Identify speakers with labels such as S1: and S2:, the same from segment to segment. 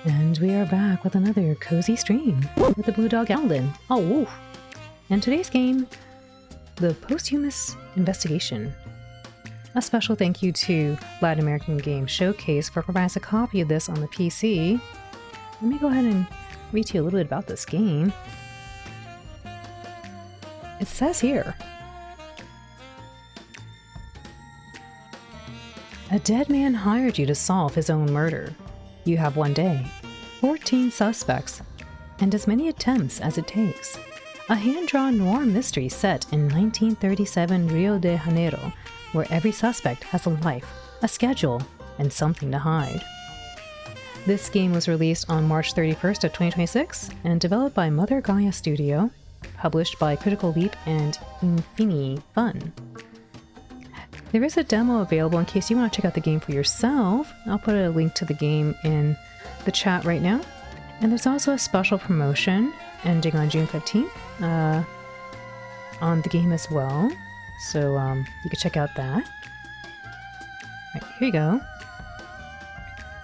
S1: And we are back with another cozy stream with the Blue Dog Alden. Oh, woo! And today's game, the Posthumous Investigation. A special thank you to Latin American Game Showcase for providing us a copy of this on the PC. Let me go ahead and read to you a little bit about this game. It says here, a dead man hired you to solve his own murder. You have 1 day, 14 suspects, and as many attempts as it takes. A hand-drawn noir mystery set in 1937 Rio de Janeiro, where every suspect has a life, a schedule, and something to hide. This game was released on March 31st of 2026 and developed by Mother Gaia Studio, published by Critical Leap and Infini Fun. There is a demo available in case you want to check out the game for yourself. I'll put a link to the game in the chat right now. And there's also a special promotion ending on June 15th on the game as well. So you can check out that. Right, here you go.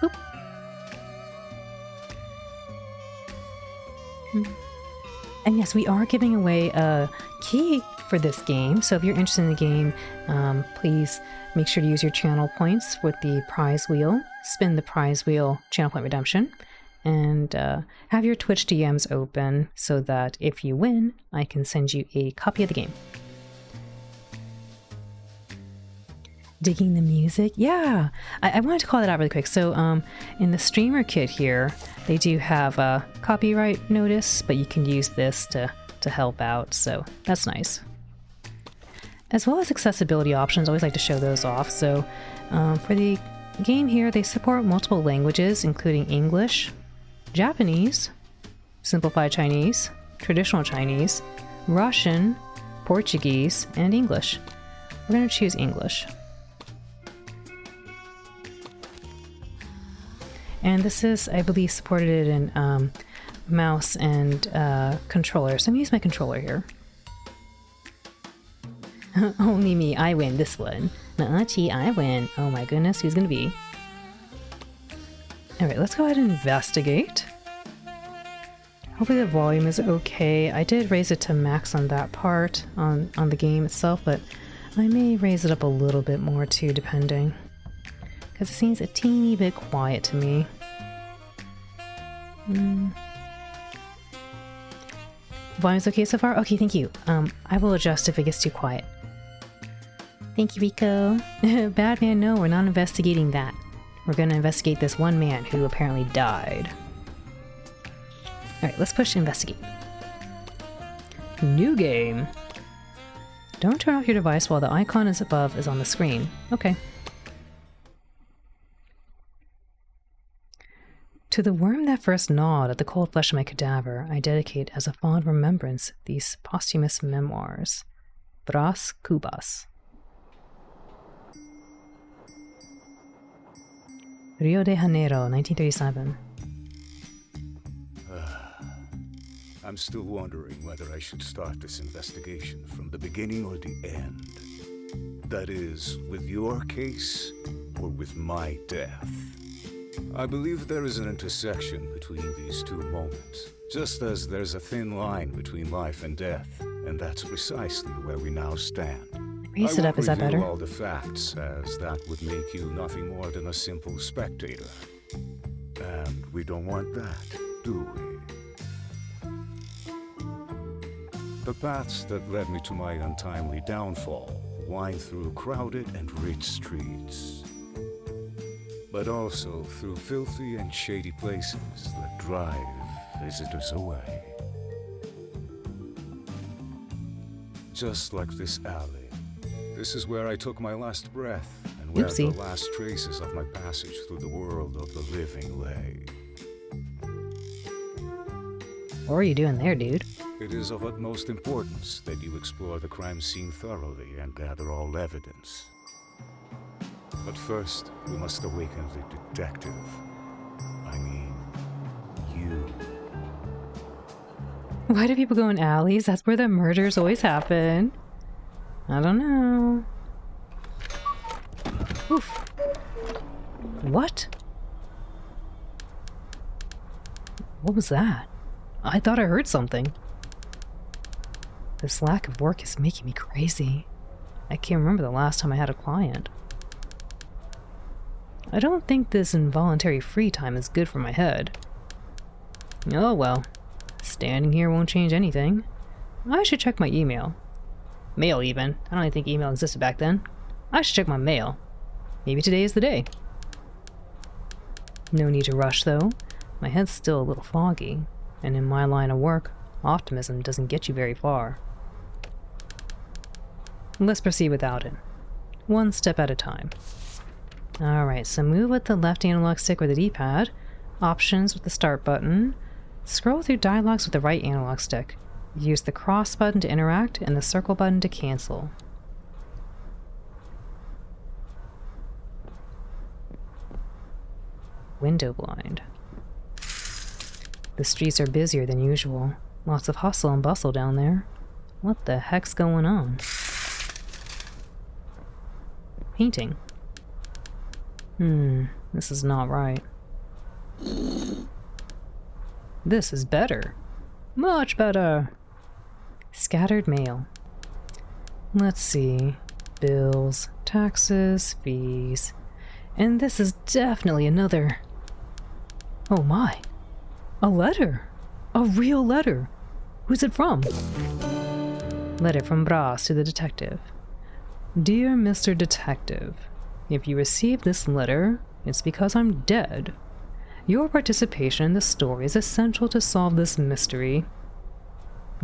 S1: Boop. And yes, we are giving away a key for this game, so if you're interested in the game, please make sure to use your channel points with the prize wheel. Spin the prize wheel, channel point redemption, and have your Twitch DMs open so that if you win, I can send you a copy of the game. Digging the music? Yeah! I wanted to call that out really quick. So in the streamer kit here, they do have a copyright notice, but you can use this to help out, so that's nice. As well as accessibility options, I always like to show those off. So for the game here, they support multiple languages, including English, Japanese, Simplified Chinese, Traditional Chinese, Russian, Portuguese, and English. We're going to choose English. And this is, I believe, supported in mouse and controller. So I'm going to use my controller here. Only me, I win this one. Nuh-uh, I win. Oh my goodness, who's gonna be? Alright, let's go ahead and investigate. Hopefully the volume is okay. I did raise it to max on that part, on the game itself, but I may raise it up a little bit more too, depending. Because it seems a teeny bit quiet to me. Volume's okay so far? Okay, thank you. I will adjust if it gets too quiet. Thank you, Rico. Bad man, no, we're not investigating that. We're gonna investigate this one man who apparently died. Alright, let's push investigate. New game. Don't turn off your device while the icon is above is on the screen. Okay. To the worm that first gnawed at the cold flesh of my cadaver, I dedicate as a fond remembrance these posthumous memoirs. Bras Cubas. Rio de Janeiro, 1937.
S2: I'm still wondering whether I should start this investigation from the beginning or the end. That is, with your case or with my death. I believe there is an intersection between these two moments, just as there's a thin line between life and death, and that's precisely where we now stand.
S1: Raise it up, is that better?
S2: I won't reveal all the facts, as that would make you nothing more than a simple spectator. And we don't want that, do we? The paths that led me to my untimely downfall wind through crowded and rich streets, but also through filthy and shady places that drive visitors away. Just like this alley. This is where I took my last breath, and where the last traces of my passage through the world of the living lay.
S1: What are you doing there, dude?
S2: It is of utmost importance that you explore the crime scene thoroughly and gather all evidence. But first, we must awaken the detective. I mean, you.
S1: Why do people go in alleys? That's where the murders always happen. I don't know. Oof. What? What was that? I thought I heard something. This lack of work is making me crazy. I can't remember the last time I had a client. I don't think this involuntary free time is good for my head. Oh well. Standing here won't change anything. I should check my email. Mail even. I don't even think email existed back then. I should check my mail. Maybe today is the day. No need to rush though. My head's still a little foggy, and in my line of work, optimism doesn't get you very far. Let's proceed without it. One step at a time. Alright, so move with the left analog stick or the D-pad, options with the start button, scroll through dialogues with the right analog stick, use the cross button to interact and the circle button to cancel. Window blind. The streets are busier than usual. Lots of hustle and bustle down there. What the heck's going on? Painting. This is not right. This is better. Much better. Scattered mail. Let's see. Bills, taxes, fees. And this is definitely another... Oh my. A letter. A real letter. Who's it from? Letter from Bras to the detective. Dear Mr. Detective, if you received this letter, it's because I'm dead. Your participation in the story is essential to solve this mystery.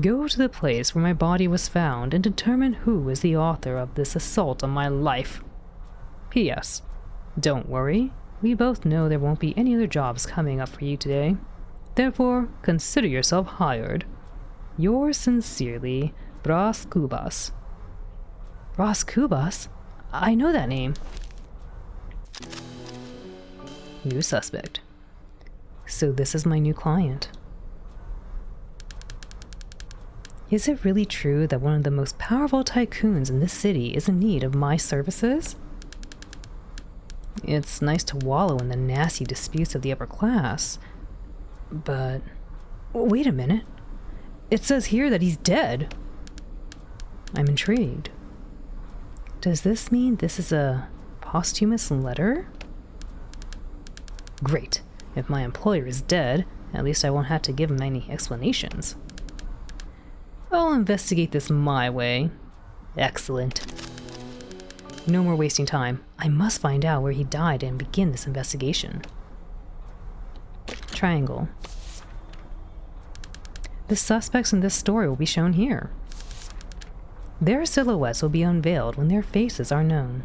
S1: Go to the place where my body was found and determine who is the author of this assault on my life. P.S. Don't worry, we both know there won't be any other jobs coming up for you today. Therefore, consider yourself hired. Yours sincerely, Bras Cubas. Bras Cubas? I know that name. New suspect. So this is my new client. Is it really true that one of the most powerful tycoons in this city is in need of my services? It's nice to wallow in the nasty disputes of the upper class, but... Wait a minute. It says here that he's dead. I'm intrigued. Does this mean this is a posthumous letter? Great. If my employer is dead, at least I won't have to give him any explanations. I'll investigate this my way. Excellent. No more wasting time. I must find out where he died and begin this investigation. Triangle. The suspects in this story will be shown here. Their silhouettes will be unveiled when their faces are known.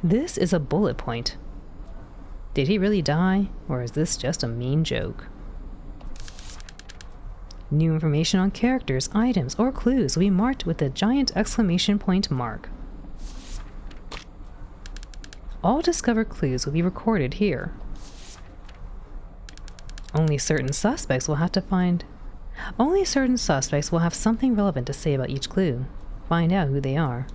S1: This is a bullet point. Did he really die, or is this just a mean joke? New information on characters, items, or clues will be marked with a giant exclamation point mark. All discovered clues will be recorded here. Only certain suspects will have something relevant to say about each clue. Find out who they are.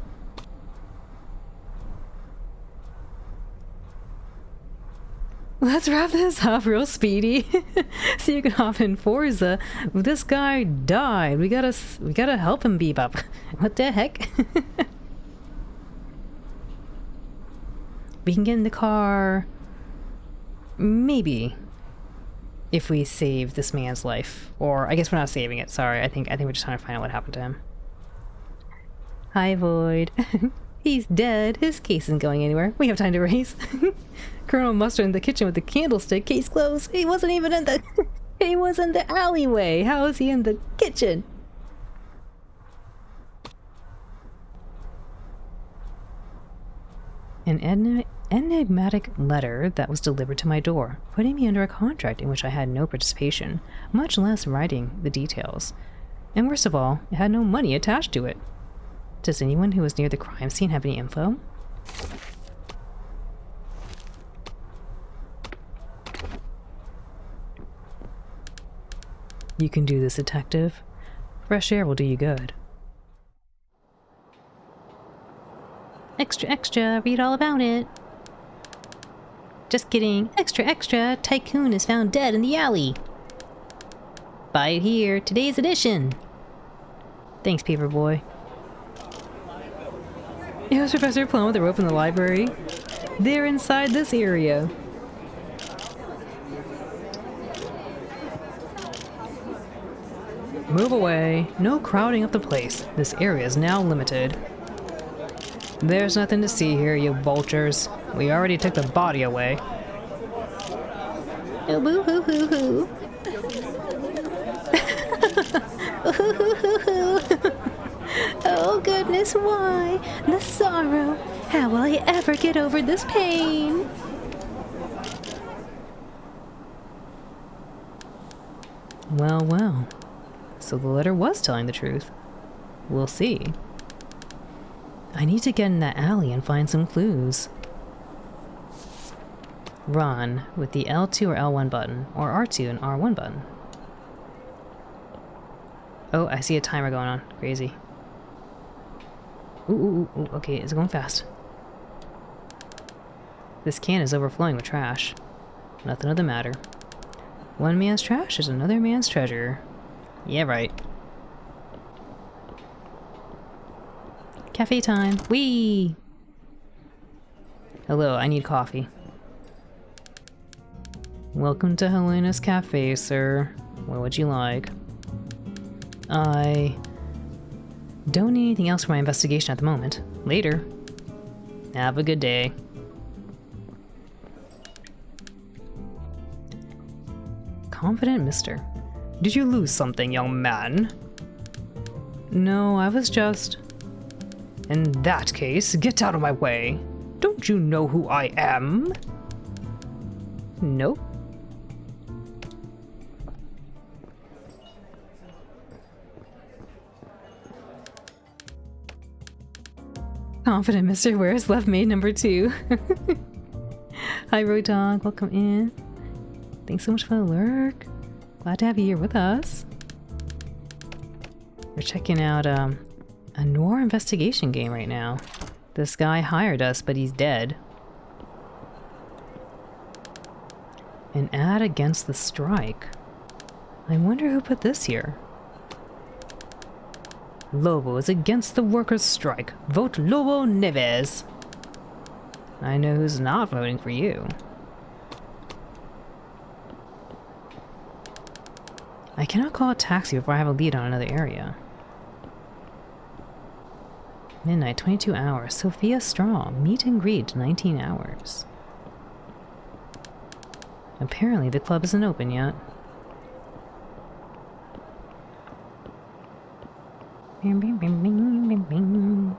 S1: Let's wrap this up real speedy so you can hop in Forza. This guy died. We gotta help him, Bebop. What the heck? We can get in the car. Maybe. If we save this man's life. Or I guess we're not saving it, sorry. I think we're just trying to find out what happened to him. Hi, Void. He's dead. His case isn't going anywhere. We have time to race. Colonel Mustard in the kitchen with the candlestick. Case closed. He wasn't even in the... He was in the alleyway. How is he in the kitchen? An enigmatic letter that was delivered to my door, putting me under a contract in which I had no participation, much less writing the details. And worst of all, it had no money attached to it. Does anyone who was near the crime scene have any info? You can do this, detective. Fresh air will do you good. Extra, extra, read all about it. Just kidding. Extra, extra. Tycoon is found dead in the alley. Buy it here. Today's edition. Thanks, Paperboy. It was Professor Plum with a rope in the library. They're inside this area. Move away. No crowding up the place. This area is now limited. There's nothing to see here, you vultures. We already took the body away. Oh, boo hoo hoo hoo. Oh goodness, why? The sorrow. How will I ever get over this pain? Well, well. So the letter was telling the truth. We'll see. I need to get in that alley and find some clues. Run with the L2 or L1 button, or R2 and R1 button. Oh, I see a timer going on. Crazy. Ooh, okay, it's going fast. This can is overflowing with trash. Nothing of the matter. One man's trash is another man's treasure. Yeah, right. Cafe time. Whee! Hello, I need coffee. Welcome to Helena's Cafe, sir. What would you like? I don't need anything else for my investigation at the moment. Later. Have a good day. Confident mister. Did you lose something, young man? No, I was just... In that case, get out of my way. Don't you know who I am? Nope. Confident Mr. Ware's left maid number 2. Hi, Road Dog. Welcome in. Thanks so much for the lurk. Glad to have you here with us. We're checking out a noir investigation game right now. This guy hired us, but he's dead. An ad against the strike. I wonder who put this here. Lobo is against the workers' strike. Vote Lobo Neves. I know who's not voting for you. I cannot call a taxi before I have a lead on another area. Midnight, 22 hours. Sophia Straw. Meet and greet, 19 hours. Apparently the club isn't open yet. Bing, bing, bing, bing, bing, bing.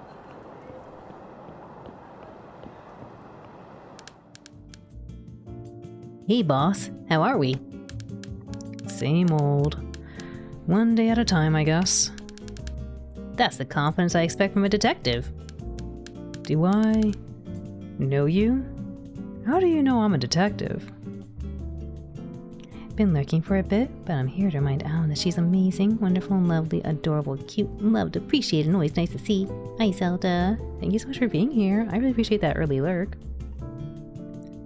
S1: Hey boss, how are we? Same old. One day at a time, I guess. That's the confidence I expect from a detective. Do I know you? How do you know I'm a detective? Been lurking for a bit, but I'm here to remind Alan that she's amazing, wonderful, and lovely, adorable, cute, loved, appreciated, and always nice to see. Hi, Zelda. Thank you so much for being here. I really appreciate that early lurk.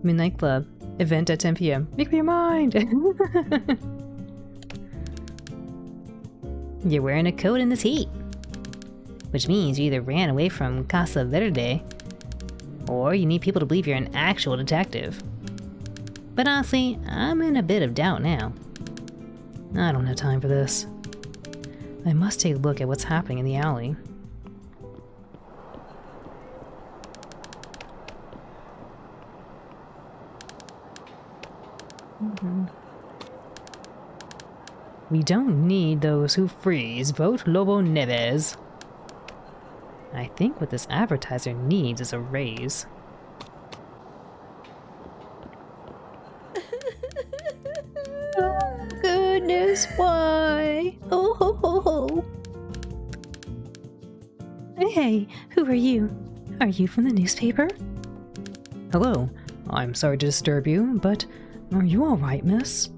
S1: Midnight Club. Event at 10 p.m. Make up your mind! You're wearing a coat in this heat. Which means you either ran away from Casa Verde, or you need people to believe you're an actual detective. But honestly, I'm in a bit of doubt now. I don't have time for this. I must take a look at what's happening in the alley. We don't need those who freeze. Vote Lobo Neves. I think what this advertiser needs is a raise. Oh, goodness, why? Oh, ho, ho, ho. Hey, who are you? Are you from the newspaper? Hello. I'm sorry to disturb you, but are you all right, miss?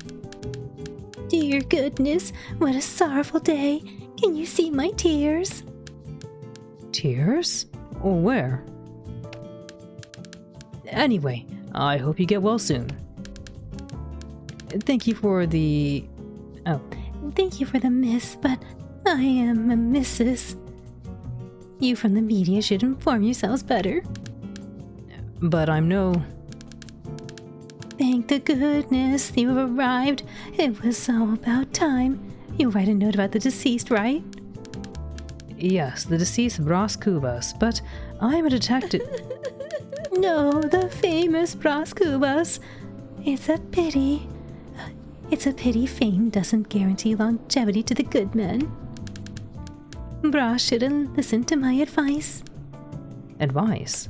S1: Dear goodness, what a sorrowful day. Can you see my tears? Tears? Where? Anyway, I hope you get well soon. Thank you for the... Oh.
S3: Thank you for the miss, but I am a Mrs. You from the media should inform yourselves better.
S1: But I'm no...
S3: Thank the goodness you've arrived. It was so about time. You write a note about the deceased, right?
S1: Yes, the deceased Bras Cubas, but I'm a detective...
S3: No, the famous Bras Cubas. It's a pity. It's a pity fame doesn't guarantee longevity to the good men. Bras should have listened to my advice.
S1: Advice?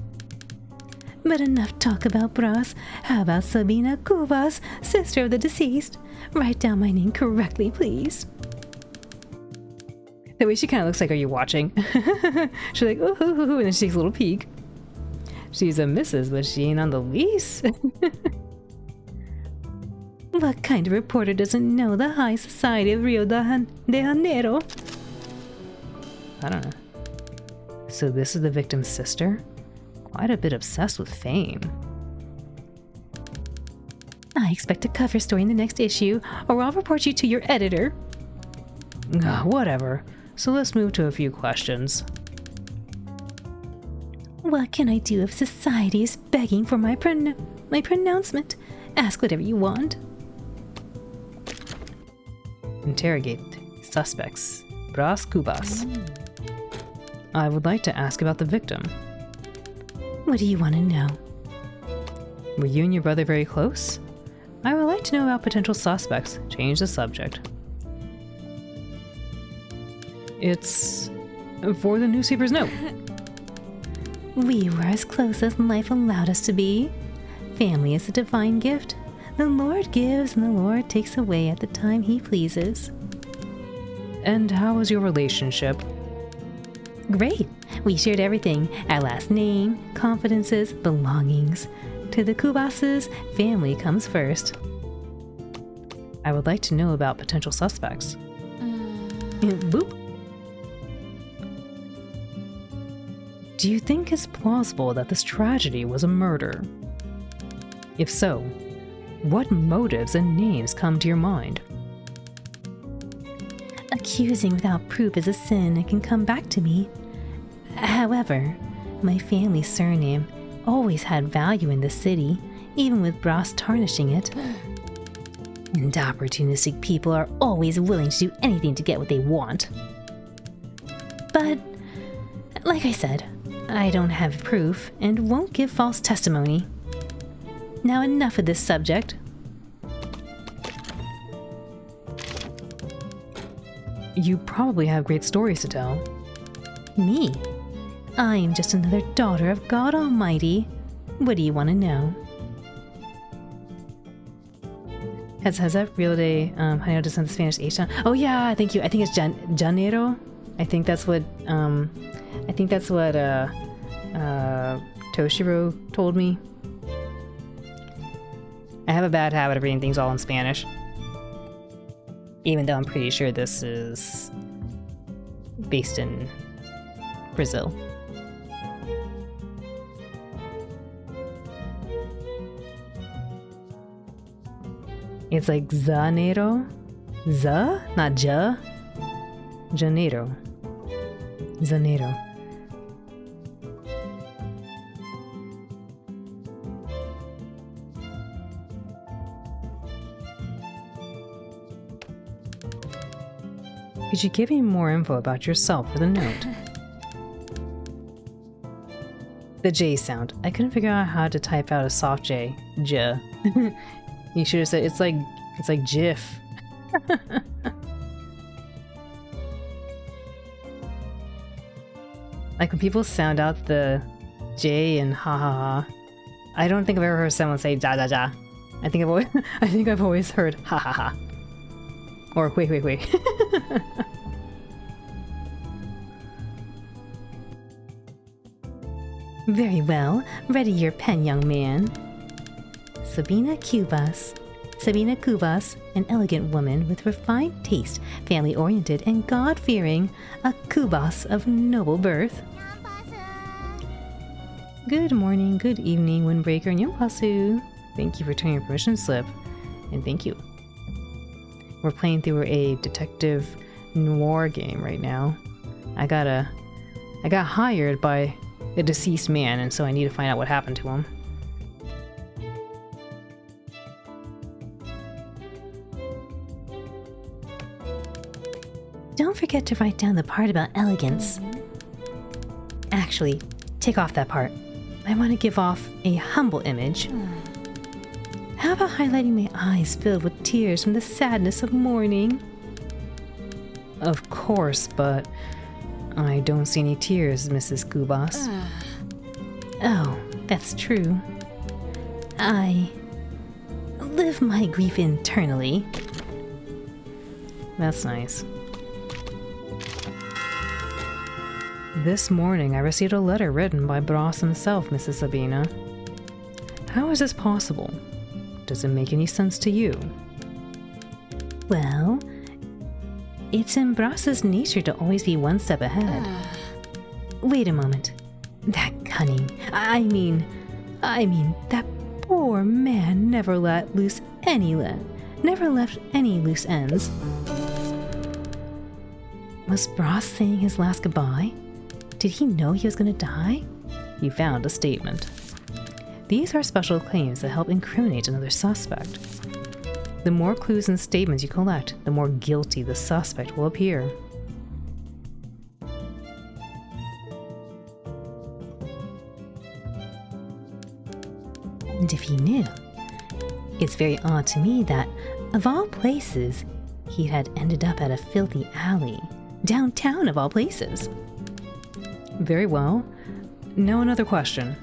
S3: But enough talk about Bras. How about Sabina Cubas, sister of the deceased? Write down my name correctly, please.
S1: The way she kind of looks like, are you watching? She's like, ooh, ooh, ooh, and then she takes a little peek. She's a Mrs., but she ain't on the lease.
S3: What kind of reporter doesn't know the high society of Rio de Janeiro?
S1: I don't know. So this is the victim's sister? Quite a bit obsessed with fame.
S3: I expect a cover story in the next issue, or I'll report you to your editor.
S1: Whatever. So let's move to a few questions.
S3: What can I do if society is begging for my pronouncement? Ask whatever you want.
S1: Interrogate suspects. Bras Cubas. I would like to ask about the victim.
S3: What do you want to know?
S1: Were you and your brother very close? I would like to know about potential suspects. Change the subject. It's for the newspaper's note.
S3: We were as close as life allowed us to be. Family is a divine gift. The Lord gives and the Lord takes away at the time He pleases.
S1: And how was your relationship?
S3: Great. We shared everything. Our last name, confidences, belongings. To the Cubases, family comes first.
S1: I would like to know about potential suspects.
S3: Boop.
S1: Do you think it's plausible that this tragedy was a murder? If so, what motives and names come to your mind?
S3: Accusing without proof is a sin and can come back to me. However, my family's surname always had value in the city, even with Bras tarnishing it. And opportunistic people are always willing to do anything to get what they want. But, like I said, I don't have proof and won't give false testimony. Now enough of this subject.
S1: You probably have great stories to tell.
S3: Me? I am just another daughter of God Almighty. What do you want to know?
S1: Has that Rio de Janeiro just sent the Spanish H down? Oh yeah, thank you. I think it's Janeiro. I think that's what Toshiro told me. I have a bad habit of reading things all in Spanish. Even though I'm pretty sure this is based in Brazil. It's like Janeiro. Z? Not Ja? Janeiro. Janeiro. Could you give me more info about yourself for the note? The J sound. I couldn't figure out how to type out a soft J. J. You should have said it's like GIF. Like when people sound out the J and ha ha ha. I don't think I've ever heard someone say ja ja ja. I think I've always heard ha ha ha. Or wait.
S3: Very well. Ready your pen, young man. Sabina Cubas. Sabina Cubas, an elegant woman with refined taste, family-oriented and God-fearing, a Cubas of noble birth.
S1: Good morning, good evening, Windbreaker and Yompasu. Thank you for turning your permission slip, and thank you. We're playing through a detective noir game right now. I got hired by a deceased man, and so I need to find out what happened to him.
S3: Don't forget to write down the part about elegance. Actually, take off that part. I want to give off a humble image. How about highlighting my eyes filled with tears from the sadness of mourning?
S1: Of course, but I don't see any tears, Mrs. Kubas.
S3: Oh, that's true. I live my grief internally.
S1: That's nice. This morning I received a letter written by Bros himself, Mrs. Sabina. How is this possible? Does it make any sense to you?
S3: Well, it's in Bras's nature to always be one step ahead. Wait a moment. That cunning. I mean, that poor man never left any loose ends. Was Bras saying his last goodbye? Did he know he was going to die?
S1: You found a statement. These are special claims that help incriminate another suspect. The more clues and statements you collect, the more guilty the suspect will appear.
S3: And if he knew, it's very odd to me that, of all places, he had ended up at a filthy alley, downtown of all places.
S1: Very well. Now another question.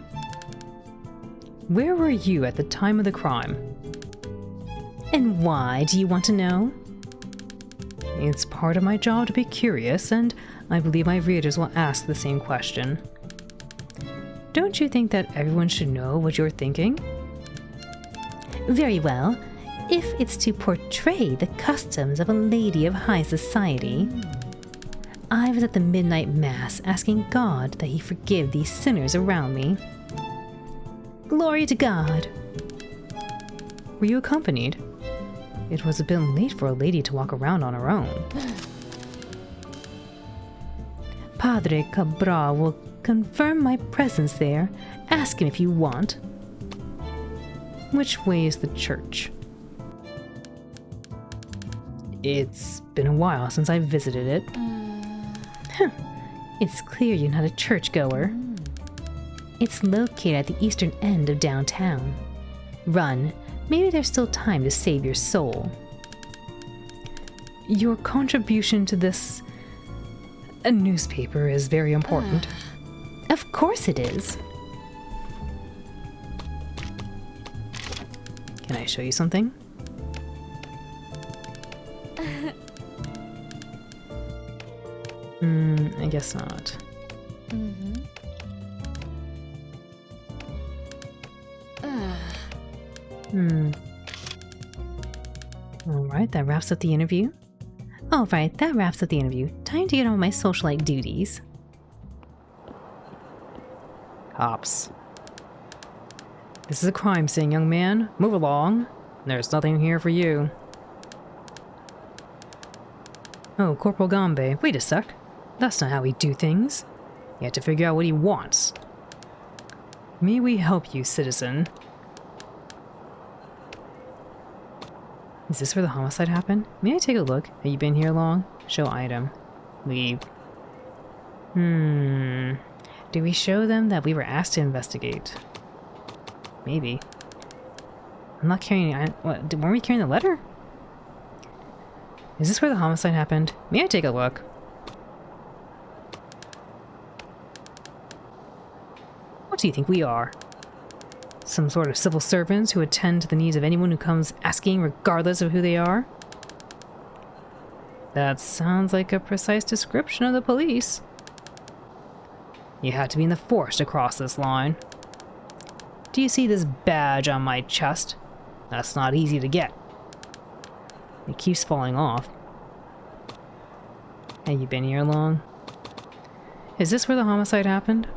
S1: Where were you at the time of the crime?
S3: And why do you want to know?
S1: It's part of my job to be curious, and I believe my readers will ask the same question. Don't you think that everyone should know what you're thinking?
S3: Very well, if it's to portray the customs of a lady of high society. I was at the midnight mass asking God that he forgive these sinners around me. Glory to God!
S1: Were you accompanied? It was a bit late for a lady to walk around on her own.
S3: Padre Cabral will confirm my presence there. Ask him if you want.
S1: Which way is the church? It's been a while since I visited it.
S3: It's clear you're not a churchgoer. It's located at the eastern end of downtown. Run. Maybe there's still time to save your soul.
S1: Your contribution to this newspaper is very important.
S3: Of course it is.
S1: Can I show you something? I guess not. Alright, that wraps up the interview.
S3: Alright, that wraps up the interview. Time to get on with my socialite duties.
S1: Cops. This is a crime scene, young man. Move along. There's nothing here for you. Oh, Corporal Gambe, wait a sec. That's not how we do things. You have to figure out what he wants. May we help you, citizen? Is this where the homicide happened? May I take a look? Have you been here long? Show item. Leave. Do we show them that we were asked to investigate? Maybe. I'm not carrying... weren't we carrying the letter? Is this where the homicide happened? May I take a look? What do you think we are? Some sort of civil servants who attend to the needs of anyone who comes asking regardless of who they are? That sounds like a precise description of the police. You had to be in the force to cross this line. Do you see this badge on my chest? That's not easy to get. It keeps falling off. Have you been here long? Is this where the homicide happened?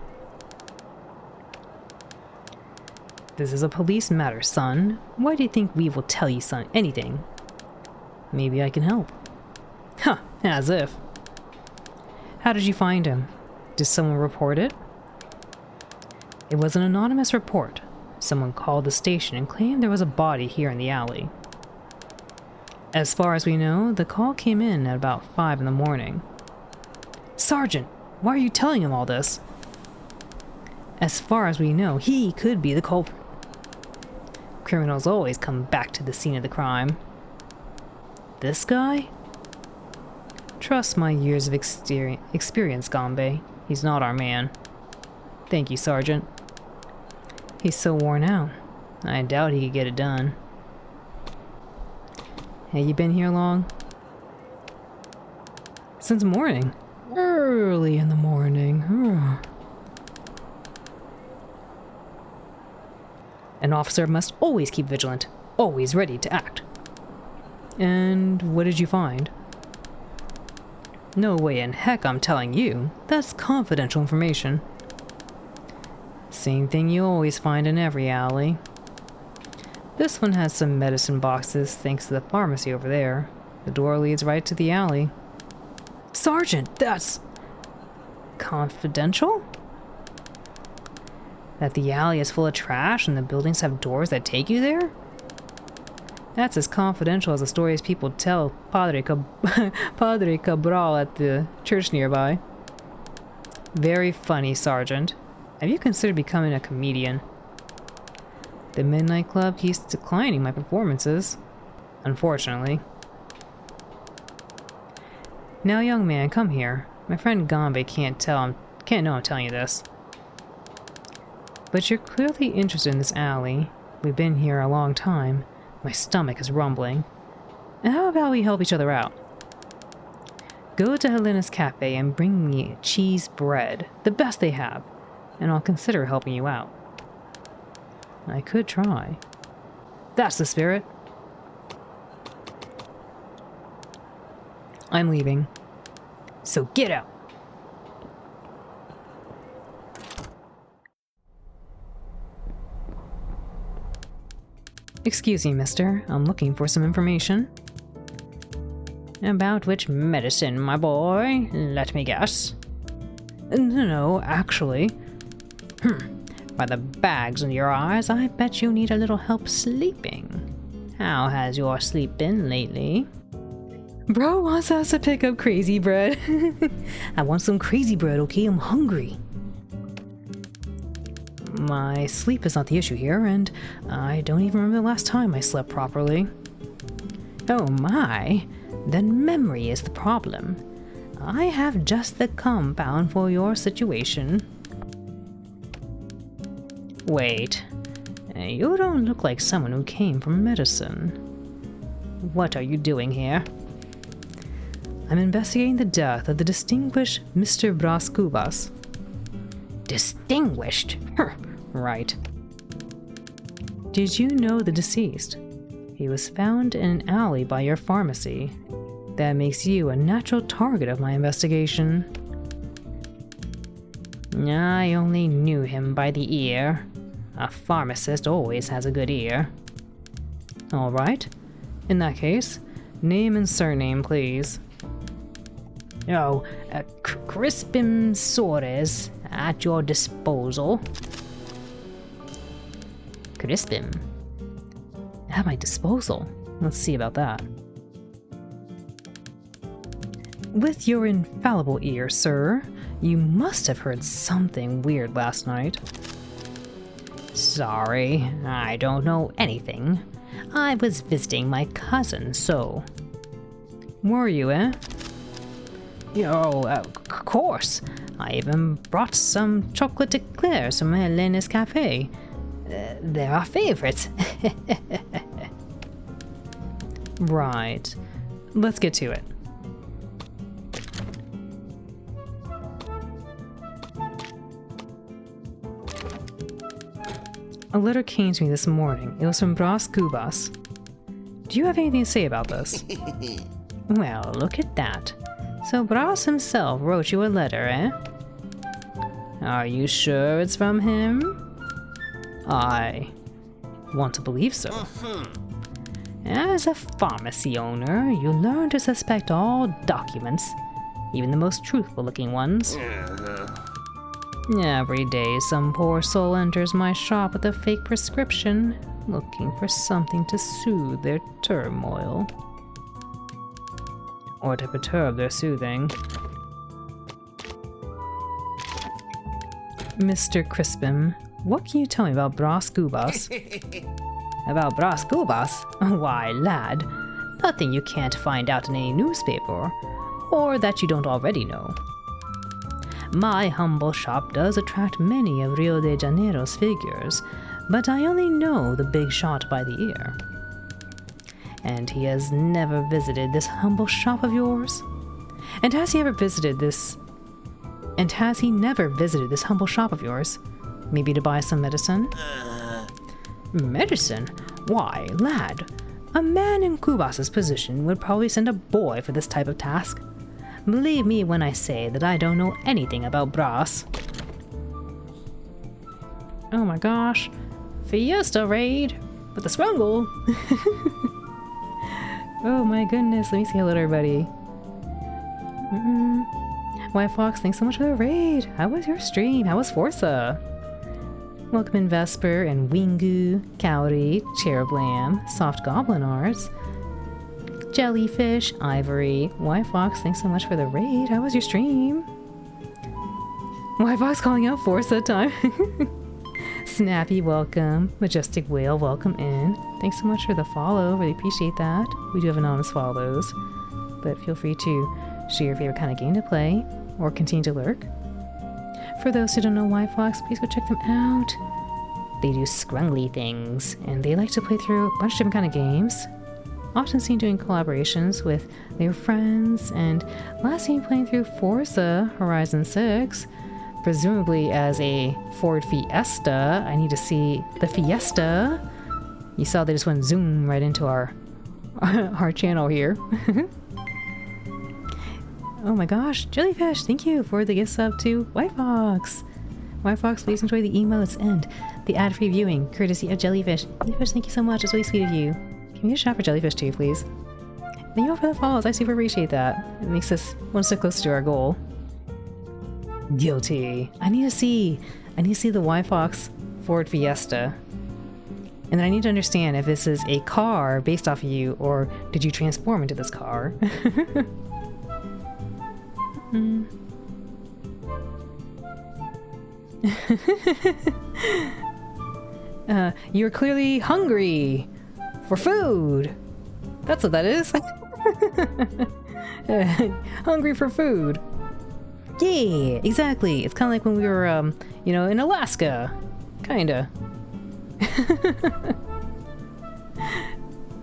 S1: This is a police matter, son. Why do you think we will tell you, son, anything? Maybe I can help. Huh, as if. How did you find him? Did someone report it? It was an anonymous report. Someone called the station and claimed there was a body here in the alley. As far as we know, the call came in at about 5 in the morning. Sergeant, why are you telling him all this? As far as we know, he could be the culprit. Criminals always come back to the scene of the crime. This guy? Trust my years of experience, Gambe. He's not our man. Thank you, Sergeant. He's so worn out. I doubt he could get it done. Hey, you been here long? Since morning. Early in the morning. An officer must always keep vigilant, always ready to act. And what did you find? No way in heck I'm telling you. That's confidential information. Same thing you always find in every alley. This one has some medicine boxes thanks to the pharmacy over there. The door leads right to the alley. Sergeant, that's... confidential? That the alley is full of trash and the buildings have doors that take you there? That's as confidential as the stories people tell Padre Cabral at the church nearby. Very funny, Sergeant. Have you considered becoming a comedian? The Midnight Club keeps declining my performances. Unfortunately. Now, young man, come here. My friend Gambe can't know I'm telling you this. But you're clearly interested in this alley. We've been here a long time. My stomach is rumbling. And how about we help each other out? Go to Helena's cafe and bring me cheese bread, the best they have, and I'll consider helping you out. I could try. That's the spirit. I'm leaving. So get out. Excuse me, mister. I'm looking for some information. About which medicine, my boy? Let me guess. No, actually. By the bags in your eyes, I bet you need a little help sleeping. How has your sleep been lately? Bro wants us to pick up crazy bread. I want some crazy bread, okay? I'm hungry. My sleep is not the issue here, and I don't even remember the last time I slept properly. Oh my, then memory is the problem. I have just the compound for your situation. Wait, you don't look like someone who came from medicine. What are you doing here? I'm investigating the death of the distinguished Mr. Bras Cubas. Distinguished? Right. Did you know the deceased? He was found in an alley by your pharmacy. That makes you a natural target of my investigation. I only knew him by the ear. A pharmacist always has a good ear. All right. In that case, name and surname, please. Oh, Crispin Soares, at your disposal. Crispin? At my disposal? Let's see about that. With your infallible ear, sir, you must have heard something weird last night. Sorry, I don't know anything. I was visiting my cousin, so... Were you, eh? Oh, of course. I even brought some chocolate eclairs from Helena's cafe. They're our favorites. Right. Let's get to it. A letter came to me this morning. It was from Bras Cubas. Do you have anything to say about this? Well, look at that. So Bras himself wrote you a letter, eh? Are you sure it's from him? Aye, want to believe so. As a pharmacy owner, you learn to suspect all documents, even the most truthful-looking ones. Every day, some poor soul enters my shop with a fake prescription, looking for something to soothe their turmoil. Or to perturb their soothing. Mr. Crispin, what can you tell me about Bras Cubas? About Bras Cubas? Why, lad, nothing you can't find out in any newspaper, or that you don't already know. My humble shop does attract many of Rio de Janeiro's figures, but I only know the big shot by the ear. And he has never visited this humble shop of yours? And has he never visited this humble shop of yours? Maybe to buy some medicine? Medicine? Why, lad, a man in Cubas's position would probably send a boy for this type of task. Believe me when I say that I don't know anything about Bras. Oh my gosh. Fiesta raid with the scrungle. Oh my goodness, let me say hello to everybody. White Fox, thanks so much for the raid. How was your stream? How was Forza? Welcome in Vesper and Wingu, Cowrie, Cherublam, Soft Goblin Arts, Jellyfish, Ivory. White Fox, thanks so much for the raid. How was your stream? White Fox calling out Forza time. Snappy, welcome. Majestic Whale, welcome in. Thanks so much for the follow. Really appreciate that. We do have anonymous follows, but feel free to share your favorite kind of game to play or continue to lurk. For those who don't know White Fox, please go check them out. They do scrungly things, and they like to play through a bunch of different kind of games. Often seen doing collaborations with their friends, and last seen playing through Forza Horizon 6, presumably as a Ford Fiesta. I need to see the Fiesta. You saw they just went zoom right into our channel here. Oh my gosh, Jellyfish, thank you for the gift sub to White Fox. White Fox, please enjoy the email's end. The ad-free viewing, courtesy of Jellyfish. Jellyfish, thank you so much. It's really sweet of you. Can we get a shot for Jellyfish too, please? Thank you all for the follows. I super appreciate that. It makes us one step closer to our goal. Guilty. I need to see the White Fox Ford Fiesta. And then I need to understand if this is a car based off of you, or did you transform into this car? You're clearly hungry for food. That's what that is. Hungry for food. Yeah, exactly. It's kind of like when we were, in Alaska. Kinda.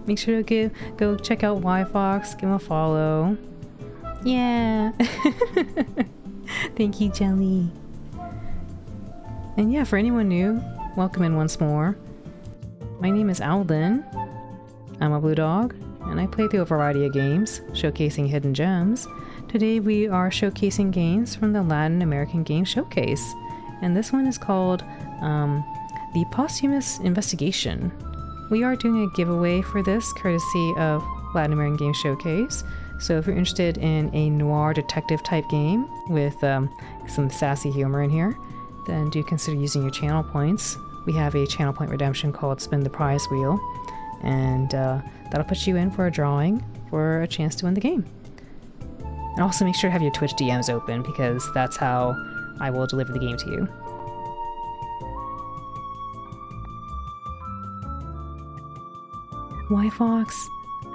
S1: Make sure to go check out Y Fox. Give him a follow. Yeah. Thank you, Jelly. And yeah, for anyone new, welcome in once more. My name is Alden. I'm a blue dog, and I play through a variety of games, showcasing hidden gems. Today we are showcasing games from the Latin American Game Showcase, and this one is called the Posthumous Investigation. We are doing a giveaway for this, courtesy of Latin American Game Showcase. So if you're interested in a noir detective type game with some sassy humor in here, then do consider using your channel points. We have a channel point redemption called Spin the Prize Wheel, and that'll put you in for a drawing for a chance to win the game. And also make sure to have your Twitch DMs open, because that's how I will deliver the game to you. Why, Fox?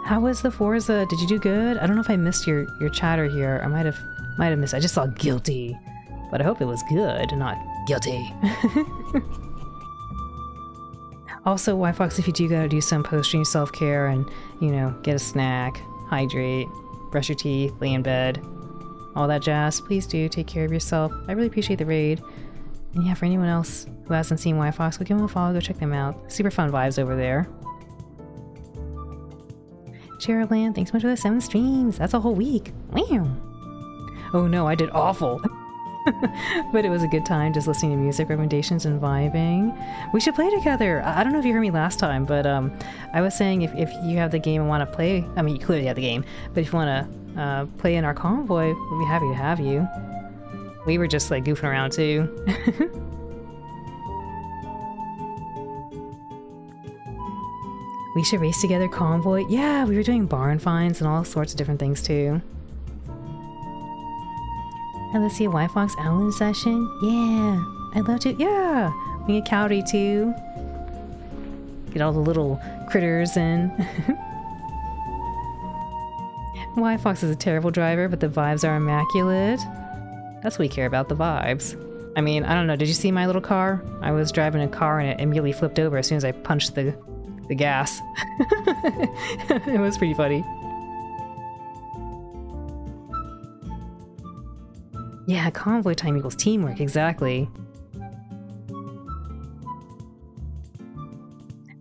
S1: How was the Forza? Did you do good? I don't know if I missed your chatter here. I might have missed. I just saw guilty, but I hope it was good, not guilty. Also, White Fox, if you do gotta do some post-stream self-care and, get a snack, hydrate, brush your teeth, lay in bed, all that jazz, please do take care of yourself. I really appreciate the raid. And yeah, for anyone else who hasn't seen White Fox, go give them a follow, go check them out. Super fun vibes over there. Cherubland, thanks so much for the 7 streams. That's a whole week. Wow. Oh no, I did awful. But it was a good time just listening to music recommendations and vibing. We should play together. I don't know if you heard me last time, but I was saying if you have the game and want to play, I mean, you clearly have the game, but if you want to play in our convoy, we'd be happy to have you. We were just like goofing around too. We should race together convoy. Yeah, we were doing barn finds and all sorts of different things too. And let's see a White Fox Owlin session. Yeah, I'd love to. Yeah, we get Cowrie too. Get all the little critters in. White Fox is a terrible driver, but the vibes are immaculate. That's what we care about, the vibes. I mean, I don't know, did you see my little car? I was driving a car and it immediately flipped over as soon as I punched the gas. It was pretty funny. Yeah, convoy time equals teamwork, exactly.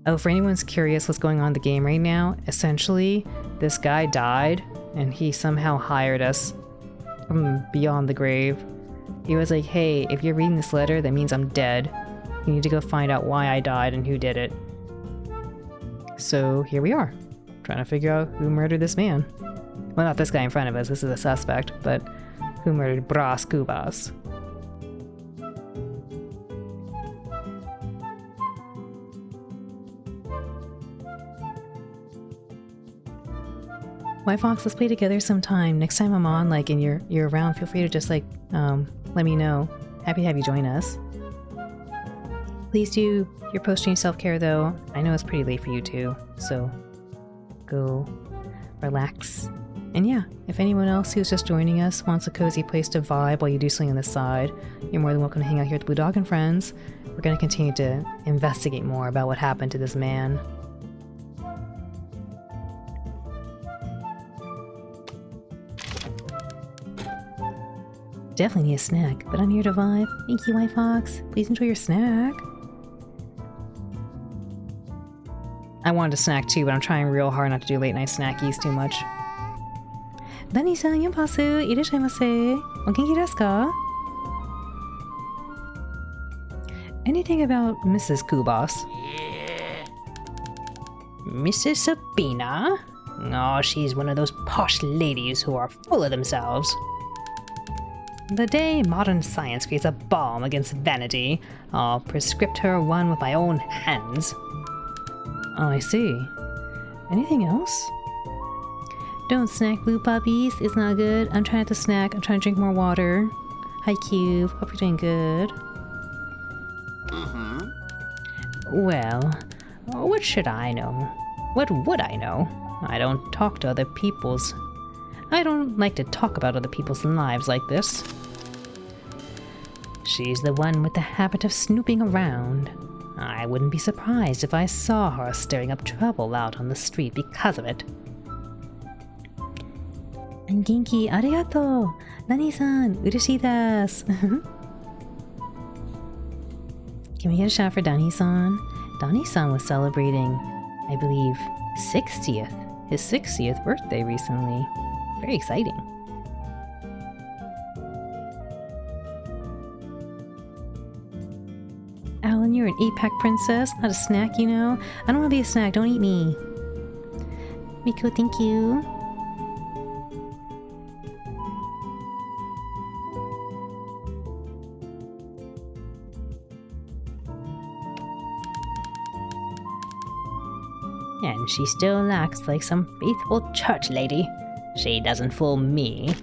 S1: Oh, for anyone's curious what's going on in the game right now, essentially, this guy died, and he somehow hired us from beyond the grave. He was like, hey, if you're reading this letter, that means I'm dead. You need to go find out why I died and who did it. So here we are, trying to figure out who murdered this man. Well, not this guy in front of us, this is a suspect, but who murdered Bras Cubas. White Fox, let's play together sometime. Next time I'm on, like, and you're around, feel free to just, like, let me know. Happy to have you join us. Please do your post-stream self-care, though. I know it's pretty late for you, too, so go relax. And yeah, if anyone else who's just joining us wants a cozy place to vibe while you do something on the side, you're more than welcome to hang out here at the Blue Dog and Friends. We're going to continue to investigate more about what happened to this man. Definitely need a snack, but I'm here to vibe. Thank you, White Fox. Please enjoy your snack. I wanted a snack too, but I'm trying real hard not to do late night snackies too much. Dani-san, yonpasu, irashaimase. O genki desu ka? Anything about Mrs. Kubas? Mrs. Sabina? Oh, she's one of those posh ladies who are full of themselves. The day modern science creates a balm against vanity, I'll prescript her one with my own hands. Oh, I see. Anything else? Don't snack, blue puppies. It's not good. I'm trying not to snack. I'm trying to drink more water. Hi, Cube. Hope you're doing good. Well, what should I know? What would I know? I don't talk to other people's. I don't like to talk about other people's lives like this. She's the one with the habit of snooping around. I wouldn't be surprised if I saw her stirring up trouble out on the street because of it. Genki, arigato! Nani-san, ureshii desu! Can we get a shot for Dani-san? Dani-san was celebrating, I believe, his 60th birthday recently. Very exciting. Alan, you're an 8-pack princess, not a snack, you know? I don't want to be a snack, don't eat me. Miko, thank you. And she still acts like some faithful church lady. She doesn't fool me.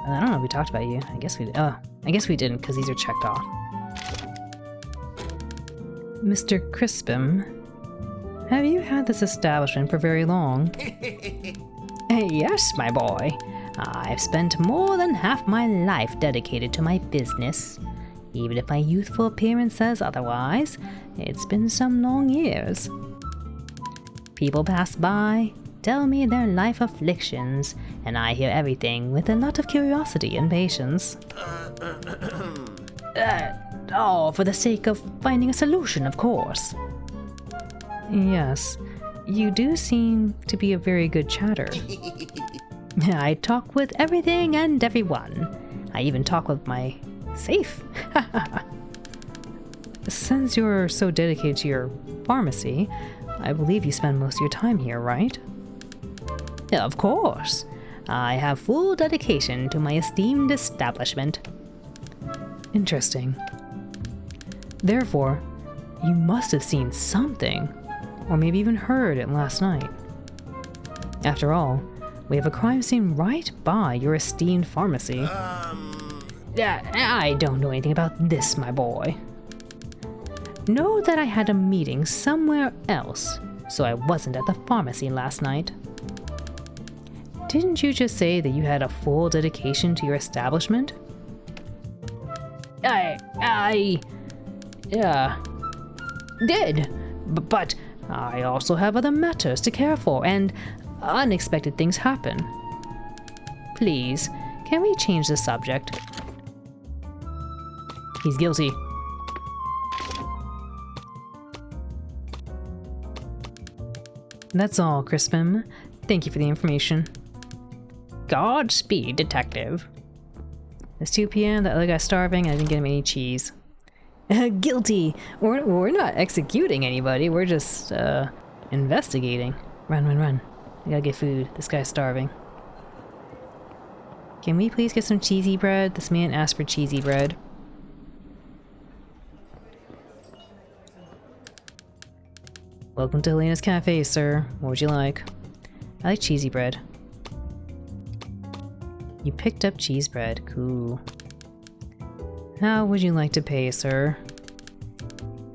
S1: I don't know if we talked about you. I guess we did. Oh, I guess we didn't because these are checked off. Mr. Crispin, have you had this establishment for very long? Yes, my boy. I've spent more than half my life dedicated to my business. Even if my youthful appearance says otherwise, it's been some long years. People pass by, tell me their life afflictions, and I hear everything with a lot of curiosity and patience. All for the sake of finding a solution, of course. Yes, you do seem to be a very good chatter. I talk with everything and everyone. I even talk with my safe. Since you're so dedicated to your pharmacy, I believe you spend most of your time here, right? Of course. I have full dedication to my esteemed establishment. Interesting. Therefore, you must have seen something, or maybe even heard it last night. After all, we have a crime scene right by your esteemed pharmacy. I don't know anything about this, my boy. Know that I had a meeting somewhere else, so I wasn't at the pharmacy last night. Didn't you just say that you had a full dedication to your establishment? I did, but I also have other matters to care for, and unexpected things happen. Please, can we change the subject? He's guilty. That's all, Crispin. Thank you for the information. Godspeed, detective. It's 2 p.m. That other guy's starving. I didn't get him any cheese. Guilty. We're not executing anybody. We're just investigating. Run. We gotta get food. This guy's starving. Can we please get some cheesy bread? This man asked for cheesy bread. Welcome to Helena's Cafe, sir. What would you like? I like cheesy bread. You picked up cheese bread. Cool. How would you like to pay, sir?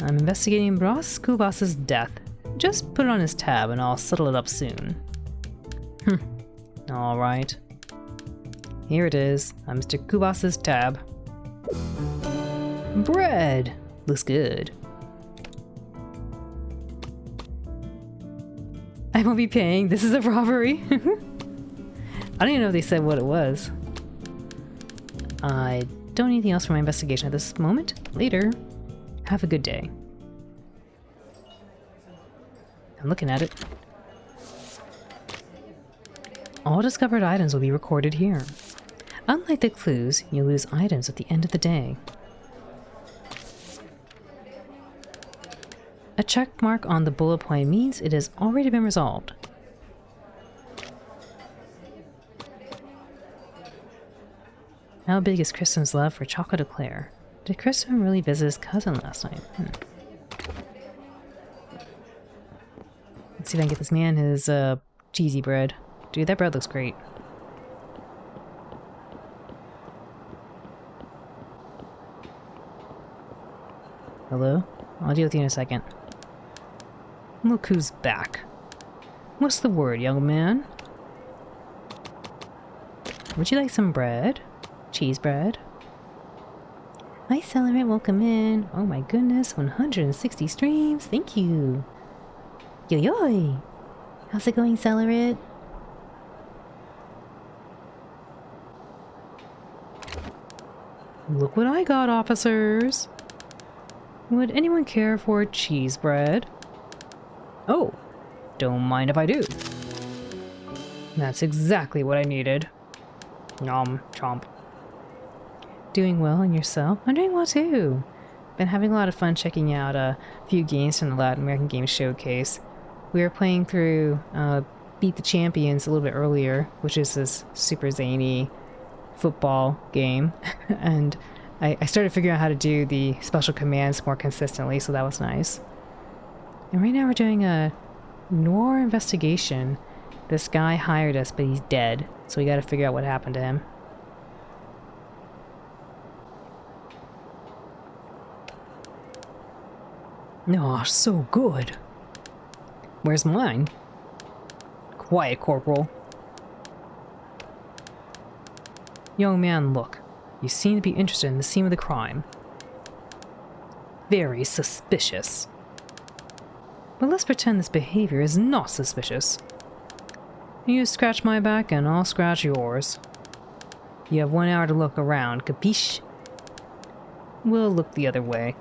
S1: I'm investigating Bras Kubas's death. Just put it on his tab and I'll settle it up soon. Alright. Here it is, on Mr. Kubas's tab. Bread! Looks good. I won't be paying. This is a robbery. I don't even know if they said what it was. I don't need anything else for my investigation at this moment. Later. Have a good day. I'm looking at it. All discovered items will be recorded here. Unlike the clues, you lose items at the end of the day. A check mark on the bullet point means it has already been resolved. How big is Kristen's love for chocolate eclair? Did Kristen really visit his cousin last night? Let's see if I can get this man his cheesy bread. Dude, that bread looks great. Hello? I'll deal with you in a second. Look who's back. What's the word, young man? Would you like some bread? Cheese bread? My celebrant will come in. Oh my goodness, 160 streams. Thank you. Yo. How's it going, celebrant? Look what I got, officers. Would anyone care for cheese bread? Oh, don't mind if I do. That's exactly what I needed. Nom, chomp. Doing well, and yourself? I'm doing well too. Been having a lot of fun checking out a few games from the Latin American Games Showcase. We were playing through Beat the Champions a little bit earlier, which is this super zany football game, and I started figuring out how to do the special commands more consistently, so that was nice. And right now we're doing a noir investigation. This guy hired us, but he's dead, so we gotta figure out what happened to him. Oh, so good. Where's mine? Quiet, Corporal. Young man, look. You seem to be interested in the scene of the crime. Very suspicious. But let's pretend this behavior is not suspicious. You scratch my back and I'll scratch yours. You have 1 hour to look around, capiche? We'll look the other way.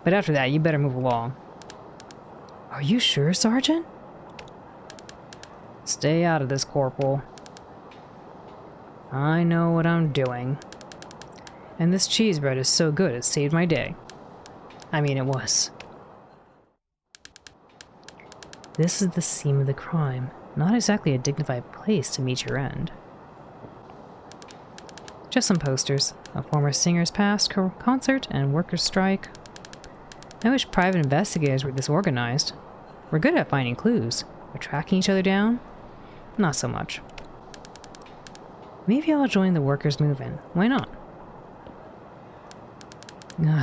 S1: But after that, you better move along. Are you sure, Sergeant? Stay out of this, Corporal. I know what I'm doing. And this cheese bread is so good it saved my day. I mean, it was. This is the scene of the crime. Not exactly a dignified place to meet your end. Just some posters. A former singer's past concert and workers' strike. I wish private investigators were this organized. We're good at finding clues, but tracking each other down? Not so much. Maybe I'll join the workers' movement. Why not?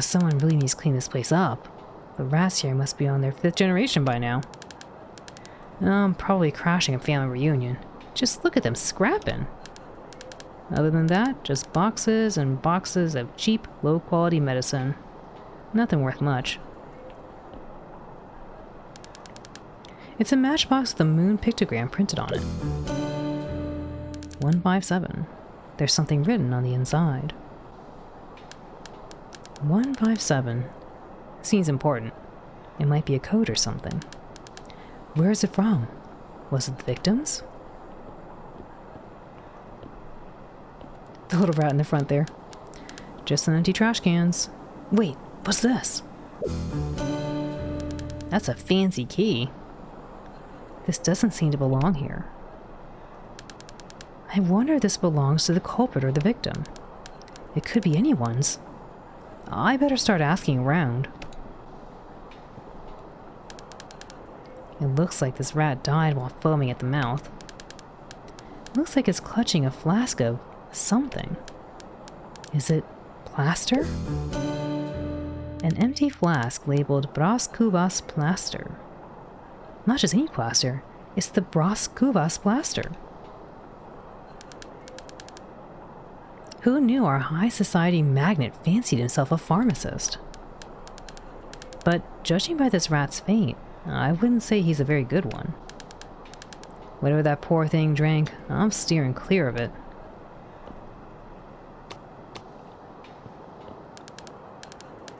S1: Someone really needs to clean this place up. The rats here must be on their 5th generation by now. I'm probably crashing a family reunion. Just look at them scrapping. Other than that, just boxes and boxes of cheap, low-quality medicine. Nothing worth much. It's a matchbox with a moon pictogram printed on it. 157. There's something written on the inside. 157. Seems important. It might be a code or something. Where is it from? Was it the victims? The little rat in the front there. Just some empty trash cans. Wait, what's this? That's a fancy key. This doesn't seem to belong here. I wonder if this belongs to the culprit or the victim. It could be anyone's. I better start asking around. It looks like this rat died while foaming at the mouth. Looks like it's clutching a flask of something. Is it plaster? An empty flask labeled Bras Cubas plaster. Not just any plaster, it's the Bras Cubas plaster. Who knew our high society magnate fancied himself a pharmacist? But judging by this rat's fate, I wouldn't say he's a very good one. Whatever that poor thing drank, I'm steering clear of it.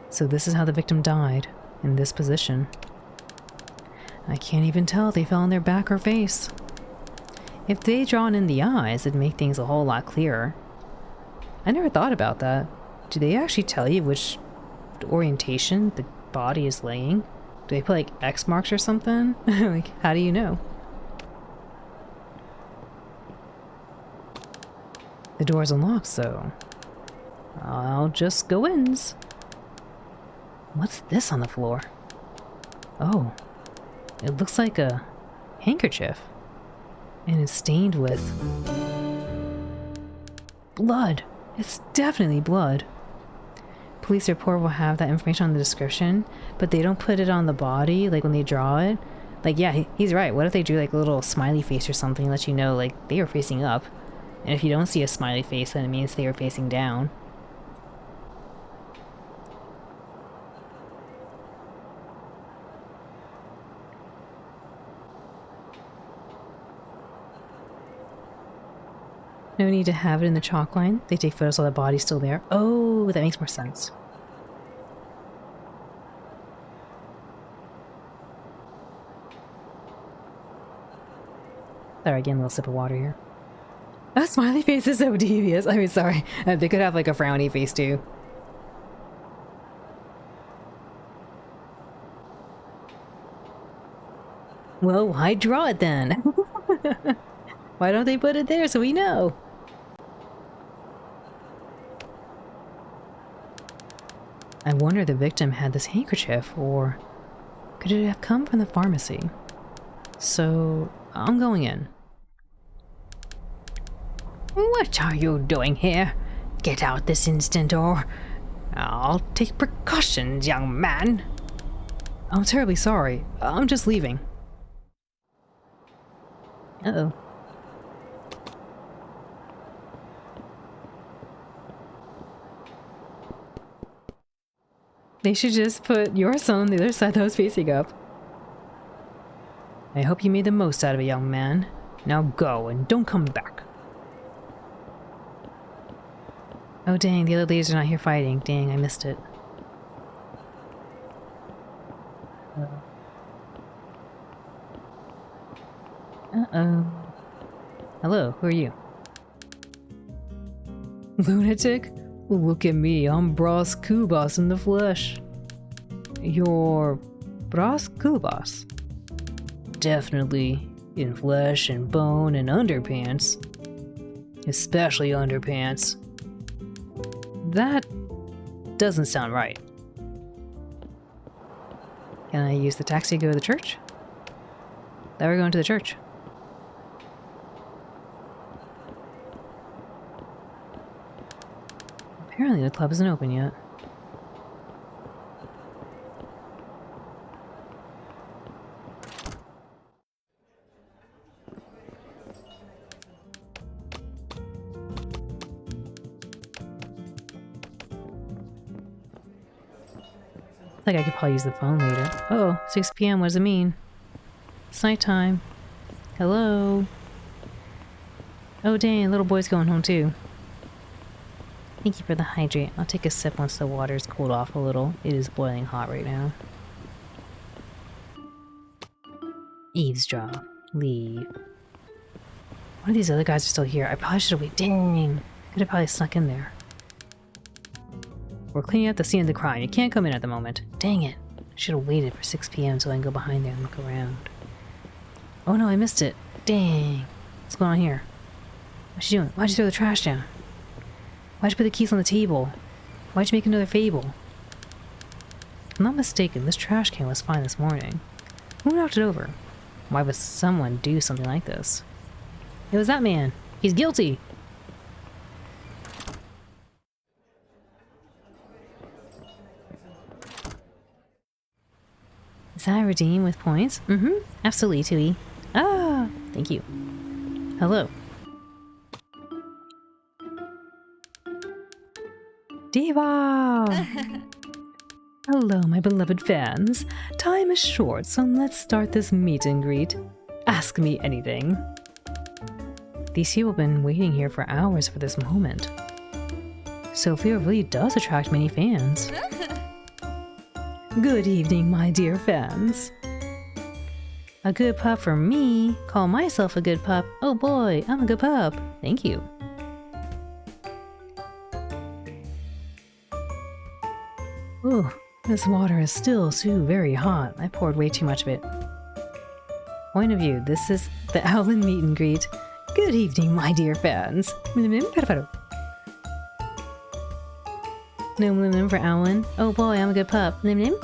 S1: So this is how the victim died, in this position. I can't even tell if they fell on their back or face. If they'd drawn in the eyes, it'd make things a whole lot clearer. I never thought about that. Do they actually tell you which orientation the body is laying? Do they put like X marks or something? Like, how do you know? The door's unlocked, so I'll just go in. What's this on the floor? Oh, it looks like a handkerchief. And it's stained with blood. It's definitely blood. Police report will have that information on the description, but they don't put it on the body, like when they draw it. Like, yeah, he's right. What if they drew like a little smiley face or something, let you know like they were facing up? And if you don't see a smiley face, then it means they were facing down. No need to have it in the chalk line. They take photos while the body's still there. Oh, that makes more sense. Sorry, again, a little sip of water here. A smiley face is so devious. I mean, sorry. They could have like a frowny face too. Well, why draw it then? Why don't they put it there so we know? I wonder the victim had this handkerchief, or could it have come from the pharmacy? So, I'm going in. What are you doing here? Get out this instant or I'll take precautions, young man. I'm terribly sorry. I'm just leaving. Uh-oh. They should just put your son on the other side that was facing up. I hope you made the most out of it, young man. Now go and don't come back. Oh dang, the other ladies are not here fighting. Dang, I missed it. Uh-oh. Hello, who are you? Lunatic? Look at me, I'm Bras Kubas in the flesh. You're Bras Kubas? Definitely in flesh and bone and underpants. Especially underpants. That doesn't sound right. Can I use the taxi to go to the church? Now we're going to the church. Apparently the club isn't open yet. I think I could probably use the phone later. Oh, 6 p.m. What does it mean? It's nighttime. Hello? Oh dang, little boy's going home too. Thank you for the hydrate. I'll take a sip once the water's cooled off a little. It is boiling hot right now. Eavesdrop. Leave. One of these other guys are still here. I probably should have waited. Dang! Could have probably snuck in there. We're cleaning up the scene of the crime. You can't come in at the moment. Dang it. Should have waited for 6 p.m. so I can go behind there and look around. Oh no, I missed it. Dang. What's going on here? What's she doing? Why'd you throw the trash down? Why'd you put the keys on the table? Why'd you make another fable? If I'm not mistaken, this trash can was fine this morning. Who knocked it over? Why would someone do something like this? It was that man. He's guilty! Is that redeem with points? Mm-hmm. Absolutely, Tui. Ah! Thank you. Hello. Diva! Hello, my beloved fans. Time is short, so let's start this meet and greet. Ask me anything. These people have been waiting here for hours for this moment. Sophia really does attract many fans. Good evening, my dear fans. A good pup for me. Call myself a good pup. Oh boy, I'm a good pup. Thank you. Ooh, this water is still too very hot. I poured way too much of it. Point of view, this is the Owlin meet and greet. Good evening, my dear fans. Nim nim for Owlin. Oh boy, I'm a good pup. Nim nim.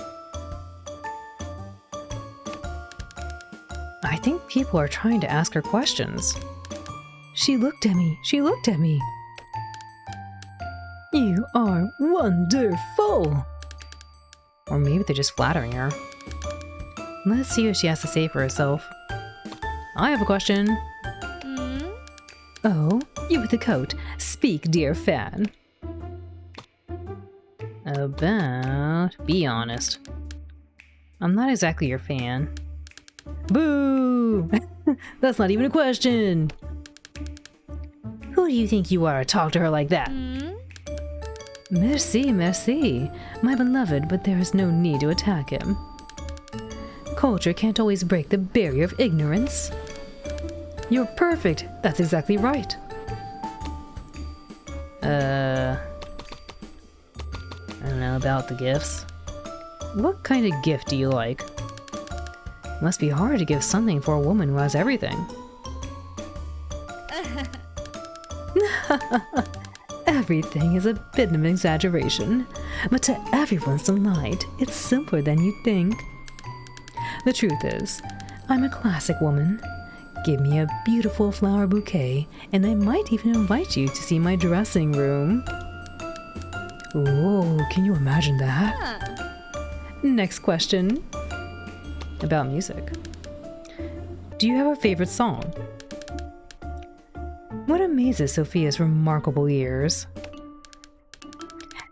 S1: I think people are trying to ask her questions. She looked at me. She looked at me. You are wonderful. Or maybe they're just flattering her. Let's see what she has to say for herself. I have a question. Oh, you with the coat. Speak, dear fan. About... Be honest. I'm not exactly your fan. Boo! That's not even a question! Who do you think you are to talk to her like that? Merci, merci. My beloved, but there is no need to attack him. Culture can't always break the barrier of ignorance. You're perfect. That's exactly right. I don't know about the gifts. What kind of gift do you like? Must be hard to give something for a woman who has everything. Everything is a bit of an exaggeration, but to everyone's delight, it's simpler than you think. The truth is, I'm a classic woman. Give me a beautiful flower bouquet, and I might even invite you to see my dressing room. Whoa, can you imagine that? Next question. About music. Do you have a favorite song? What amazes Sophia's remarkable ears?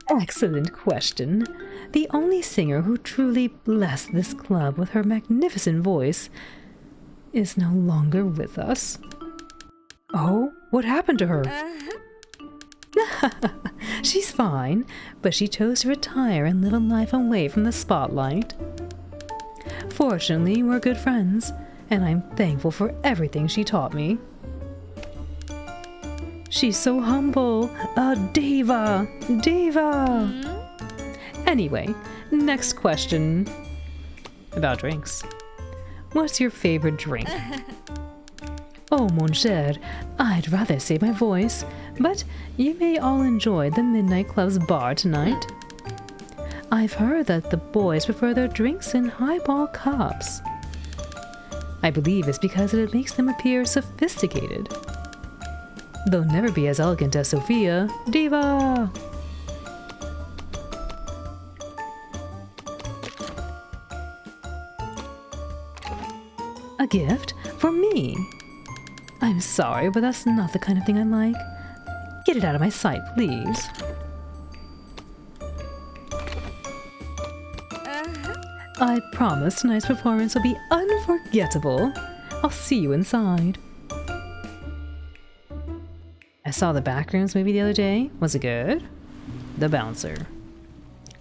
S1: Excellent question. The only singer who truly blessed this club with her magnificent voice is no longer with us. Oh, what happened to her? She's fine, but she chose to retire and live a life away from the spotlight. Fortunately, we're good friends, and I'm thankful for everything she taught me. She's so humble. A diva. Diva. Anyway, next question. About drinks. What's your favorite drink? Oh, mon cher, I'd rather save my voice, but you may all enjoy the Midnight Club's bar tonight. I've heard that the boys prefer their drinks in highball cups. I believe it's because it makes them appear sophisticated. They'll never be as elegant as Sophia. Diva! A gift? For me? I'm sorry, but that's not the kind of thing I like. Get it out of my sight, please. I promise tonight's performance will be unforgettable. I'll see you inside. I saw the Backrooms movie the other day. Was it good? The Bouncer.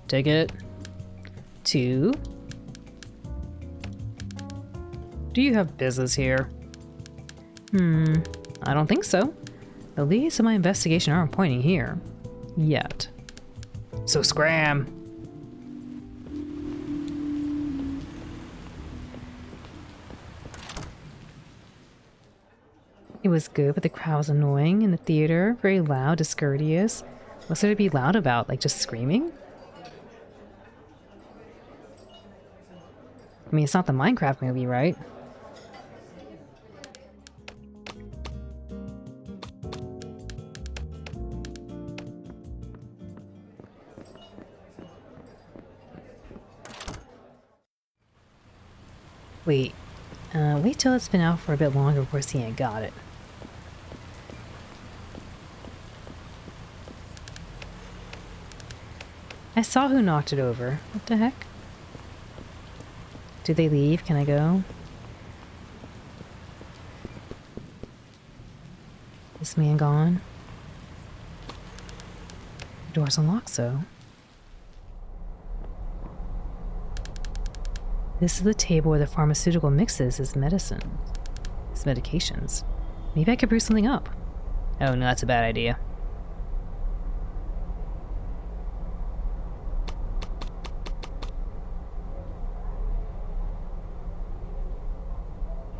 S1: Ticket. 2. Do you have business here? I don't think so. The leads of my investigation aren't pointing here. Yet. So scram! It was good, but the crowd was annoying in the theater. Very loud, discourteous. What's there to be loud about? Like just screaming? I mean, it's not the Minecraft movie, right? Wait. Wait till it's been out for a bit longer before seeing it. Got it. I saw who knocked it over. What the heck? Did they leave? Can I go? This man gone? The door's unlocked, so. This is the table where the pharmaceutical mixes his medicine. His medications. Maybe I could brew something up. Oh no, that's a bad idea.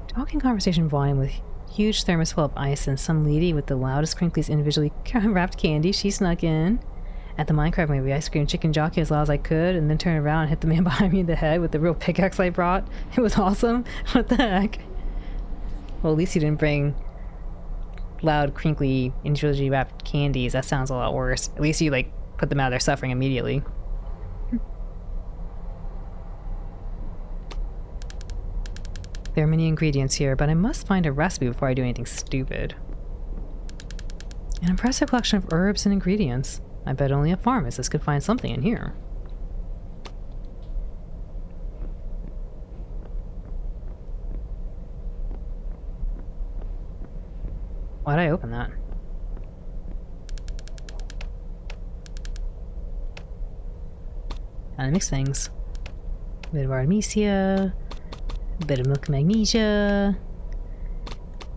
S1: Talking conversation volume with huge thermos full of ice and some lady with the loudest crinklies individually wrapped candy. She snuck in. At the Minecraft movie, I screamed chicken jockey as loud as I could and then turned around and hit the man behind me in the head with the real pickaxe I brought. It was awesome. What the heck? Well, at least he didn't bring loud, crinkly, individually wrapped candies. That sounds a lot worse. At least you, like, put them out of their suffering immediately. There are many ingredients here, but I must find a recipe before I do anything stupid. An impressive collection of herbs and ingredients. I bet only a pharmacist could find something in here. Why'd I open that? Gotta mix things. A bit of artemisia, a bit of milk magnesia,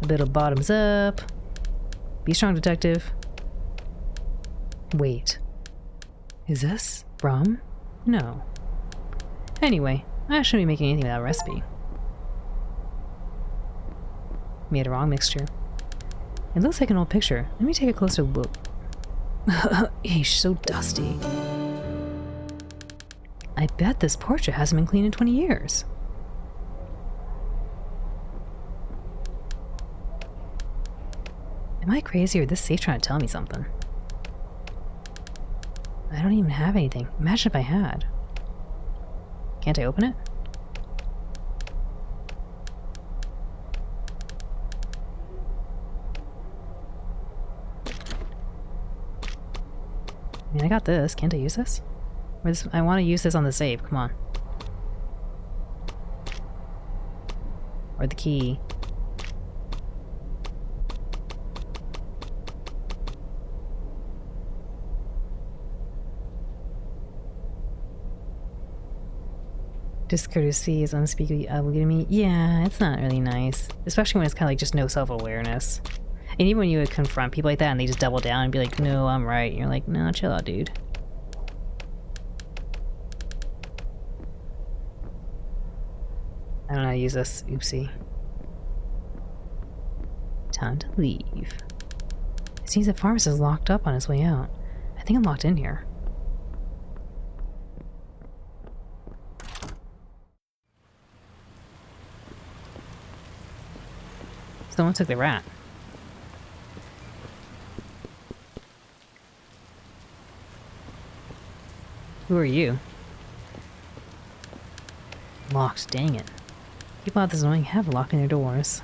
S1: a bit of bottoms up. Be strong, detective. Wait. Is this rum? No. Anyway, I shouldn't be making anything without a recipe. Made a wrong mixture. It looks like an old picture. Let me take a closer look. Eesh, so dusty. I bet this portrait hasn't been cleaned in 20 years. Am I crazy or is this safe trying to tell me something? I don't even have anything. Imagine if I had. Can't I open it? I mean, I got this. Can't I use this? I want to use this on the save. Come on. Or the key. Discourtesy is unspeakably ugly to me. Yeah, it's not really nice. Especially when it's kind of like just no self-awareness. And even when you would confront people like that and they just double down and be like, no, I'm right. And you're like, no, chill out, dude. I don't know how to use this. Oopsie. Time to leave. It seems the pharmacist is locked up on his way out. I think I'm locked in here. Someone took the rat. Who are you? Locked, dang it. People out this annoying have locking their doors.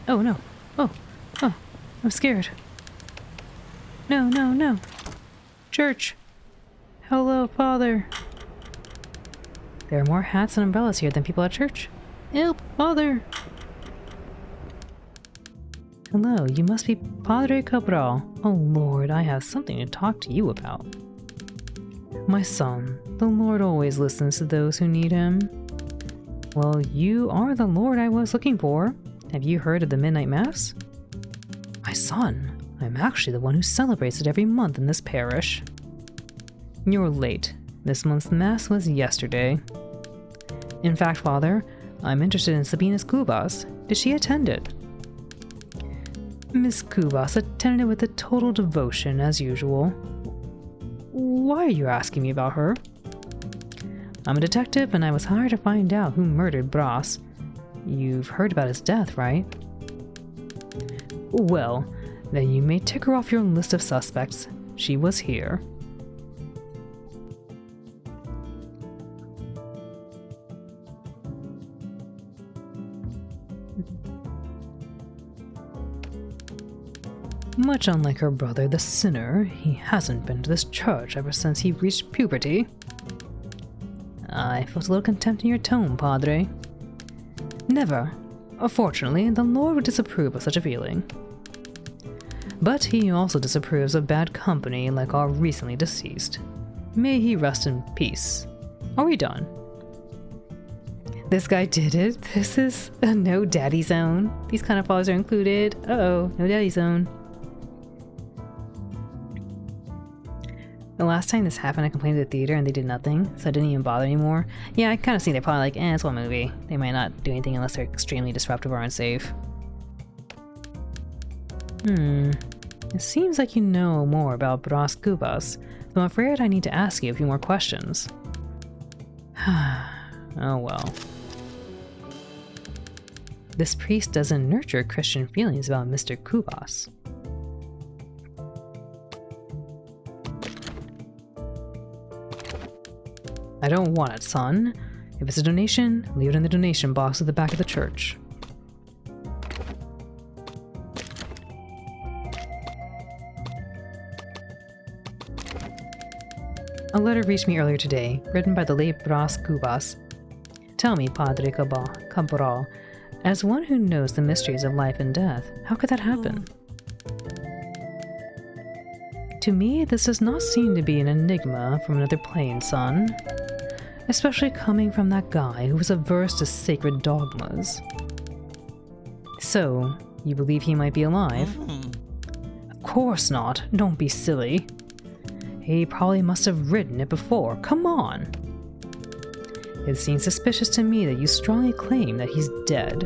S1: Oh no. Oh, I'm scared. No, no, no. Church. Hello, Father. There are more hats and umbrellas here than people at church. Help, Father. Hello, you must be Padre Cabral. Oh Lord, I have something to talk to you about. My son, the Lord always listens to those who need him. Well, you are the Lord I was looking for. Have you heard of the Midnight Mass? My son, I'm actually the one who celebrates it every month in this parish. You're late. This month's Mass was yesterday. In fact, Father, I'm interested in Sabina's Kubas. Did she attend it? Miss Kubas attended it with a total devotion, as usual. Why are you asking me about her? I'm a detective, and I was hired to find out who murdered Bras. You've heard about his death, right? Well, then you may tick her off your list of suspects. She was here. Much unlike her brother, the sinner, he hasn't been to this church ever since he reached puberty. I felt a little contempt in your tone, Padre. Never. Fortunately, the Lord would disapprove of such a feeling. But he also disapproves of bad company like our recently deceased. May he rest in peace. Are we done? This guy did it. This is a no daddy zone. These kind of fathers are included. Uh-oh, no daddy zone. The last time this happened, I complained to the theater and they did nothing, so I didn't even bother anymore. Yeah, I kind of see they're probably like, it's one movie. They might not do anything unless they're extremely disruptive or unsafe. It seems like you know more about Bras Cubas, so I'm afraid I need to ask you a few more questions. Oh well. This priest doesn't nurture Christian feelings about Mr. Cubas. I don't want it, son. If it's a donation, leave it in the donation box at the back of the church. A letter reached me earlier today, written by the late Bras Cubas. Tell me, Padre Cabral, as one who knows the mysteries of life and death, how could that happen? To me, this does not seem to be an enigma from another plane, son. Especially coming from that guy who was averse to sacred dogmas. So, you believe he might be alive? Of course not. Don't be silly. He probably must have written it before. Come on! It seems suspicious to me that you strongly claim that he's dead.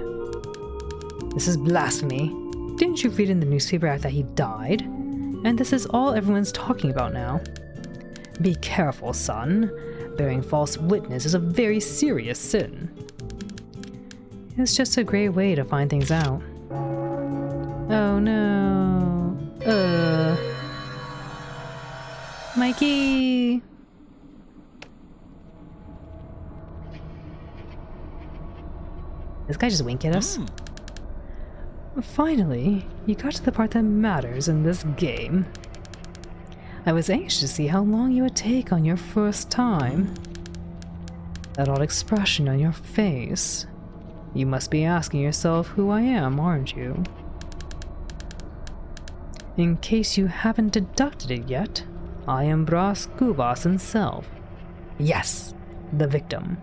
S1: This is blasphemy. Didn't you read in the newspaper that he died? And this is all everyone's talking about now. Be careful, son. Bearing false witness is a very serious sin. It's just a great way to find things out. Oh no. Mikey! This guy just winked at us? Finally, you got to the part that matters in this game. I was anxious to see how long you would take on your first time. That odd expression on your face. You must be asking yourself who I am, aren't you? In case you haven't deducted it yet, I am Bras Cubas himself. Yes, the victim.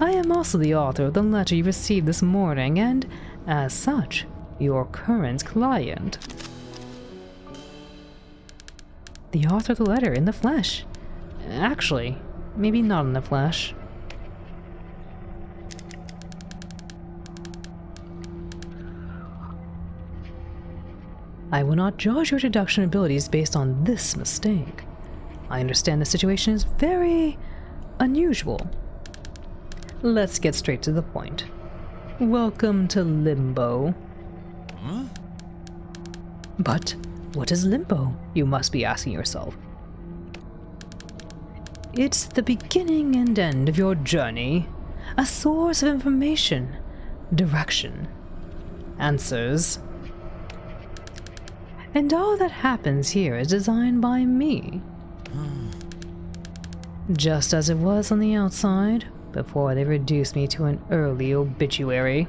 S1: I am also the author of the letter you received this morning, and, as such, your current client. The author of the letter in the flesh. Actually, maybe not in the flesh. I will not judge your deduction abilities based on this mistake. I understand the situation is very unusual. Let's get straight to the point. Welcome to Limbo.
S2: Huh?
S1: But what is Limbo, you must be asking yourself. It's the beginning and end of your journey, a source of information, direction, answers. And all that happens here is designed by me. Just as it was on the outside, before they reduced me to an early obituary.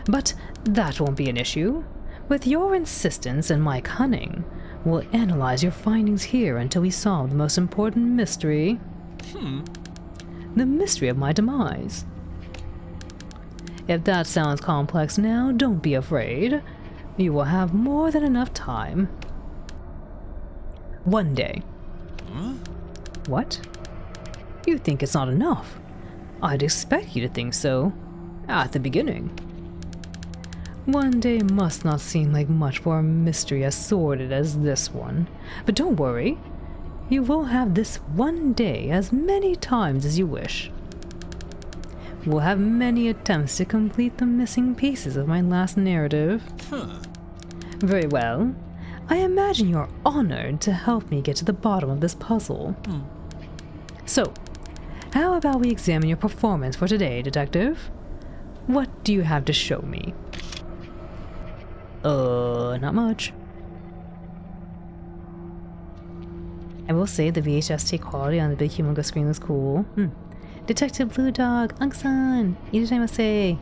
S1: But that won't be an issue. With your insistence and my cunning, we'll analyze your findings here until we solve the most important mystery. The mystery of my demise. If that sounds complex now, don't be afraid. You will have more than enough time. One day. What? You think it's not enough? I'd expect you to think so. At the beginning. One day must not seem like much for a mystery as sordid as this one. But don't worry. You will have this one day as many times as you wish. We'll have many attempts to complete the missing pieces of my last narrative. Very well. I imagine you're honored to help me get to the bottom of this puzzle. So, how about we examine your performance for today, Detective? What do you have to show me? Not much. I will say the VHS quality on the big humongous screen was cool. Detective Blue Dog, Unk-san, irashaimase.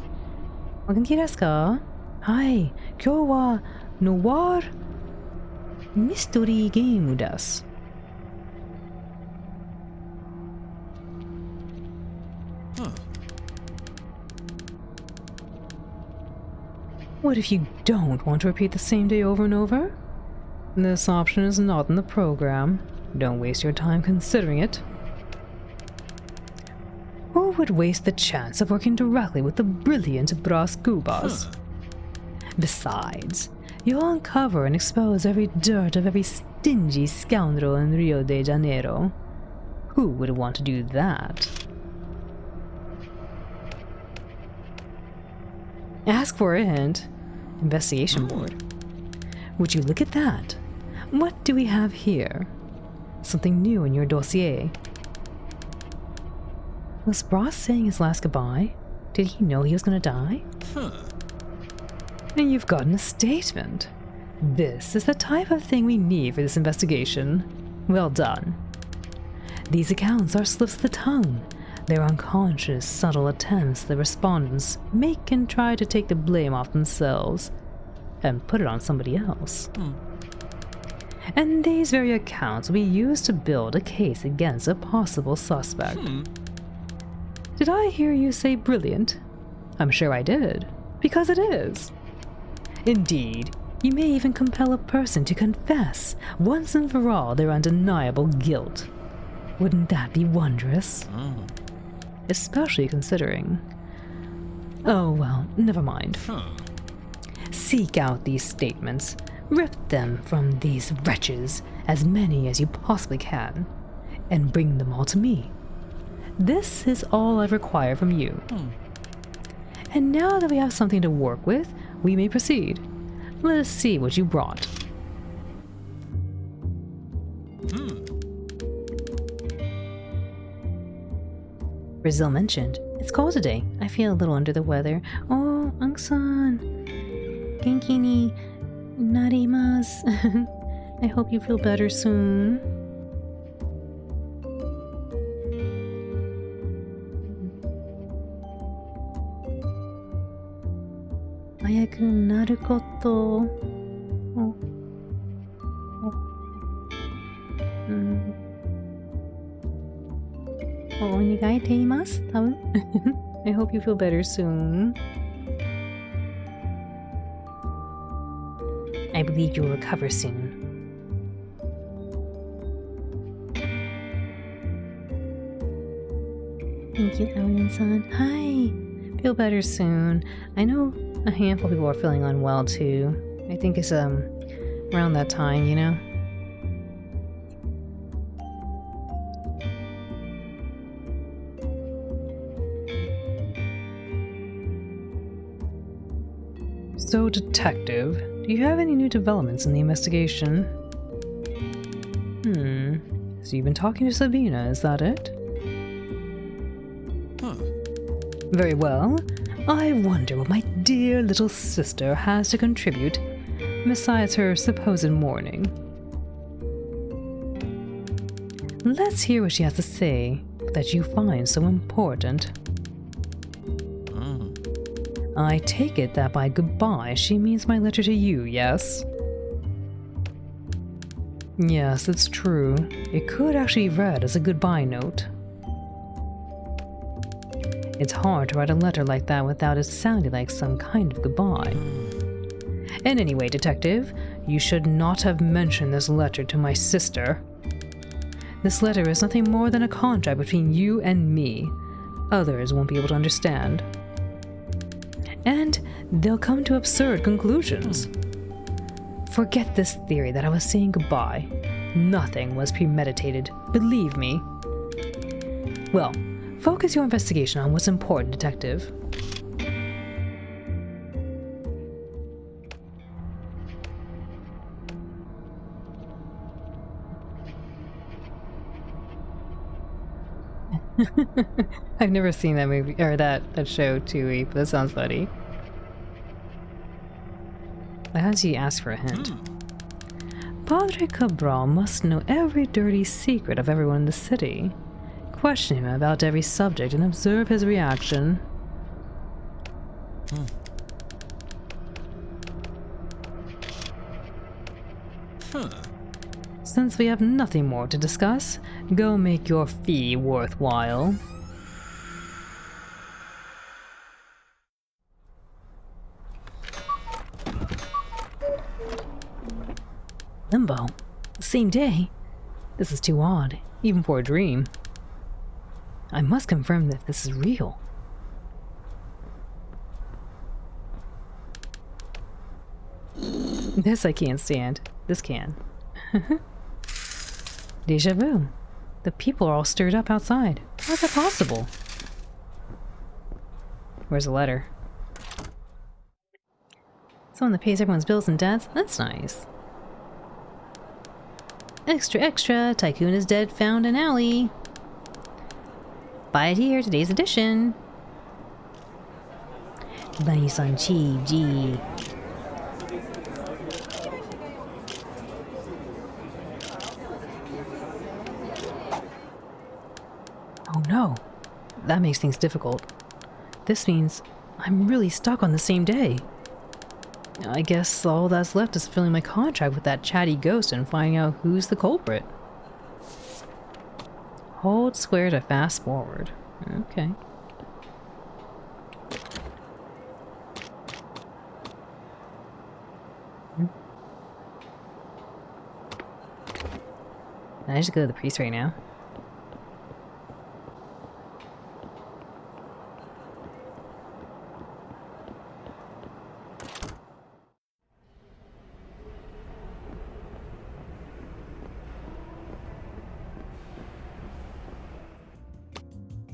S1: O genki desu ka? Hai, kyou wa noir mystery game desu. What if you don't want to repeat the same day over and over? This option is not in the program. Don't waste your time considering it. Who would waste the chance of working directly with the brilliant Bras Cubas? Besides, you'll uncover and expose every dirt of every stingy scoundrel in Rio de Janeiro. Who would want to do that? Ask for a hint. Investigation board. Would you look at that? What do we have here? Something new in your dossier. Was Bras saying his last goodbye? Did he know he was gonna die? And you've gotten a statement. This is the type of thing we need for this investigation. Well done. These accounts are slips of the tongue. They're unconscious, subtle attempts the respondents make and try to take the blame off themselves and put it on somebody else. And these very accounts will be used to build a case against a possible suspect. Did I hear you say brilliant? I'm sure I did, because it is. Indeed, you may even compel a person to confess once and for all their undeniable guilt. Wouldn't that be wondrous? Especially considering... Oh well, never mind. Seek out these statements. Rip them from these wretches, as many as you possibly can, and bring them all to me. This is all I require from you. And now that we have something to work with, we may proceed. Let us see what you brought. Brazil mentioned. It's cold today. I feel a little under the weather. Oh, Unk-san. Genki ni narimasu. I hope you feel better soon. Ayaku naru koto.
S3: Onigai teimasu, tabun.
S1: I hope you feel better soon.
S3: I believe you'll recover soon. Thank you, Aonin-san.
S1: Hi! Feel better soon. I know a handful of people are feeling unwell too. I think it's around that time, you know? So, detective, do you have any new developments in the investigation? So you've been talking to Sabina, is that it? Very well. I wonder what my dear little sister has to contribute, besides her supposed mourning. Let's hear what she has to say that you find so important. I take it that by goodbye she means my letter to you, yes? Yes, it's true. It could actually be read as a goodbye note. It's hard to write a letter like that without it sounding like some kind of goodbye. And anyway, detective, you should not have mentioned this letter to my sister. This letter is nothing more than a contract between you and me. Others won't be able to understand. And they'll come to absurd conclusions. Forget this theory that I was saying goodbye. Nothing was premeditated, believe me. Well, focus your investigation on what's important, detective. I've never seen that movie or that show too, but that sounds funny. How does he ask for a hint? Padre Cabral must know every dirty secret of everyone in the city. Question him about every subject and observe his reaction. Since we have nothing more to discuss, go make your fee worthwhile. Limbo? The same day? This is too odd, even for a dream. I must confirm that this is real. This I can't stand. This can. Deja vu. The people are all stirred up outside. How is that possible? Where's the letter? Someone that pays everyone's bills and debts? That's nice. Extra, extra. Tycoon is dead, found in alley. Buy it here, today's edition. Nice on cheap, gee. Oh no, that makes things difficult. This means I'm really stuck on the same day. I guess all that's left is filling my contract with that chatty ghost and finding out who's the culprit. Hold square to fast forward. Okay. I just go to the priest right now.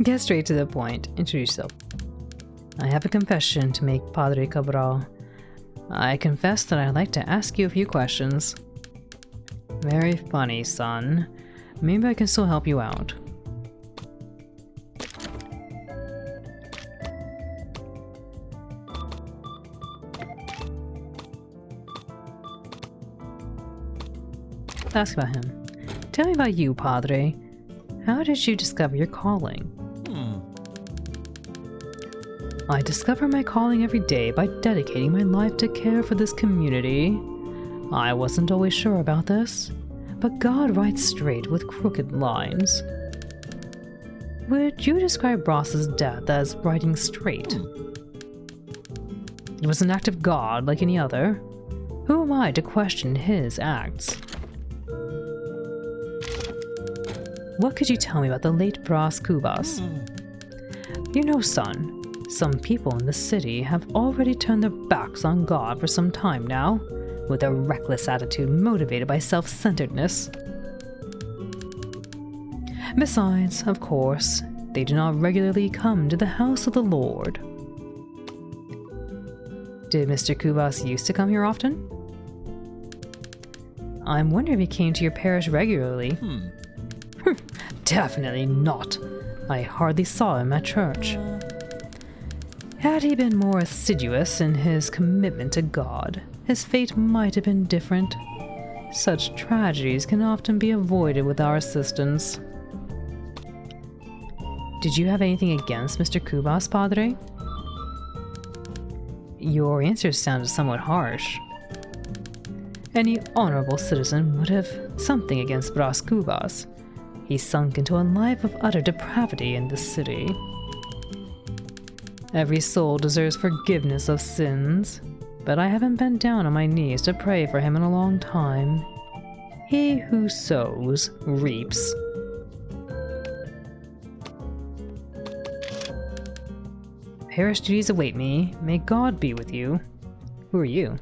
S1: Get straight to the point. Introduce yourself. I have a confession to make, Padre Cabral. I confess that I'd like to ask you a few questions. Very funny, son. Maybe I can still help you out. Ask about him. Tell me about you, Padre. How did you discover your calling? I discover my calling every day by dedicating my life to care for this community. I wasn't always sure about this, but God writes straight with crooked lines. Would you describe Ross's death as riding straight? It was an act of God like any other. Who am I to question his acts? What could you tell me about the late Bras Cubas? You know, son, some people in the city have already turned their backs on God for some time now, with a reckless attitude motivated by self-centeredness. Besides, of course, they do not regularly come to the house of the Lord. Did Mr. Cubas used to come here often? I'm wondering if he came to your parish regularly. Definitely not. I hardly saw him at church. Had he been more assiduous in his commitment to God, his fate might have been different. Such tragedies can often be avoided with our assistance. Did you have anything against Mr. Cubas, Padre? Your answer sounded somewhat harsh. Any honorable citizen would have something against Bras Cubas. He sunk into a life of utter depravity in this city. Every soul deserves forgiveness of sins, but I haven't bent down on my knees to pray for him in a long time. He who sows, reaps. Parish duties await me. May God be with you. Who are you?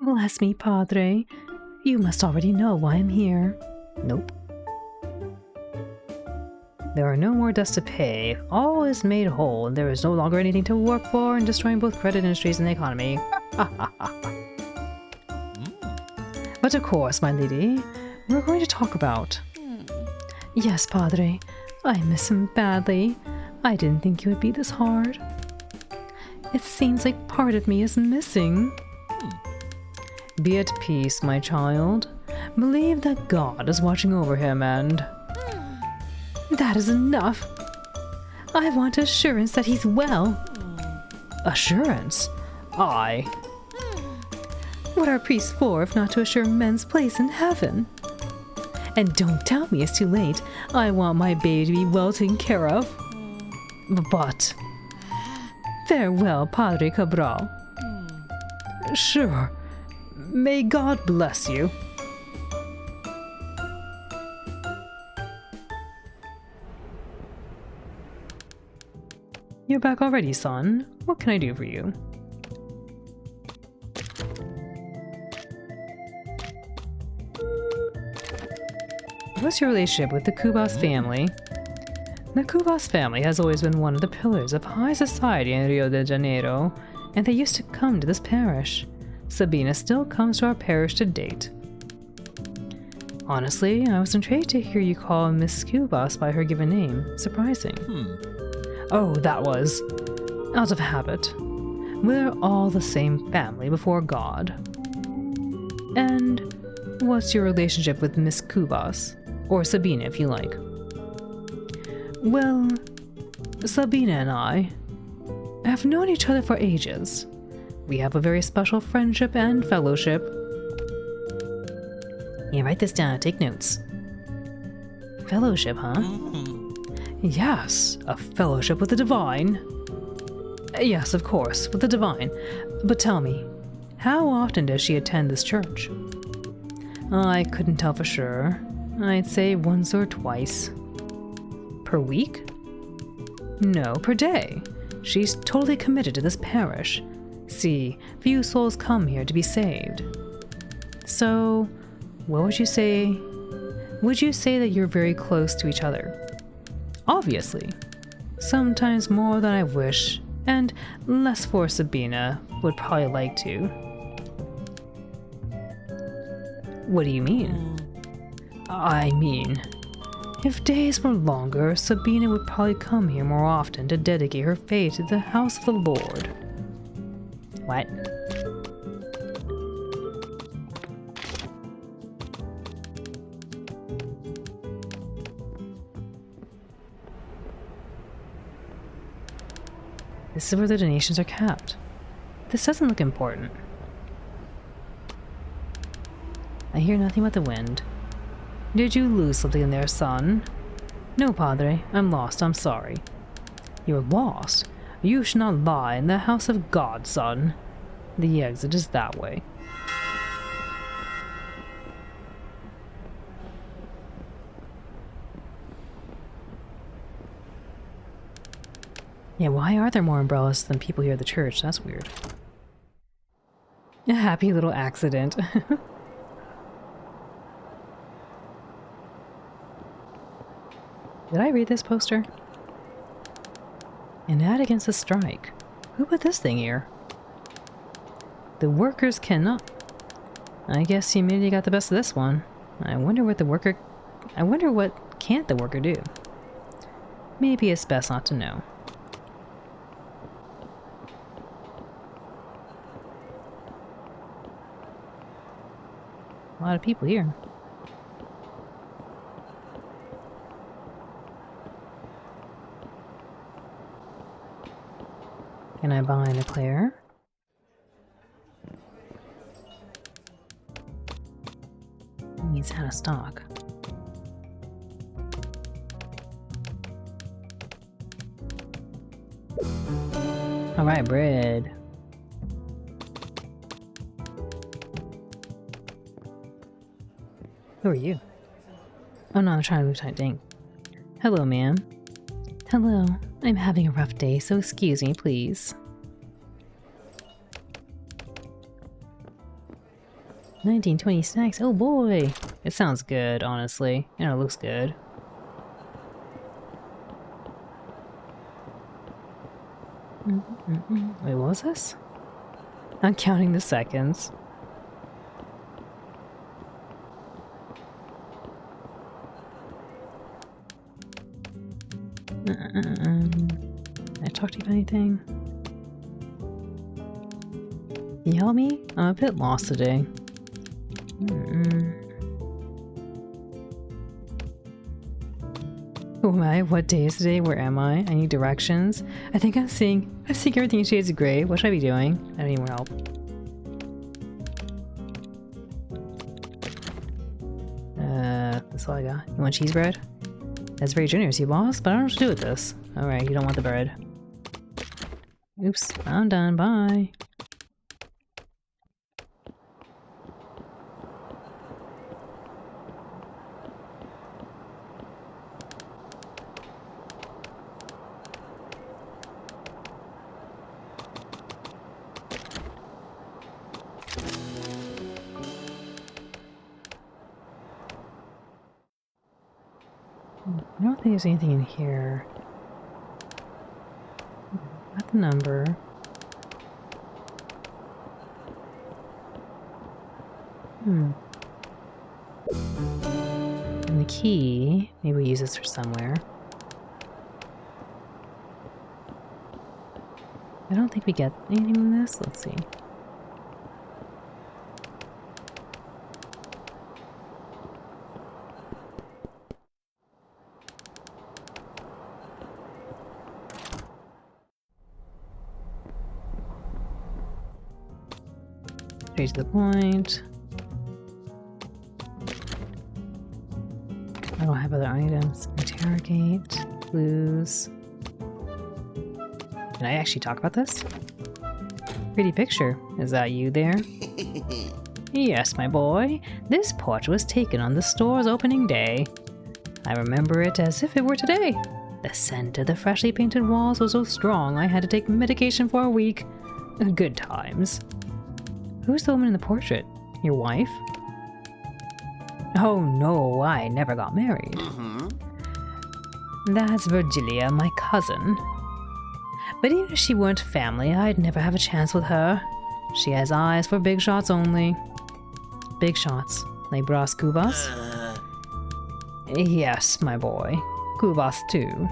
S3: Bless me, Padre. You must already know why I'm here.
S1: Nope. There are no more debts to pay. All is made whole, and there is no longer anything to work for, and destroying both credit industries and the economy. But of course, my lady, we're going to talk about...
S3: Yes, Padre. I miss him badly. I didn't think it would be this hard. It seems like part of me is missing.
S1: Be at peace, my child. Believe that God is watching over him and...
S3: That is enough. I want assurance that he's well.
S1: Assurance? I...
S3: What are priests for if not to assure men's place in heaven? And don't tell me it's too late. I want my baby to be well taken care of.
S1: But...
S3: Farewell, Padre Cabral.
S1: Sure. May God bless you. You're back already, son. What can I do for you? What's your relationship with the Cubas family? The Cubas family has always been one of the pillars of high society in Rio de Janeiro, and they used to come to this parish. Sabina still comes to our parish to date. Honestly, I was intrigued to hear you call Miss Cubas by her given name. Surprising. Oh, that was... out of habit. We're all the same family before God. And what's your relationship with Miss Cubas? Or Sabina, if you like. Well, Sabina and I have known each other for ages. We have a very special friendship and fellowship. Yeah, write this down, take notes. Fellowship, huh? Yes, a fellowship with the divine. Yes, of course, with the divine. But tell me, how often does she attend this church? I couldn't tell for sure. I'd say once or twice. Per week? No, per day. She's totally committed to this parish. See, few souls come here to be saved. So, what would you say? Would you say that you're very close to each other? Obviously. Sometimes more than I wish, and less for Sabina would probably like to. What do you mean? I mean, if days were longer, Sabina would probably come here more often to dedicate her faith to the house of the Lord. What? This is where the donations are kept. This doesn't look important. I hear nothing but the wind. Did you lose something in there, son? No, Padre. I'm lost. I'm sorry. You're lost? You should not lie in the house of God, son. The exit is that way. Yeah, why are there more umbrellas than people here at the church? That's weird. A happy little accident. Did I read this poster? An ad against the strike. Who put this thing here? The workers cannot... I guess humidity got the best of this one. I wonder what can't the worker do? Maybe it's best not to know. A lot of people here. Can I buy an eclair? He's out of stock. Alright, bread. Who are you? Oh no, I'm trying to move tight. Dang. Hello, ma'am.
S3: Hello. I'm having a rough day, so excuse me, please.
S1: 1920 snacks. Oh boy! It sounds good, honestly. And it looks good. Wait, what was this? I'm counting the seconds. Can I talk to you about anything? Can you help me? I'm a bit lost today. Who am I? What day is today? Where am I? I need directions. I think I'm seeing everything in shades of gray. What should I be doing? I need more help. That's all I got. You want cheese bread? That's very generous, you boss, but I don't know what to do with this. Alright, you don't want the bread. Oops, I'm done. Bye. I don't think there's anything in here. Not the number. And the key. Maybe we use this for somewhere. I don't think we get anything from this. Let's see. Straight to the point. I don't have other items. Interrogate. Clues. Can I actually talk about this? Pretty picture. Is that you there? Yes, my boy. This portrait was taken on the store's opening day. I remember it as if it were today. The scent of the freshly painted walls was so strong I had to take medication for a week. Good times. Who's the woman in the portrait? Your wife? Oh no, I never got married. That's Virgilia, my cousin. But even if she weren't family, I'd never have a chance with her. She has eyes for big shots only. Big shots? Like Bras Cubas? Yes, my boy. Cubas too.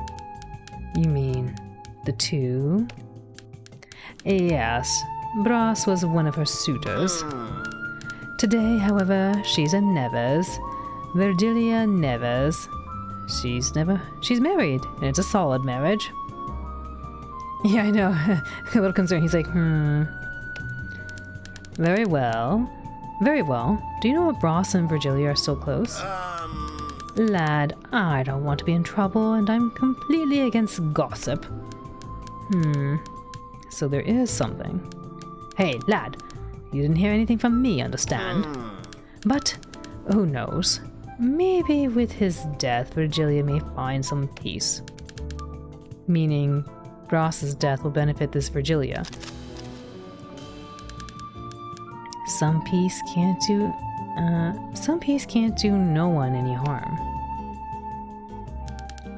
S1: You mean the two? Yes. Bras was one of her suitors. Today, however, she's a Neves. Virgilia Neves. She's married, and it's a solid marriage. Yeah, I know. A little concerned. He's like, Very well. Very well. Do you know if Ross and Virgilia are still close? Lad, I don't want to be in trouble, and I'm completely against gossip. So there is something. Hey, lad, you didn't hear anything from me, understand? But who knows? Maybe with his death, Virgilia may find some peace. Meaning, Ross's death will benefit this Virgilia. Some peace can't do no one any harm.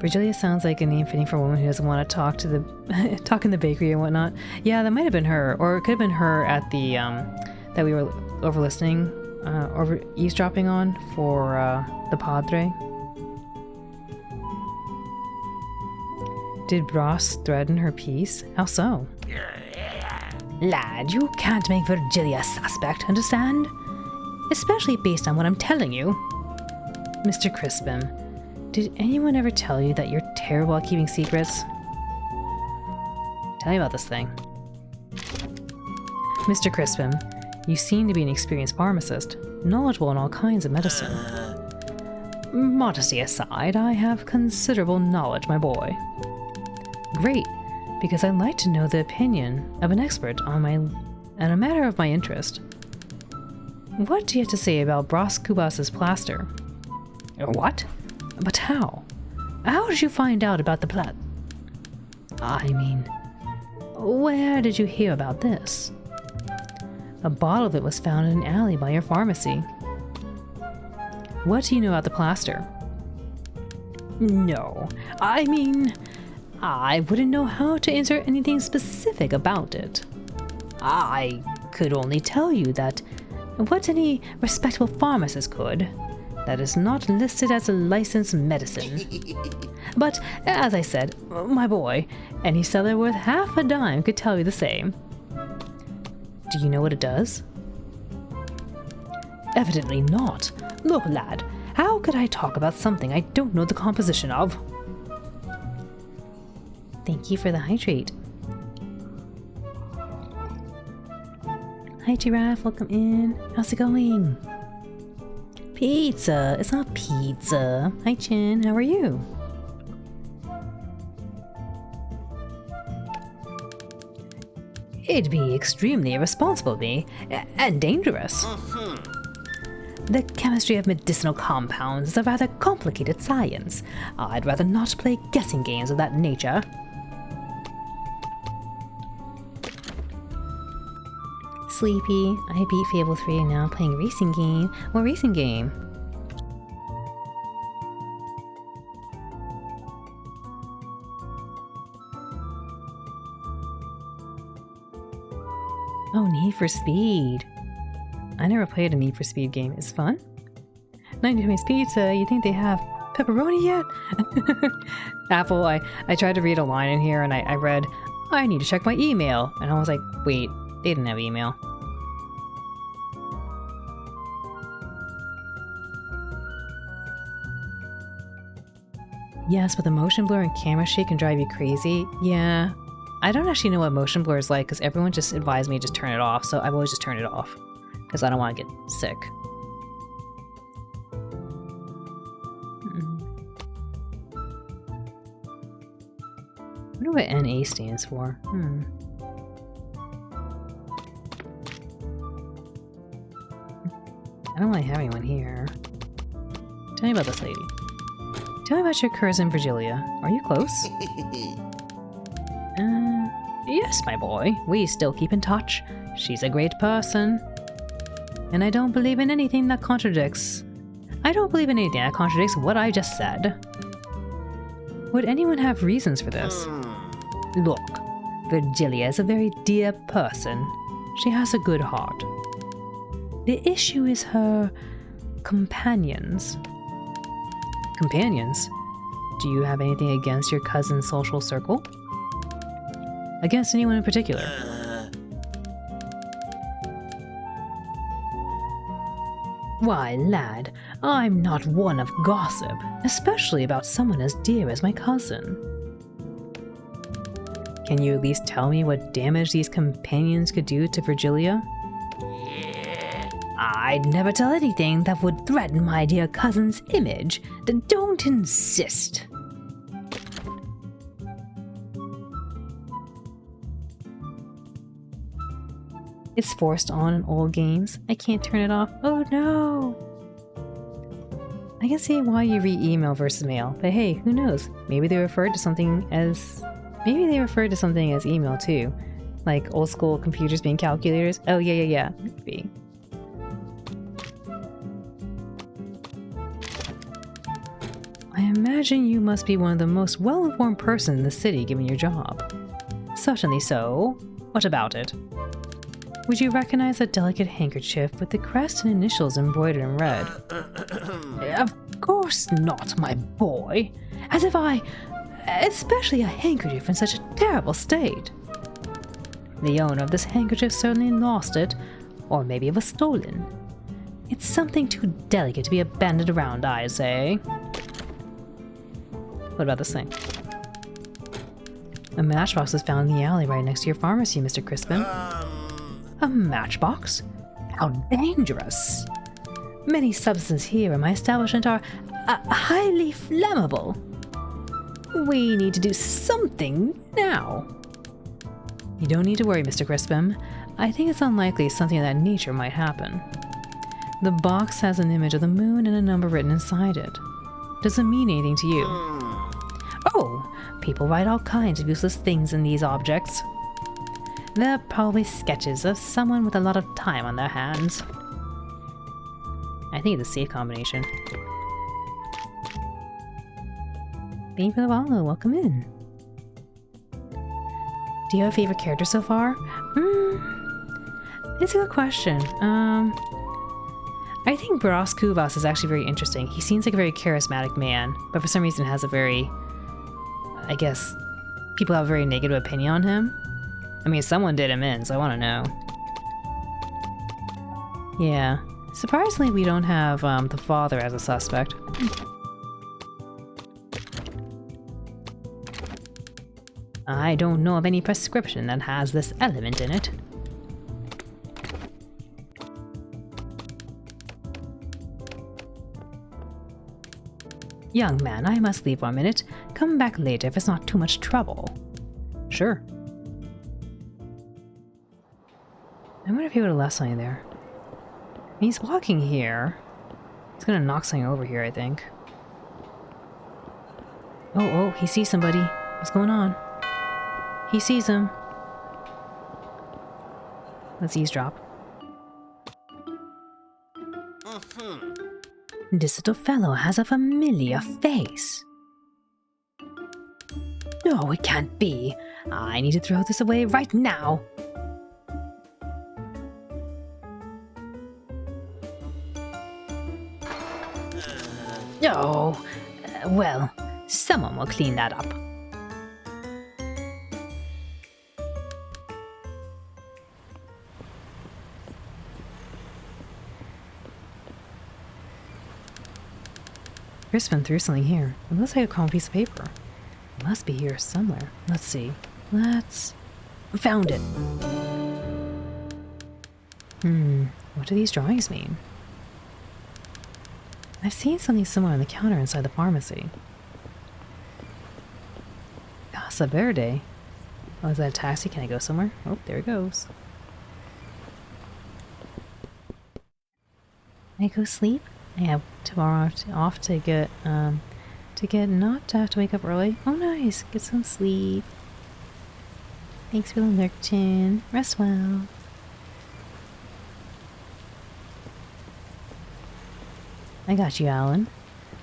S1: Virgilia sounds like a name fitting for a woman who doesn't want to talk in the bakery and whatnot. Yeah, that might have been her, or it could have been her at the that we were eavesdropping on for the Padre. Did Ross threaten her peace? How so? Lad, you can't make Virgilia a suspect, understand? Especially based on what I'm telling you. Mr. Crispin, did anyone ever tell you that you're terrible at keeping secrets? Tell me about this thing. Mr. Crispin, you seem to be an experienced pharmacist, knowledgeable in all kinds of medicine. Modesty aside, I have considerable knowledge, my boy. Great, because I'd like to know the opinion of an expert on a matter of my interest. What do you have to say about Bras Cubas's plaster? What? But how? How did you find out about the plat? I mean, where did you hear about this? A bottle of it was found in an alley by your pharmacy. What do you know about the plaster? No, I mean, I wouldn't know how to answer anything specific about it. I could only tell you that what any respectable pharmacist could, that is not listed as a licensed medicine. But, as I said, my boy, any seller worth half a dime could tell you the same. Do you know what it does? Evidently not. Look, lad, how could I talk about something I don't know the composition of? Thank you for the hydrate. Hi, Giraffe. Welcome in. How's it going? Pizza. It's not pizza. Hi, Chin. How are you? It'd be extremely irresponsible of me, and dangerous. The chemistry of medicinal compounds is a rather complicated science. I'd rather not play guessing games of that nature. Sleepy. I beat Fable 3 and now playing racing game. What racing game? Oh, Need for Speed. I never played a Need for Speed game. It's fun. 90 Twenties Pizza. You think they have pepperoni yet? Apple, I tried to read a line in here and I read, I need to check my email. And I was like, wait, they didn't have email. Yes, but the motion blur and camera shake can drive you crazy. Yeah. I don't actually know what motion blur is like because everyone just advised me to just turn it off, so I've always just turned it off because I don't want to get sick. I wonder what NA stands for. I don't really have anyone here. Tell me about this lady. Tell me about your cousin Virgilia. Are you close? Yes, my boy. We still keep in touch. She's a great person. And I don't believe in anything that contradicts. What I just said. Would anyone have reasons for this? Look, Virgilia is a very dear person. She has a good heart. The issue is her companions. Companions? Do you have anything against your cousin's social circle? Against anyone in particular? Why, lad, I'm not one of gossip, especially about someone as dear as my cousin. Can you at least tell me what damage these companions could do to Virgilia?
S3: I'd never tell anything that would threaten my dear cousin's image. Don't insist.
S1: It's forced on in old games. I can't turn it off. Oh no! I can see why you read email versus mail, but hey, who knows? Maybe they referred to something as email too. Like old school computers being calculators. Oh yeah. Maybe. I imagine you must be one of the most well-informed persons in the city given your job. Certainly so. What about it? Would you recognize a delicate handkerchief with the crest and initials embroidered in red? Of course not, my boy. As if especially a handkerchief in such a terrible state. The owner of this handkerchief certainly lost it, or maybe it was stolen. It's something too delicate to be abandoned around, I say. What about this thing? A matchbox was found in the alley right next to your pharmacy, Mr. Crispin. A matchbox? How dangerous! Many substances here in my establishment are highly flammable. We need to do something now. You don't need to worry, Mr. Crispin. I think it's unlikely something of that nature might happen. The box has an image of the moon and a number written inside it. Does it mean anything to you? Oh, people write all kinds of useless things in these objects. They're probably sketches of someone with a lot of time on their hands. I think it's a safe combination. Thank you for the follow. Welcome in. Do you have a favorite character so far? It's a good question. I think Bras Kuvas is actually very interesting. He seems like a very charismatic man, but for some reason has a very... I guess people have a very negative opinion on him. I mean, someone did him in, so I want to know. Yeah. Surprisingly, we don't have the father as a suspect. I don't know of any prescription that has this element in it. Young man, I must leave for a minute. Come back later if it's not too much trouble. Sure. I wonder if he would have left something there. He's walking here. He's gonna knock something over here, I think. Oh, he sees somebody. What's going on? He sees him. Let's eavesdrop. This little fellow has a familiar face. No, it can't be. I need to throw this away right now. Oh, well, someone will clean that up. Crispin threw something here. It looks like a common piece of paper. It must be here somewhere. Let's see. Found it. What do these drawings mean? I've seen something similar on the counter inside the pharmacy. Casa Verde. Oh, is that a taxi? Can I go somewhere? Oh, there it goes. Can I go sleep? I have tomorrow off to get not to have to wake up early. Oh, nice. Get some sleep. Thanks for the lectin. Rest well. I got you, Alan.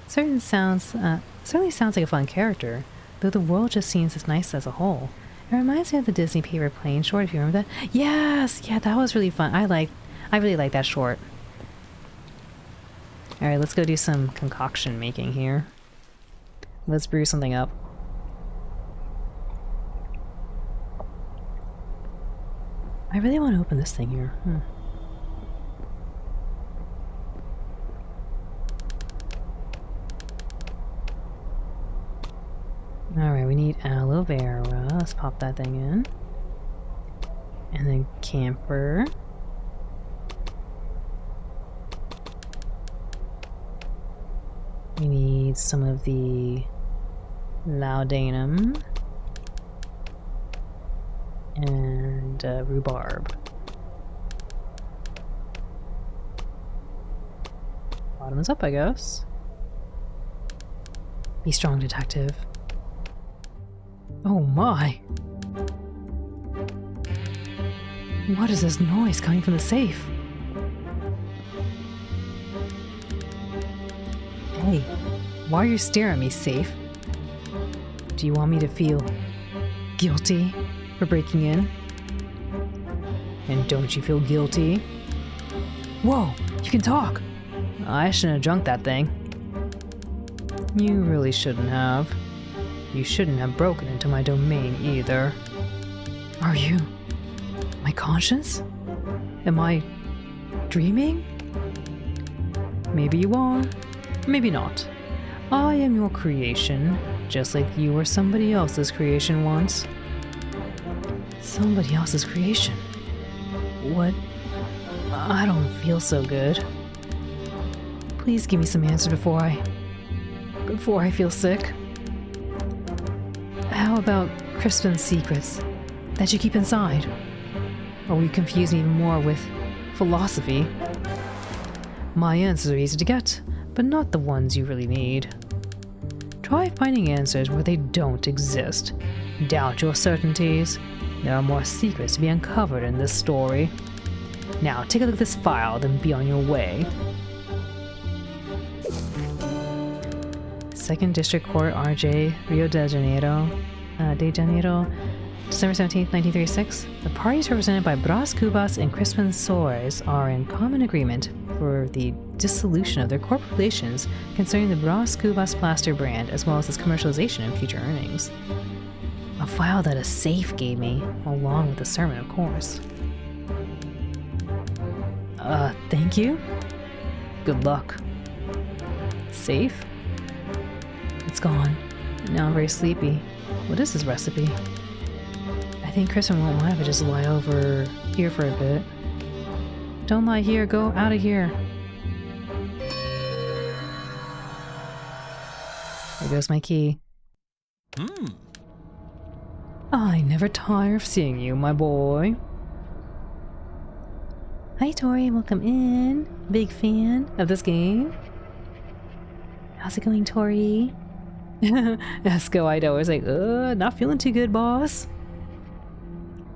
S1: Certainly sounds like a fun character, though the world just seems as nice as a whole. It reminds me of the Disney paper plane short, if you remember that. Yes! Yeah, that was really fun. I really like that short. Alright, let's go do some concoction making here. Let's brew something up. I really want to open this thing here. Alright, we need aloe vera. Let's pop that thing in. And then camphor. need some of the laudanum and rhubarb. Bottoms up, I guess. Be strong, detective. Oh my! What is this noise coming from the safe? Hey, why are you staring at me, safe? Do you want me to feel guilty for breaking in? And don't you feel guilty? Whoa, you can talk! I shouldn't have drunk that thing. You really shouldn't have. You shouldn't have broken into my domain either. Are you my conscience? Am I dreaming? Maybe you are, maybe not. I am your creation, just like you were somebody else's creation once. Somebody else's creation? What? I don't feel so good. Please give me some answer before I feel sick. How about Crispin's secrets that you keep inside? Or will you confuse me even more with philosophy? My answers are easy to get, but not the ones you really need. Try finding answers where they don't exist. Doubt your certainties. There are more secrets to be uncovered in this story. Now take a look at this file, then be on your way. 2nd District Court, RJ, Rio de Janeiro, December 17th, 1936. The parties represented by Bras Cubas and Crispin Soares are in common agreement for the dissolution of their corporate relations concerning the Bras Cubas plaster brand, as well as its commercialization and future earnings. A file that a safe gave me, along with the sermon, of course. Thank you? Good luck. Safe? It's gone. Now I'm very sleepy. What is this recipe? I think Crispin won't mind if I just lie over here for a bit. Don't lie here, go out of here. There goes my key. I never tire of seeing you, my boy. Hi Tori, welcome in. Big fan of this game. How's it going, Tori? Esco, I'd always like, not feeling too good, boss.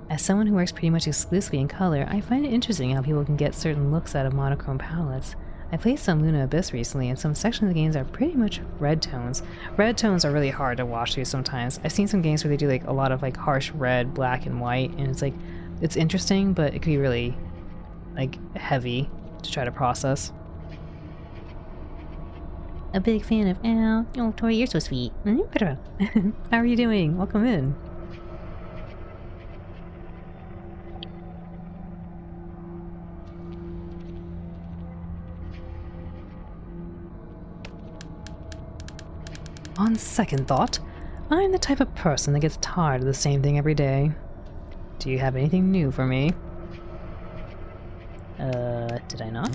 S1: As someone who works pretty much exclusively in color, I find it interesting how people can get certain looks out of monochrome palettes. I played some Luna Abyss recently, and some sections of the games are pretty much red tones. Red tones are really hard to watch through sometimes. I've seen some games where they do like a lot of like harsh red, black, and white, and it's like, it's interesting, but it could be really like heavy to try to process. A big fan of Al. Oh, Tori, you're so sweet. How are you doing? Welcome in. On second thought, I'm the type of person that gets tired of the same thing every day. Do you have anything new for me? Did I not?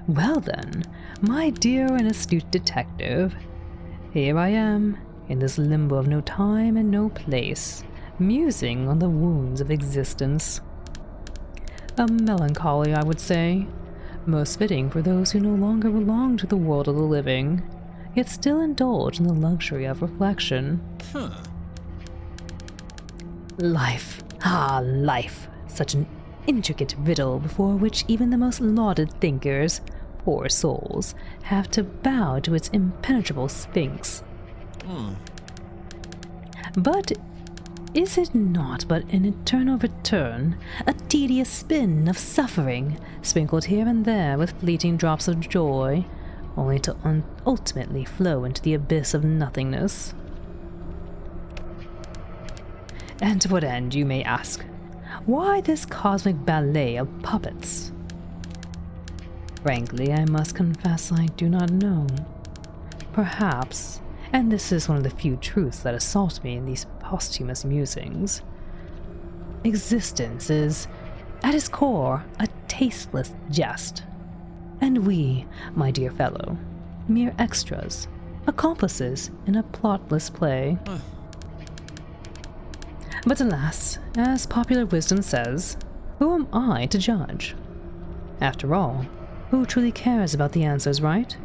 S1: Well then, my dear and astute detective, here I am, in this limbo of no time and no place, musing on the wounds of existence. A melancholy, I would say, most fitting for those who no longer belong to the world of the living, yet still indulge in the luxury of reflection. Life, life, such an intricate riddle before which even the most lauded thinkers, poor souls, have to bow to its impenetrable sphinx. But is it not but an eternal return, a tedious spin of suffering, sprinkled here and there with fleeting drops of joy, only to ultimately flow into the abyss of nothingness? And to what end, you may ask? Why this cosmic ballet of puppets? Frankly, I must confess I do not know. Perhaps, and this is one of the few truths that assault me in these posthumous musings, existence is, at its core, a tasteless jest. And we, my dear fellow, mere extras, accomplices in a plotless play. But alas, as popular wisdom says, who am I to judge? After all, who truly cares about the answers, right?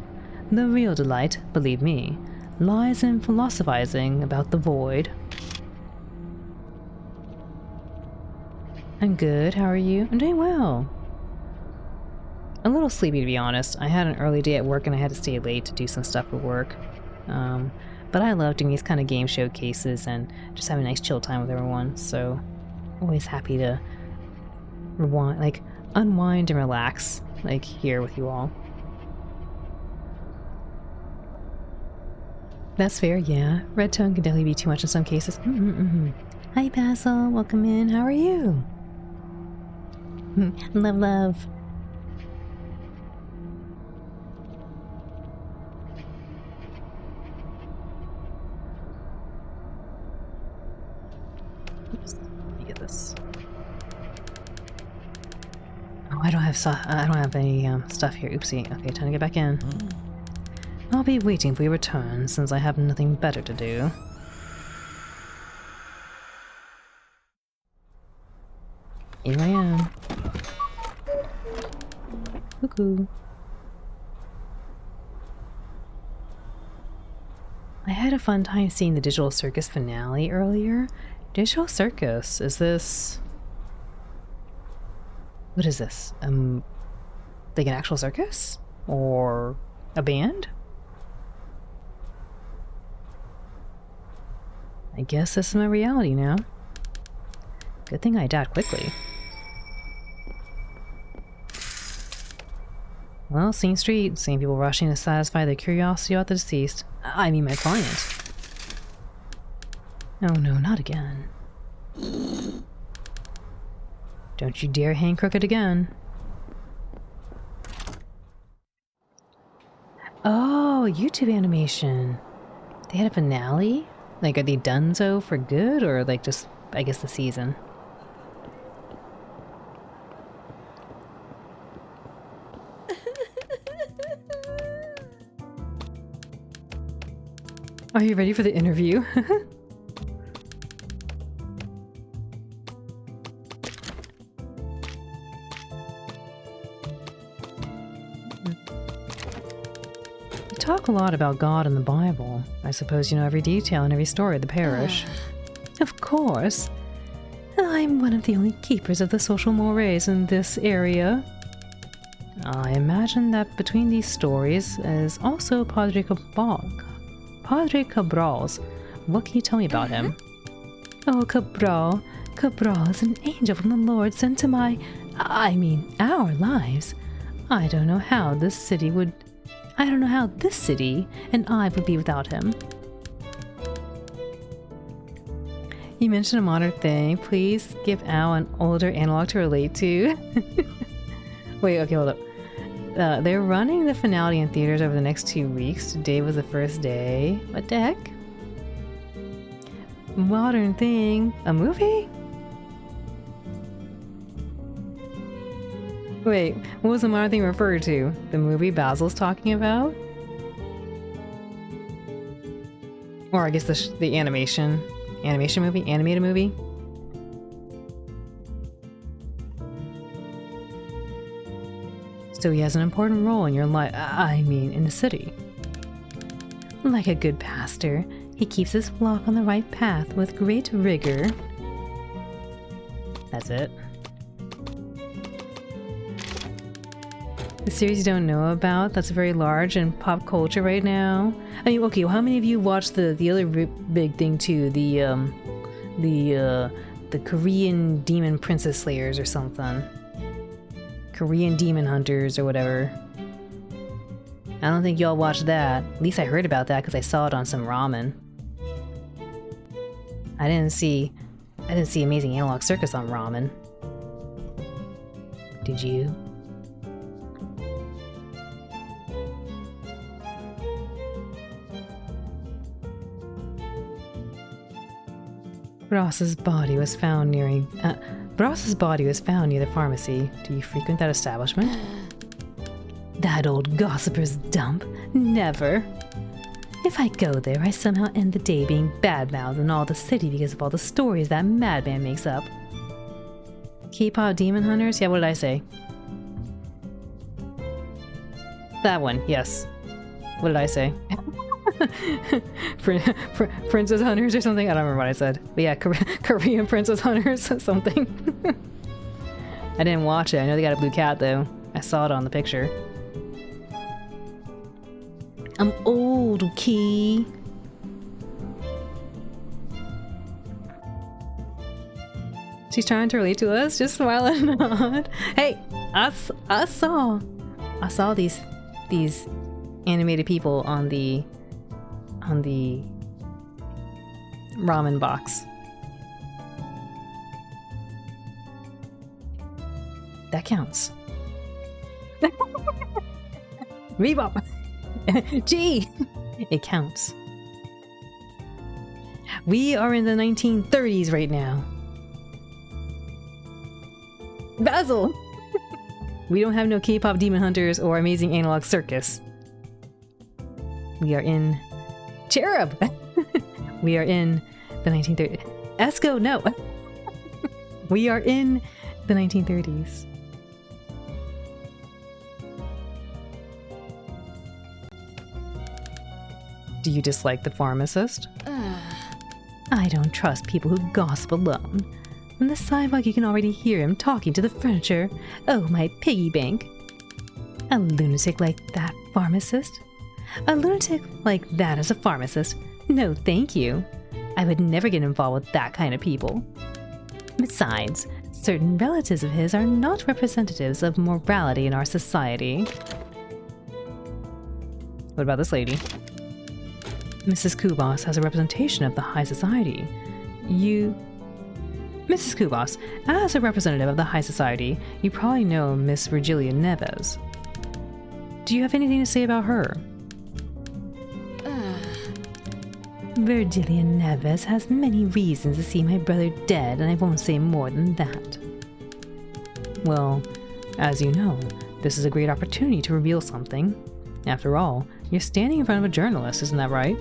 S1: The real delight, believe me, lies in philosophizing about the void. I'm good, how are you? I'm doing well. A little sleepy, to be honest. I had an early day at work and I had to stay late to do some stuff for work. But I love doing these kind of game showcases and just having a nice chill time with everyone, so always happy to unwind and relax, here with you all. That's fair, yeah. Red tone can definitely be too much in some cases. Hi Basil, welcome in, how are you? Love, love. Oops, let me get this. Oh, I don't have any stuff here. Oopsie. Okay, time to get back in. I'll be waiting for your return since I have nothing better to do. Here I am. Cuckoo. I had a fun time seeing the Digital Circus finale earlier. Digital Circus, is this... What is this? Like an actual circus? Or a band? I guess this is my reality now. Good thing I died quickly. Well, scene street, seeing people rushing to satisfy their curiosity about the deceased. I mean my client. Oh no, not again. Don't you dare hang crooked again. Oh, YouTube animation. They had a finale? Like, are they donezo for good, or like just, I guess, the season? Are you ready for the interview? We talk a lot about God in the Bible. I suppose you know every detail and every story of the parish. Of course. I'm one of the only keepers of the social mores in this area. I imagine that between these stories is also Padre Cabral's. What can you tell me about him? Oh, Cabral. Cabral is an angel from the Lord sent to our lives. I don't know how this city and I would be without him. You mentioned a modern thing. Please give Al an older analog to relate to. Wait, okay, hold up. They're running the finale in theaters over the next 2 weeks. Today was the first day. What the heck? Modern thing. A movie? Wait, what was the modern thing referred to? The movie Basil's talking about? Or I guess the animation. Animation movie? Animated movie? So he has an important role in your life, in the city. Like a good pastor, he keeps his flock on the right path with great rigor. That's it. The series you don't know about that's very large in pop culture right now. I mean, okay, well, how many of you watched the other big thing too? The Korean Demon Princess Slayers or something. Korean Demon Hunters or whatever. I don't think y'all watched that. At least I heard about that because I saw it on some ramen. I didn't see Amazing Analog Circus on ramen. Did you? Ross's body was found near the pharmacy. Do you frequent that establishment?
S3: That old gossiper's dump. Never. If I go there, I somehow end the day being bad-mouthed in all the city because of all the stories that madman makes up. K-pop demon hunters? Yeah, what did I say? That one, yes. What did I say? Princess hunters or something? I don't remember what I said. But yeah, Korean princess hunters something. I didn't watch it. I know they got a blue cat though. I saw it on the picture. I'm old, okay? She's trying to relate to us, just smile and nod. Hey, I saw these animated people on the ramen box. That counts. Rebop. Gee, it counts. We are in the 1930s right now. Basil! We don't have no K-pop demon hunters or amazing analog circus. We are in Cherub. We are in the 1930s. Esco, no. We are in the 1930s. Do you dislike the pharmacist? I don't trust people who gossip alone. From the sidewalk you can already hear him talking to the furniture. Oh, my piggy bank. A lunatic like that pharmacist? A lunatic like that as a pharmacist? No, thank you. I would never get involved with that kind of people. Besides, certain relatives of his are not representatives of morality in our society. What about this lady? Mrs. Kubas has a representation of the high society. Mrs. Kubas, as a representative of the high society, you probably know Miss Virgilia Neves. Do you have anything to say about her? Virgilia Neves has many reasons to see my brother dead, and I won't say more than that. Well, as you know, this is a great opportunity to reveal something. After all, you're standing in front of a journalist, isn't that right?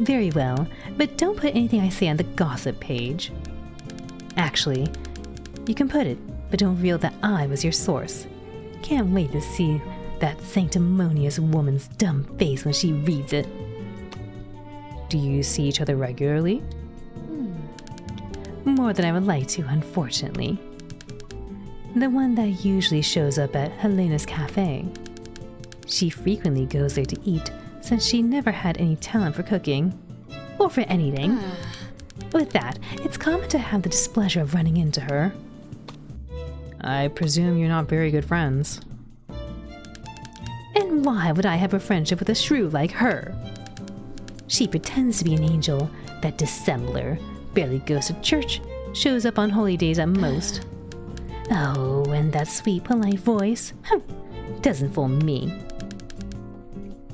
S3: Very well, but don't put anything I say on the gossip page. Actually, you can put it, but don't reveal that I was your source. Can't wait to see that sanctimonious woman's dumb face when she reads it. Do you see each other regularly? More than I would like to, unfortunately. The one that usually shows up at Helena's cafe. She frequently goes there to eat, since she never had any talent for cooking, or for anything. With that, it's common to have the displeasure of running into her. I presume you're not very good friends. And why would I have a friendship with a shrew like her? She pretends to be an angel, that dissembler, barely goes to church, shows up on holy days at most. Oh, and that sweet, polite voice, doesn't fool me.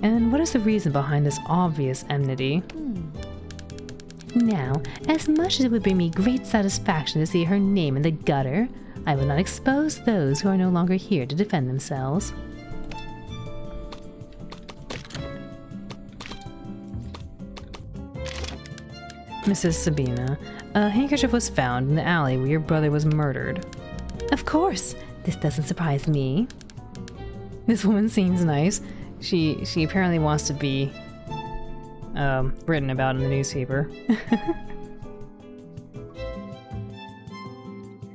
S3: And what is the reason behind this obvious enmity? Now, as much as it would bring me great satisfaction to see her name in the gutter, I will not expose those who are no longer here to defend themselves. Mrs. Sabina, a handkerchief was found in the alley where your brother was murdered. Of course, this doesn't surprise me. This woman seems nice. She apparently wants to be written about in the newspaper.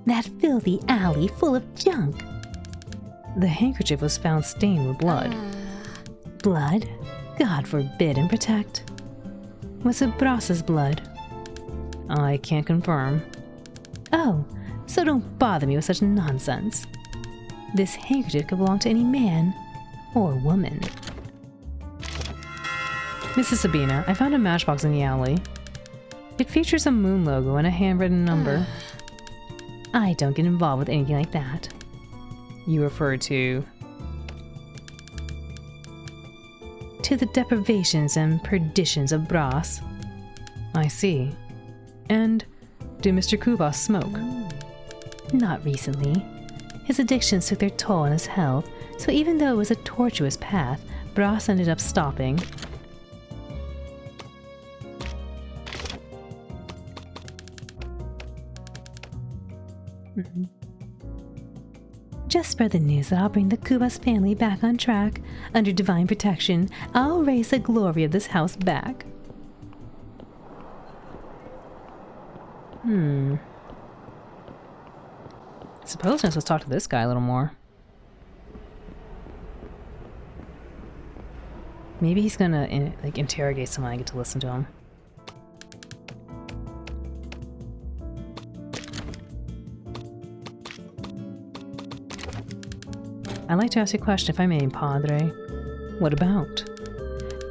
S3: That filthy alley full of junk. The handkerchief was found stained with blood. Blood? God forbid and protect. Was it Brass's blood? I can't confirm. Oh, so don't bother me with such nonsense. This handkerchief could belong to any man or woman. Mrs. Sabina, I found a matchbox in the alley. It features a moon logo and a handwritten number. I don't get involved with anything like that. You refer to the deprivations and perditions of Brass. I see. And did Mr. Kubas smoke? Not recently. His addictions took their toll on his health, so even though it was a tortuous path, Bros ended up stopping. Just spread the news that I'll bring the Kubas family back on track. Under divine protection, I'll raise the glory of this house back.
S1: Suppose I'm supposed to talk to this guy a little more. Maybe he's gonna interrogate someone. I get to listen to him. I'd like to ask you a question, if I may, Padre. What about?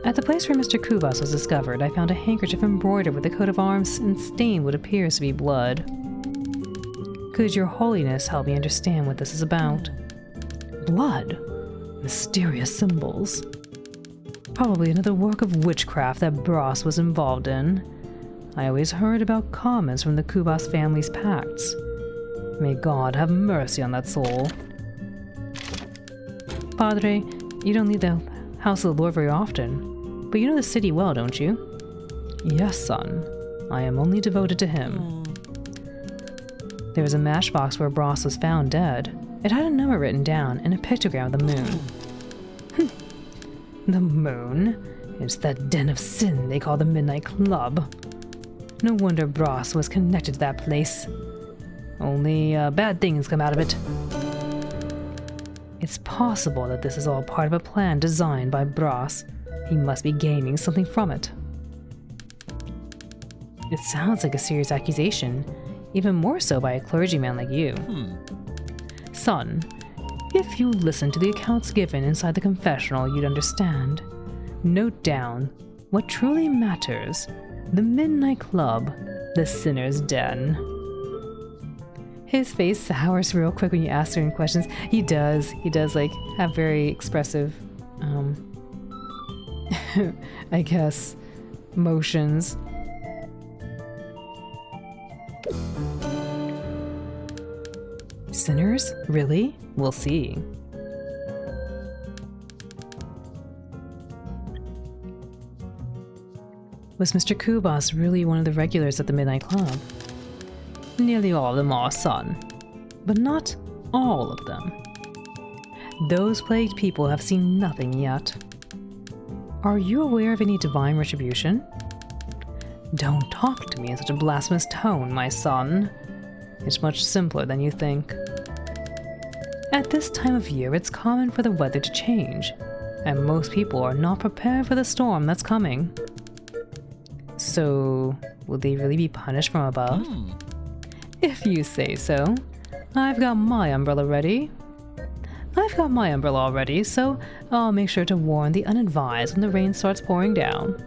S1: At the place where Mr. Kubas was discovered, I found a handkerchief embroidered with a coat of arms and stained what appears to be blood. Could your holiness help me understand what this is about? Blood? Mysterious symbols? Probably another work of witchcraft that Bros was involved in. I always heard about comments from the Kubas family's pacts. May God have mercy on that soul. Padre, you don't leave the house of the Lord very often, but you know the city well, don't you? Yes, son. I am only devoted to him. There was a matchbox where Bros was found dead. It had a number written down and a pictogram of the moon. The moon? It's that den of sin they call the Midnight Club. No wonder Bros was connected to that place. Only bad things come out of it. It's possible that this is all part of a plan designed by Bros. He must be gaining something from it. It sounds like a serious accusation, even more so by a clergyman like you. Son, if you listen to the accounts given inside the confessional, you'd understand. Note down what truly matters: the Midnight Club, the sinner's den. His face sours real quick when you ask certain questions. He does like have very expressive, I guess, motions. Sinners? Really? We'll see. Was Mr. Kubas really one of the regulars at the Midnight Club? Nearly all of them are, son. But not all of them. Those plagued people have seen nothing yet. Are you aware of any divine retribution? Don't talk to me in such a blasphemous tone, my son. It's much simpler than you think. At this time of year, it's common for the weather to change, and most people are not prepared for the storm that's coming. So, will they really be punished from above? If you say so. I've got my umbrella ready. I've got my umbrella already, so I'll make sure to warn the unadvised when the rain starts pouring down.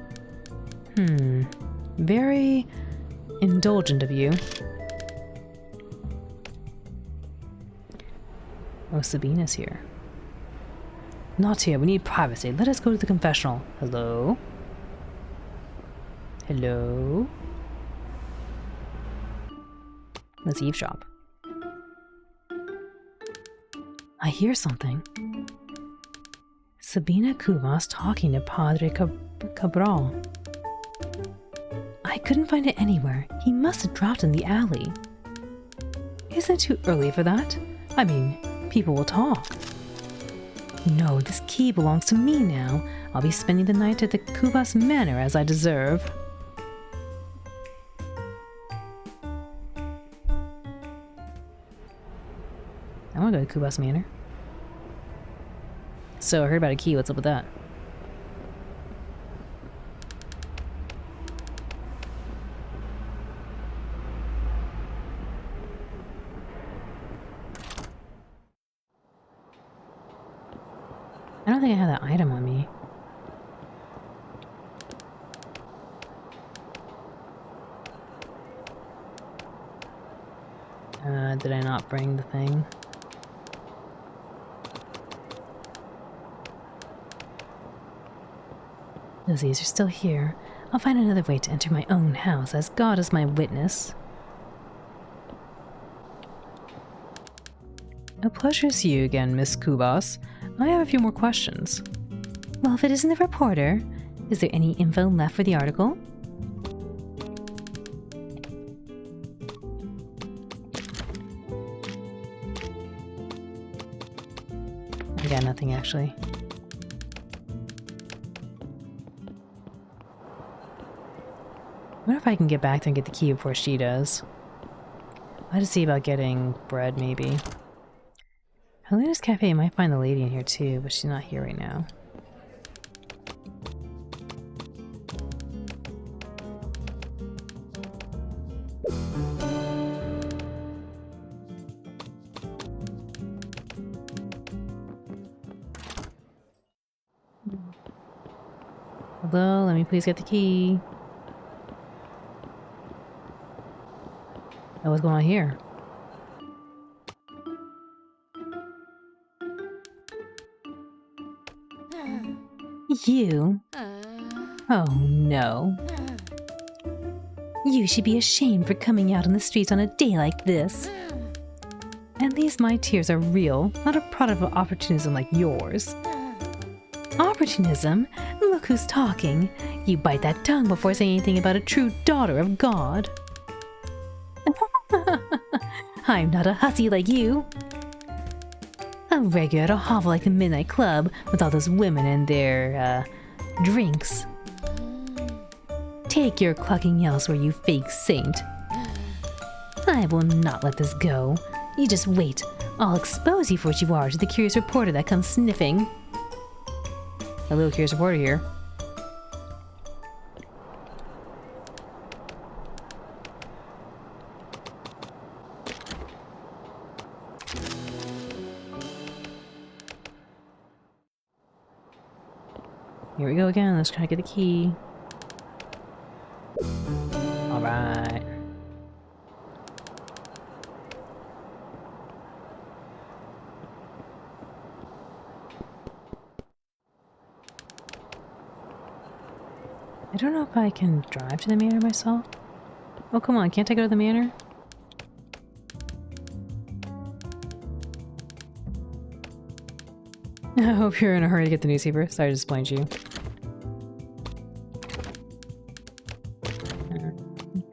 S1: Very indulgent of you. Oh, Sabina's here. Not here, we need privacy. Let us go to the confessional. Hello? Hello? Let's eavesdrop. I hear something. Sabina Kubas talking to Padre Cabral. I couldn't find it anywhere. He must have dropped in the alley. Isn't it too early for that? I mean, people will talk. No, this key belongs to me now. I'll be spending the night at the Kubas Manor as I deserve. I want to go to Kubas Manor. So I heard about a key. What's up with that? I don't think I have that item on me. Did I not bring the thing? These are still here. I'll find another way to enter my own house, as God is my witness. A pleasure to see you again, Miss Kubas. I have a few more questions.
S3: Well, if it isn't the reporter, is there any info left for the article?
S1: I got nothing, actually. I wonder if I can get back there and get the key before she does. I had to see about getting bread, maybe. Helena's Cafe might find the lady in here too, but she's not here right now. Hello, let me please get the key. Oh, what's going on here?
S3: You?
S1: Oh no.
S3: You should be ashamed for coming out on the streets on a day like this.
S1: At least my tears are real, not a product of opportunism like yours.
S3: Opportunism? Look who's talking. You bite that tongue before saying anything about a true daughter of God. I'm not a hussy like you. A regular at a hovel like the Midnight Club with all those women and their, drinks. Take your clucking elsewhere, you fake saint. I will not let this go. You just wait. I'll expose you for what you are to the curious reporter that comes sniffing.
S1: Hello, curious reporter here. Here we go again. Let's try to get the key. Alright. I don't know if I can drive to the manor myself. Oh, come on. Can't I go to the manor? I hope you're in a hurry to get the newspaper. Sorry to disappoint you.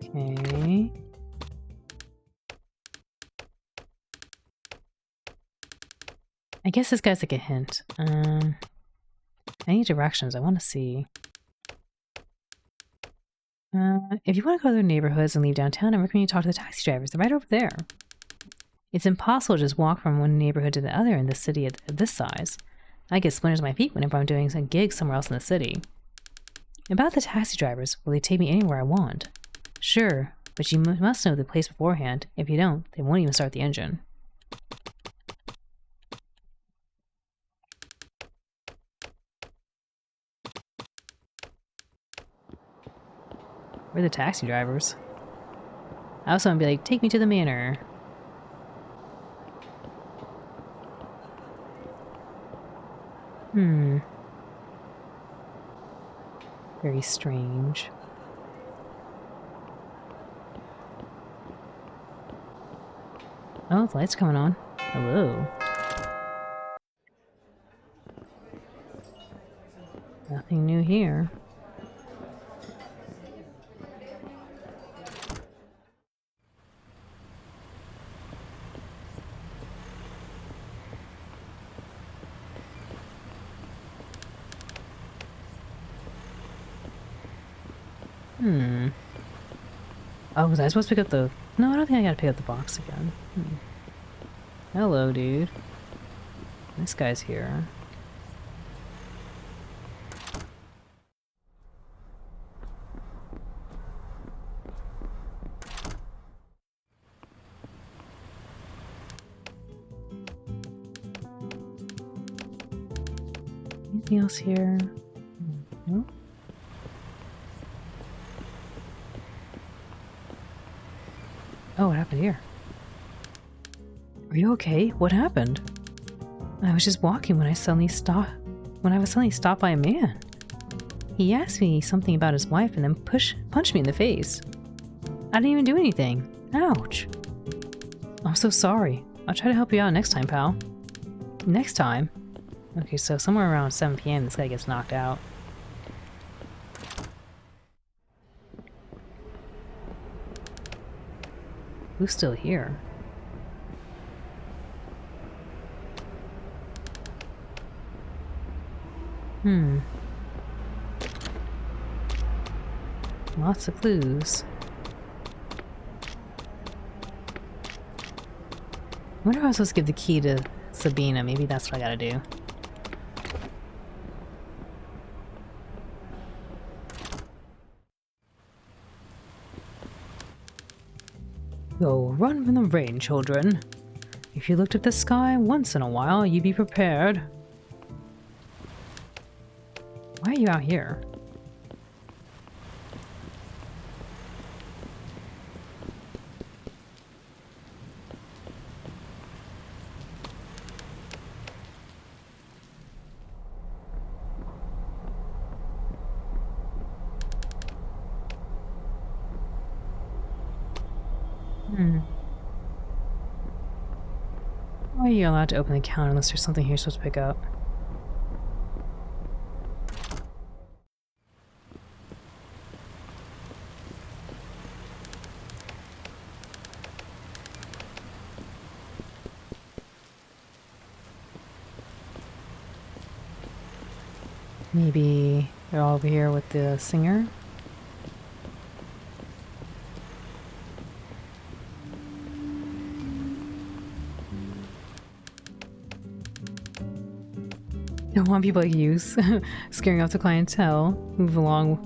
S1: Okay. I guess this guy's like a hint. I need directions. I want to see. If you want to go to their neighborhoods and leave downtown, I recommend you talk to the taxi drivers. They're right over there. It's impossible to just walk from one neighborhood to the other in this city of this size. I get splinters in my feet whenever I'm doing some gig somewhere else in the city. About the taxi drivers, will they take me anywhere I want? Sure, but you must know the place beforehand. If you don't, they won't even start the engine. Where are the taxi drivers? I also want to be like, take me to the manor. Very strange. Oh, the light's coming on. Hello. Nothing new here. Oh, was I supposed to pick up the... No, I don't think I gotta pick up the box again. Hello, dude. This guy's here. Anything else here? No? Oh, what happened here? Are you okay? What happened? I was just walking when I was suddenly stopped by a man. He asked me something about his wife and then punched me in the face. I didn't even do anything. Ouch. I'm so sorry. I'll try to help you out next time, pal. Next time? Okay, so somewhere around 7 p.m. this guy gets knocked out. Who's still here? Lots of clues. I wonder if I was supposed to give the key to Sabina. Maybe that's what I gotta do. Yo, run from the rain, children. If you looked at the sky once in a while, you'd be prepared. Why are you out here? Why are you allowed to open the account unless there's something here you're supposed to pick up? Maybe they're all over here with the singer? Don't want people like you scaring off the clientele. Move along,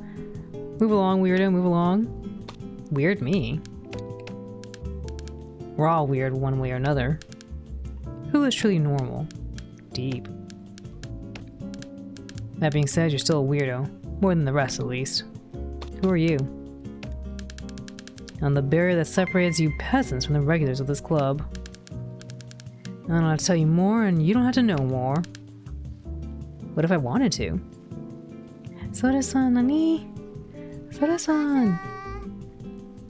S1: weirdo, move along. Weird me. We're all weird one way or another. Who is truly normal? Deep. That being said, you're still a weirdo. More than the rest, at least. Who are you? On the barrier that separates you peasants from the regulars of this club. I don't know how to tell you more, and you don't have to know more. What if I wanted to? Sora-san, nani? Sora-san!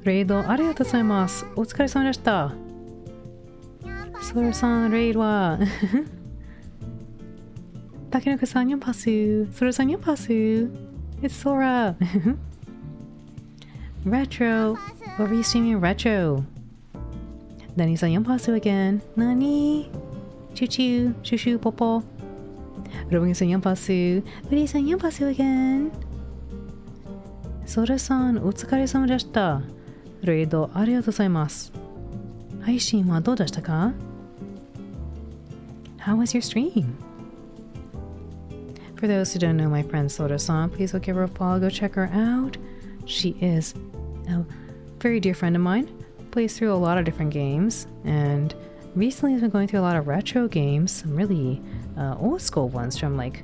S1: Raid o arigatou gozaimasu. Otsukaresama deshita. Sora-san, raid wa. Takenoko-san, yonpasu. Sora-san, yonpasu. It's Sora. Retro. What were you streaming? Retro. Nani-san, yonpasu again. Nani? Choo-choo. Shoo-shoo, popo. Robin-san, yonpasu. Uri-san, yonpasu again. Sora-san, otsukaresama deshita. Raid o arigatou gozaimasu. Haishin wa dou deshita ka? How was your stream? For those who don't know my friend Sora-san, please go give her a follow, go check her out. She is a very dear friend of mine, plays through a lot of different games, and recently has been going through a lot of retro games, some really old school ones from like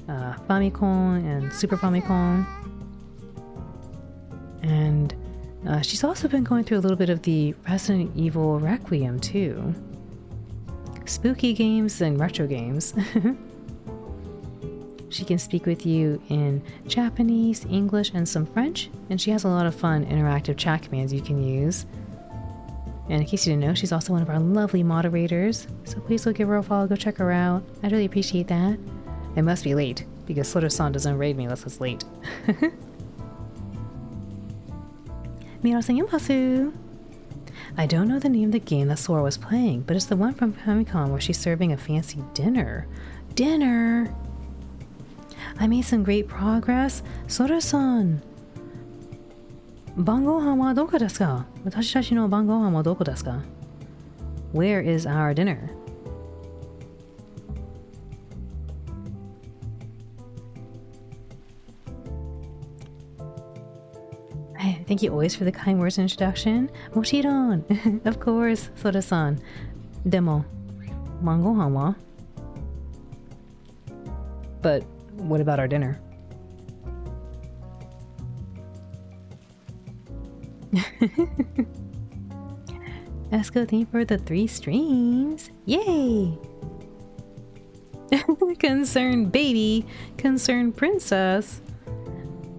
S1: Famicom and Super Famicom. And she's also been going through a little bit of the Resident Evil Requiem too. Spooky games and retro games. She can speak with you in Japanese, English, and some French, and she has a lot of fun interactive chat commands you can use. And in case you didn't know, she's also one of our lovely moderators, so please go give her a follow, go check her out. I'd really appreciate that. It must be late, because Sora-san doesn't raid me unless it's late. Miro-san, yonpasu! I don't know the name of the game that Sora was playing, but it's the one from Famicom where she's serving a fancy dinner. Dinner! I made some great progress. Sora-san! Bangohan wa doko desu ka? Watashi tachi no bangohan wa doko desu ka? Where is our dinner? Thank you always for the kind words and introduction. Mochiron! Of course, Sora-san. Demo, bangohan wa? But what about our dinner? Esco, thank you for the 3 streams. Yay! Concerned baby, concerned princess.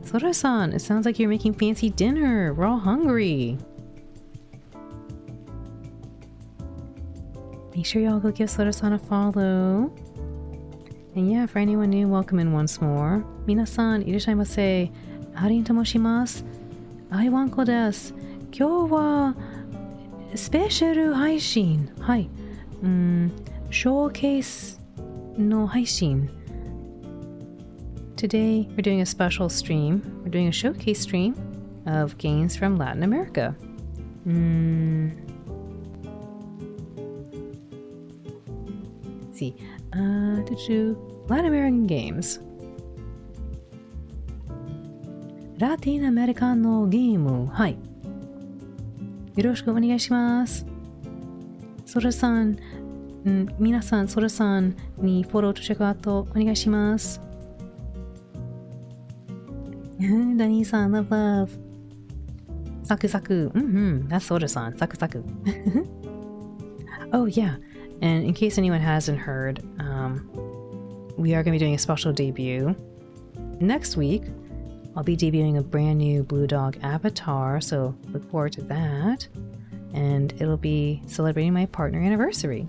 S1: Sora-san, it sounds like you're making fancy dinner. We're all hungry. Make sure y'all go give Soda-san a follow. And yeah, for anyone new, welcome in once more. Minasan, irashaimase. Harin to moshimasu. Aiwanko desu. Kyou wa special haishin. Hai. Showcase no haishin. Today, we're doing a special stream. We're doing a showcase stream of games from Latin America. Let's see. Latin American games. Latin American no game. Hai. Yoroshiku onegaishimasu. Soda-san, minasan, Soda-san ni follow to check out onegaishimasu. Dani-san, love. Saku saku. That's Soda-san. Saku saku. Oh yeah. And in case anyone hasn't heard, we are going to be doing a special debut. Next week, I'll be debuting a brand new Blue Dog avatar, so look forward to that. And it'll be celebrating my partner anniversary.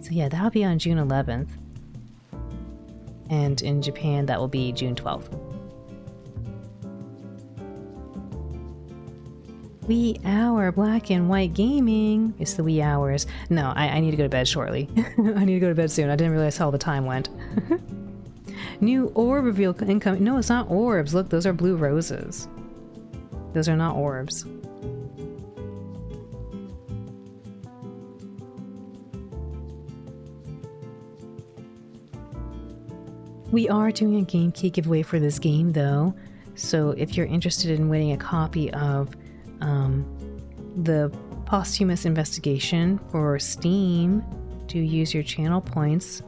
S1: So yeah, that'll be on June 11th. And in Japan, that will be June 12th. Wee hour, black and white gaming. It's the wee hours. No, I need to go to bed shortly. I need to go to bed soon. I didn't realize how the time went. New orb reveal incoming. No, it's not orbs. Look, those are blue roses. Those are not orbs. We are doing a game key giveaway for this game, though. So if you're interested in winning a copy of the Posthumous Investigation for Steam, do use your channel points.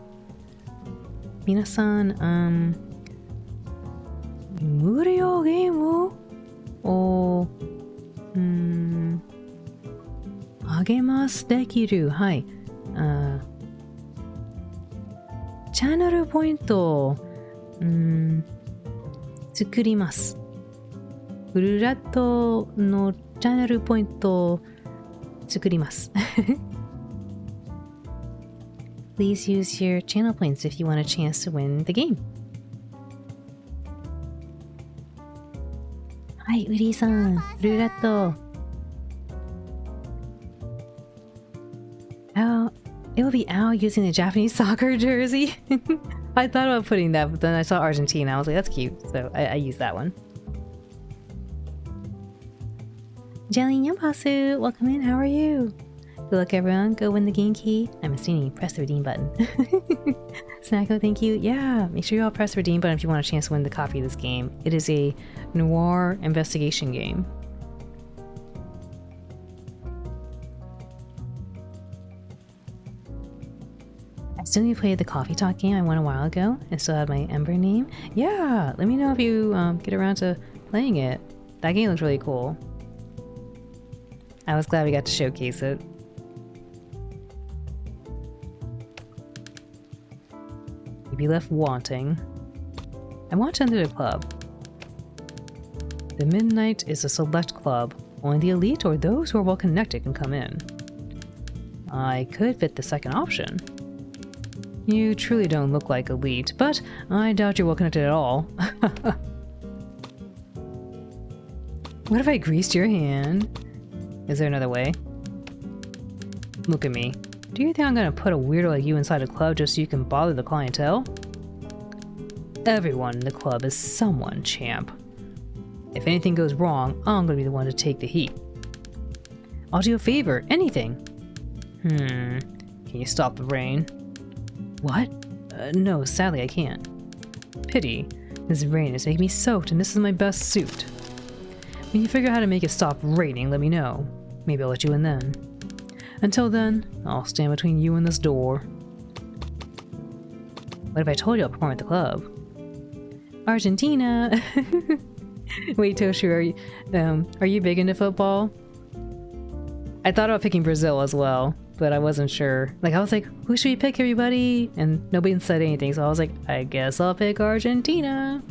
S1: Minasan, Murio game o agemasu dekiru. Hai. Channel point o tsukurimasu. フルラットのチャンネルポイントを作ります。Please use your channel points if you want a chance to win the game. はい、ウリーさん、フルラット。It will be Al using the Japanese soccer jersey. I thought about putting that, but then I saw Argentina. I was like, that's cute. So I used that one. Jelly Yampasu, welcome in. How are you? Good luck, everyone. Go win the game key. I'm assuming press the redeem button. Snacko, thank you. Yeah, make sure you all press the redeem button if you want a chance to win the copy of this game. It is a noir investigation game. I still need to play the coffee talk game I won a while ago. I still have my Ember name. Yeah, let me know if you get around to playing it. That game looks really cool. I was glad we got to showcase it. You'd be left wanting. I want to enter the club. The Midnight is a select club. Only the elite or those who are well connected can come in. I could fit the second option. You truly don't look like elite, but I doubt you're well connected at all. What if I greased your hand? Is there another way? Look at me. Do you think I'm gonna put a weirdo like you inside a club just so you can bother the clientele? Everyone in the club is someone, champ. If anything goes wrong, I'm gonna be the one to take the heat. I'll do a favor, anything. Can you stop the rain? What? No, sadly I can't. Pity. This rain is making me soaked and this is my best suit. When you figure out how to make it stop raining, let me know. Maybe I'll let you in then. Until then, I'll stand between you and this door. What if I told you I'll perform at the club? Argentina! Wait, Toshu, are you big into football? I thought about picking Brazil as well, but I wasn't sure. Like, I was like, who should we pick, everybody? And nobody said anything, so I was like, I guess I'll pick Argentina.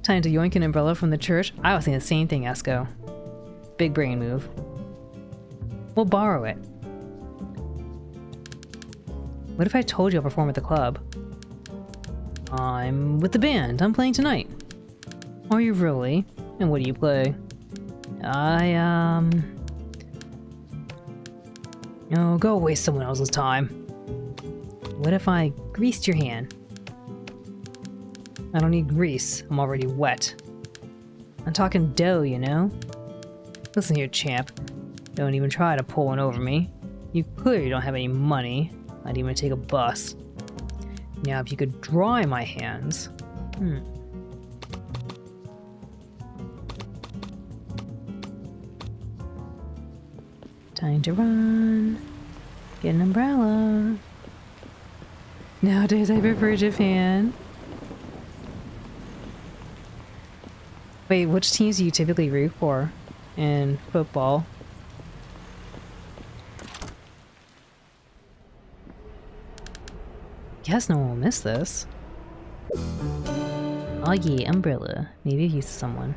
S1: Time to yoink an umbrella from the church? I was thinking the same thing, Esco. Big brain move. We'll borrow it. What if I told you I'll perform at the club? I'm with the band. I'm playing tonight. Are you really? And what do you play? Oh, go waste someone else's time. What if I greased your hand? I don't need grease. I'm already wet. I'm talking dough, you know? Listen here, champ. Don't even try to pull one over me. You clearly don't have any money. Not even take a bus. Now, if you could dry my hands... Time to run. Get an umbrella. Nowadays I prefer Japan. Wait, which teams do you typically root for in football? Guess no one will miss this. Oh yeah, umbrella. Maybe of use to someone.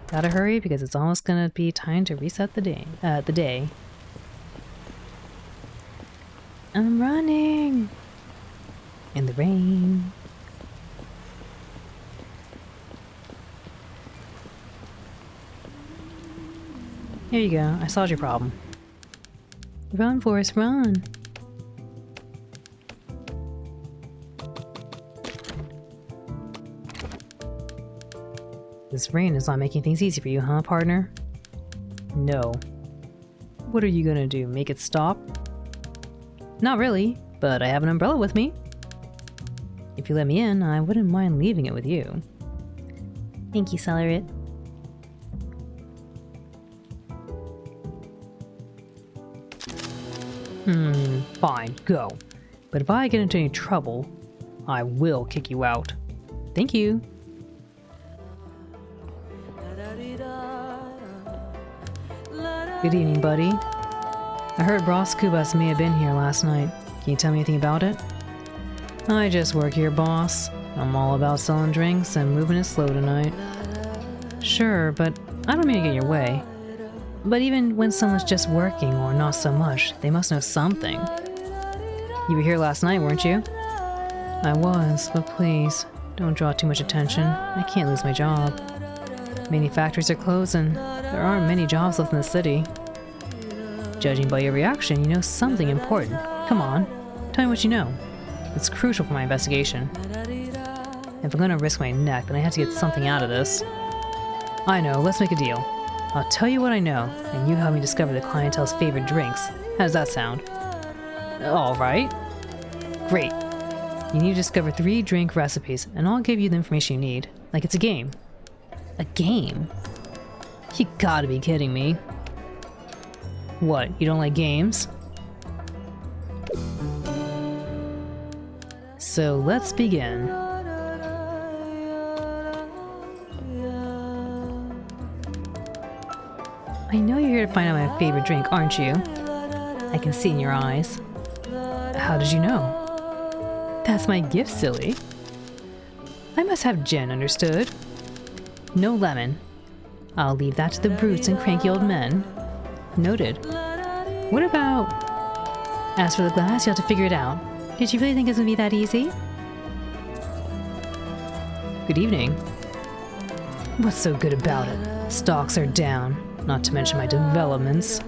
S1: Gotta hurry because it's almost gonna be time to reset the day. I'm running in the rain. Here you go. I solved your problem. Run, Forrest, run. This rain is not making things easy for you, huh, partner? No. What are you gonna do? Make it stop? Not really, but I have an umbrella with me. If you let me in, I wouldn't mind leaving it with you.
S3: Thank you, Celerit.
S1: Fine, go. But if I get into any trouble, I will kick you out. Thank you. Good evening, buddy. I heard Bros Kubas may have been here last night. Can you tell me anything about it? I just work here, boss. I'm all about selling drinks and moving it slow tonight. Sure, but I don't mean to get in your way. But even when someone's just working or not so much, they must know something. You were here last night, weren't you? I was, but please, don't draw too much attention. I can't lose my job. Many factories are closing. There aren't many jobs left in the city. Judging by your reaction, you know something important. Come on, tell me what you know. It's crucial for my investigation. If I'm gonna risk my neck, then I have to get something out of this. I know, let's make a deal. I'll tell you what I know, and you help me discover the clientele's favorite drinks. How does that sound? Alright. Great. You need to discover 3 drink recipes, and I'll give you the information you need. Like it's a game. A game? You gotta be kidding me. What, you don't like games? So let's begin. I know you're here to find out my favorite drink, aren't you? I can see in your eyes. How did you know? That's my gift, silly. I must have gin, understood? No lemon. I'll leave that to the brutes and cranky old men. Noted. What about... As for the glass, you'll have to figure it out. Did you really think it's gonna be that easy? Good evening. What's so good about it? Stocks are down, not to mention my developments.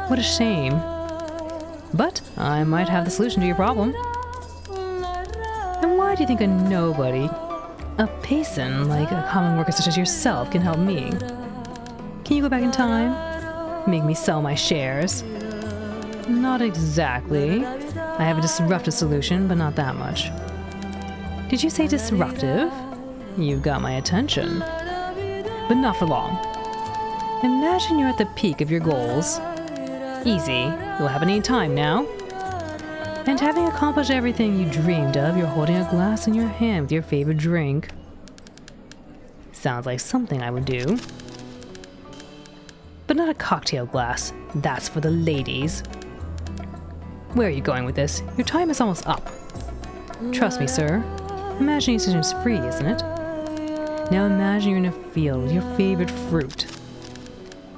S1: What a shame. But I might have the solution to your problem. And why do you think a nobody, a payson like a common worker such as yourself, can help me? Can you go back in time? Make me sell my shares? Not exactly. I have a disruptive solution, but not that much. Did you say disruptive? You've got my attention. But not for long. Imagine you're at the peak of your goals. Easy. You'll have any time now. And having accomplished everything you dreamed of, you're holding a glass in your hand with your favorite drink. Sounds like something I would do. But not a cocktail glass. That's for the ladies. Where are you going with this? Your time is almost up. Trust me, sir. Imagination is free, isn't it? Now imagine you're in a field with your favorite fruit.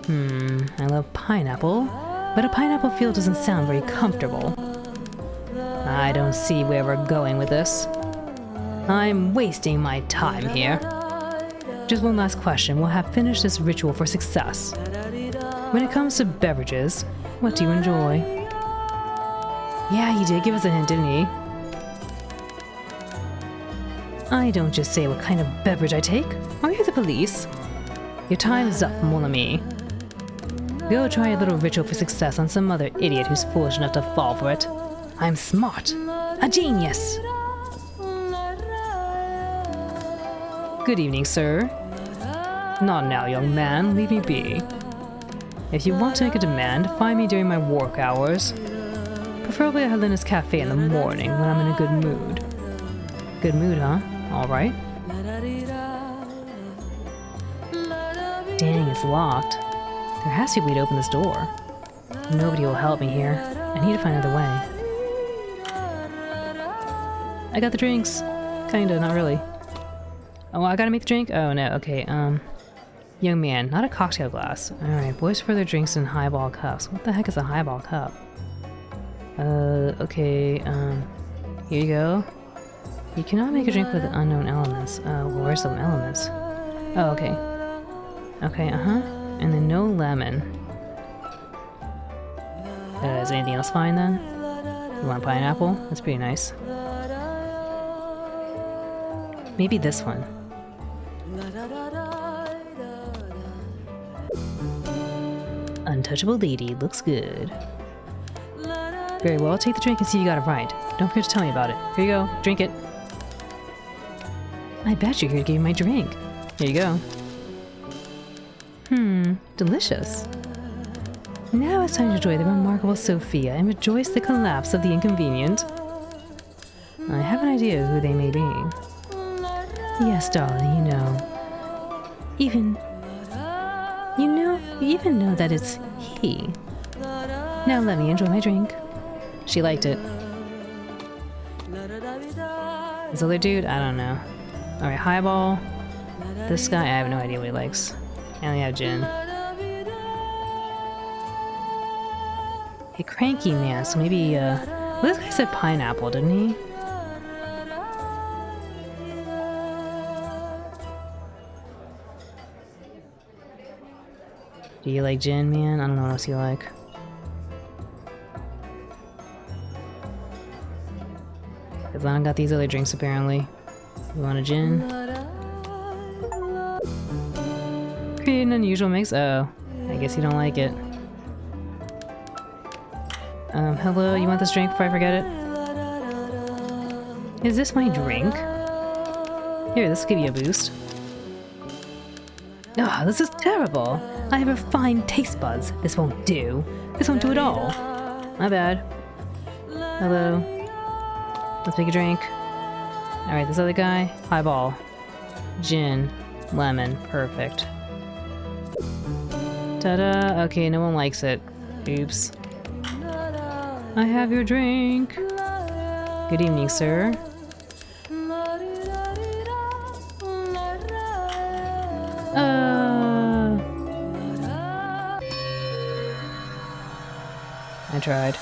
S1: I love pineapple, but a pineapple field doesn't sound very comfortable. I don't see where we're going with this. I'm wasting my time here. Just one last question. We'll have finished this ritual for success. When it comes to beverages, what do you enjoy? Yeah, he did give us a hint, didn't he? I don't just say what kind of beverage I take. Are you the police? Your time is up, mon ami. Go try a little ritual for success on some other idiot who's foolish enough to fall for it. I'm smart. A genius. Good evening, sir. Not now, young man. Leave me be. If you want to make a demand, find me during my work hours. Preferably at Helena's Cafe in the morning when I'm in a good mood. Good mood, huh? Alright. Dang, it's locked. There has to be a way to open this door. Nobody will help me here. I need to find another way. I got the drinks. Kinda, not really. Oh, I gotta make the drink? Oh no, okay, young man, not a cocktail glass. Alright, boys for their drinks in highball cups. What the heck is a highball cup? Okay, here you go. You cannot make a drink with unknown elements. Where's the elements? Oh, okay. Okay, and then no lemon. Is anything else fine then? You want pineapple? That's pretty nice. Maybe this one. Untouchable lady, looks good. Very well, take the drink and see if you got it right. Don't forget to tell me about it. Here you go, drink it. I bet you're here to give me my drink. Here you go. Delicious. Now it's time to enjoy the remarkable Sophia and rejoice the collapse of the inconvenient. I have an idea who they may be. Yes, darling, you even know that it's he. Now let me enjoy my drink. She liked it. This other dude? I don't know. Alright, highball. This guy, I have no idea what he likes. I only have gin. Hey, cranky man, so maybe, well, this guy said pineapple, didn't he? Do you like gin, man? I don't know what else you like. Because I don't got these other drinks, apparently. You want a gin? Create an unusual mix? Oh, I guess you don't like it. Hello, you want this drink before I forget it? Is this my drink? Here, this will give you a boost. Ah, this is terrible. I have refined taste buds. This won't do. This won't do at all. My bad. Hello. Let's make a drink. Alright, this other guy. Highball. Gin. Lemon. Perfect. Ta-da! Okay, no one likes it. Oops. I have your drink. Good evening, sir. I tried.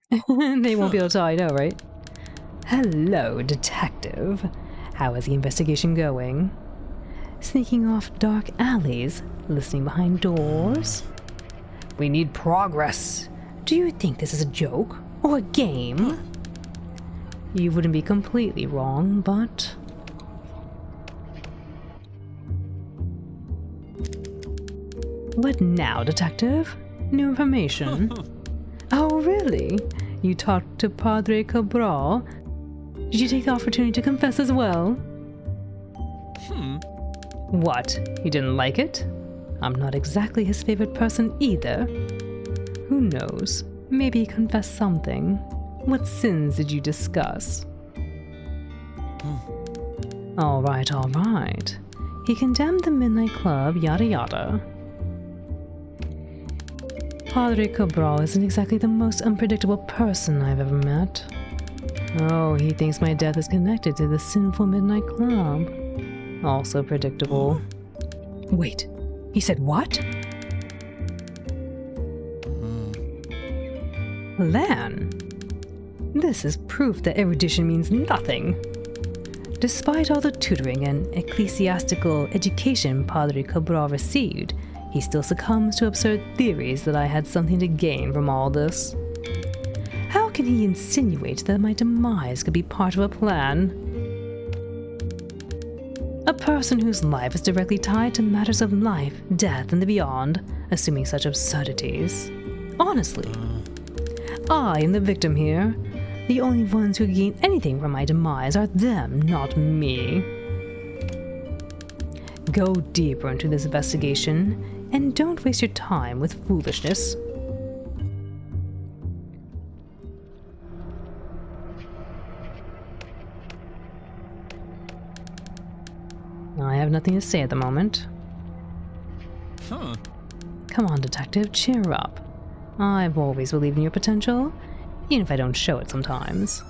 S1: They won't be able to tell I know, right? Hello, detective. How is the investigation going? Sneaking off dark alleys, listening behind doors? We need progress. Do you think this is a joke? Or a game? You wouldn't be completely wrong, but... What now, detective? New information? Oh, really? You talked to Padre Cabral? Did you take the opportunity to confess as well? What? You didn't like it? I'm not exactly his favorite person either. Who knows? Maybe he confessed something. What sins did you discuss? All right. He condemned the Midnight Club, yada yada. Padre Cabral isn't exactly the most unpredictable person I've ever met. Oh, he thinks my death is connected to the sinful Midnight Club. Also predictable. Wait, he said what? Lan! This is proof that erudition means nothing. Despite all the tutoring and ecclesiastical education Padre Cabral received, he still succumbs to absurd theories that I had something to gain from all this. How can he insinuate that my demise could be part of a plan? A person whose life is directly tied to matters of life, death, and the beyond, assuming such absurdities. Honestly, I am the victim here. The only ones who gain anything from my demise are them, not me. Go deeper into this investigation, and don't waste your time with foolishness. I have nothing to say at the moment. Come on, detective, cheer up. I've always believed in your potential, even if I don't show it sometimes.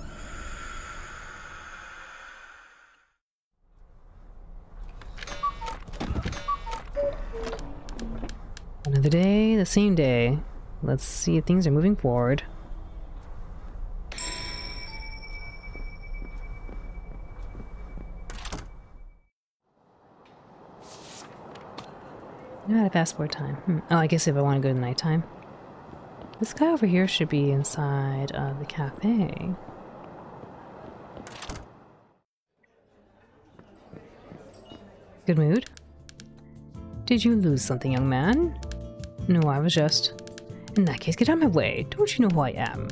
S1: Another day, the same day. Let's see if things are moving forward. I'm out of passport time. Oh, I guess if I want to go to the nighttime. This guy over here should be inside of the cafe. Good mood? Did you lose something, young man? No, I was just... In that case, get out of my way. Don't you know who I am?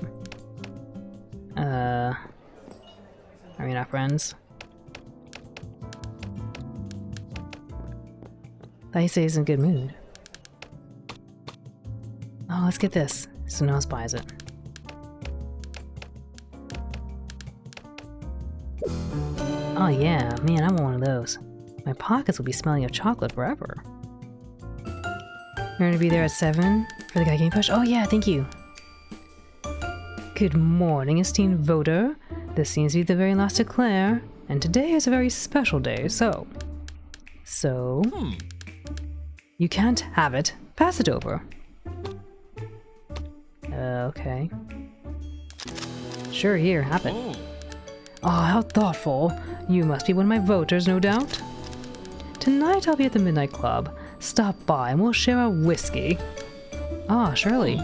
S1: Are we not friends? Thought you say he's in a good mood. Oh, let's get this. Someone else buys it. Oh yeah, man, I want one of those. My pockets will be smelling of chocolate forever. You're gonna be there at 7 for the guy getting pushed? Oh yeah, thank you. Good morning, esteemed voter. This seems to be the very last declare, and today is a very special day, so... You can't have it. Pass it over. Okay. Sure, here, have it. Oh, how thoughtful. You must be one of my voters, no doubt. Tonight I'll be at the Midnight Club. Stop by and we'll share a whiskey. Ah, surely.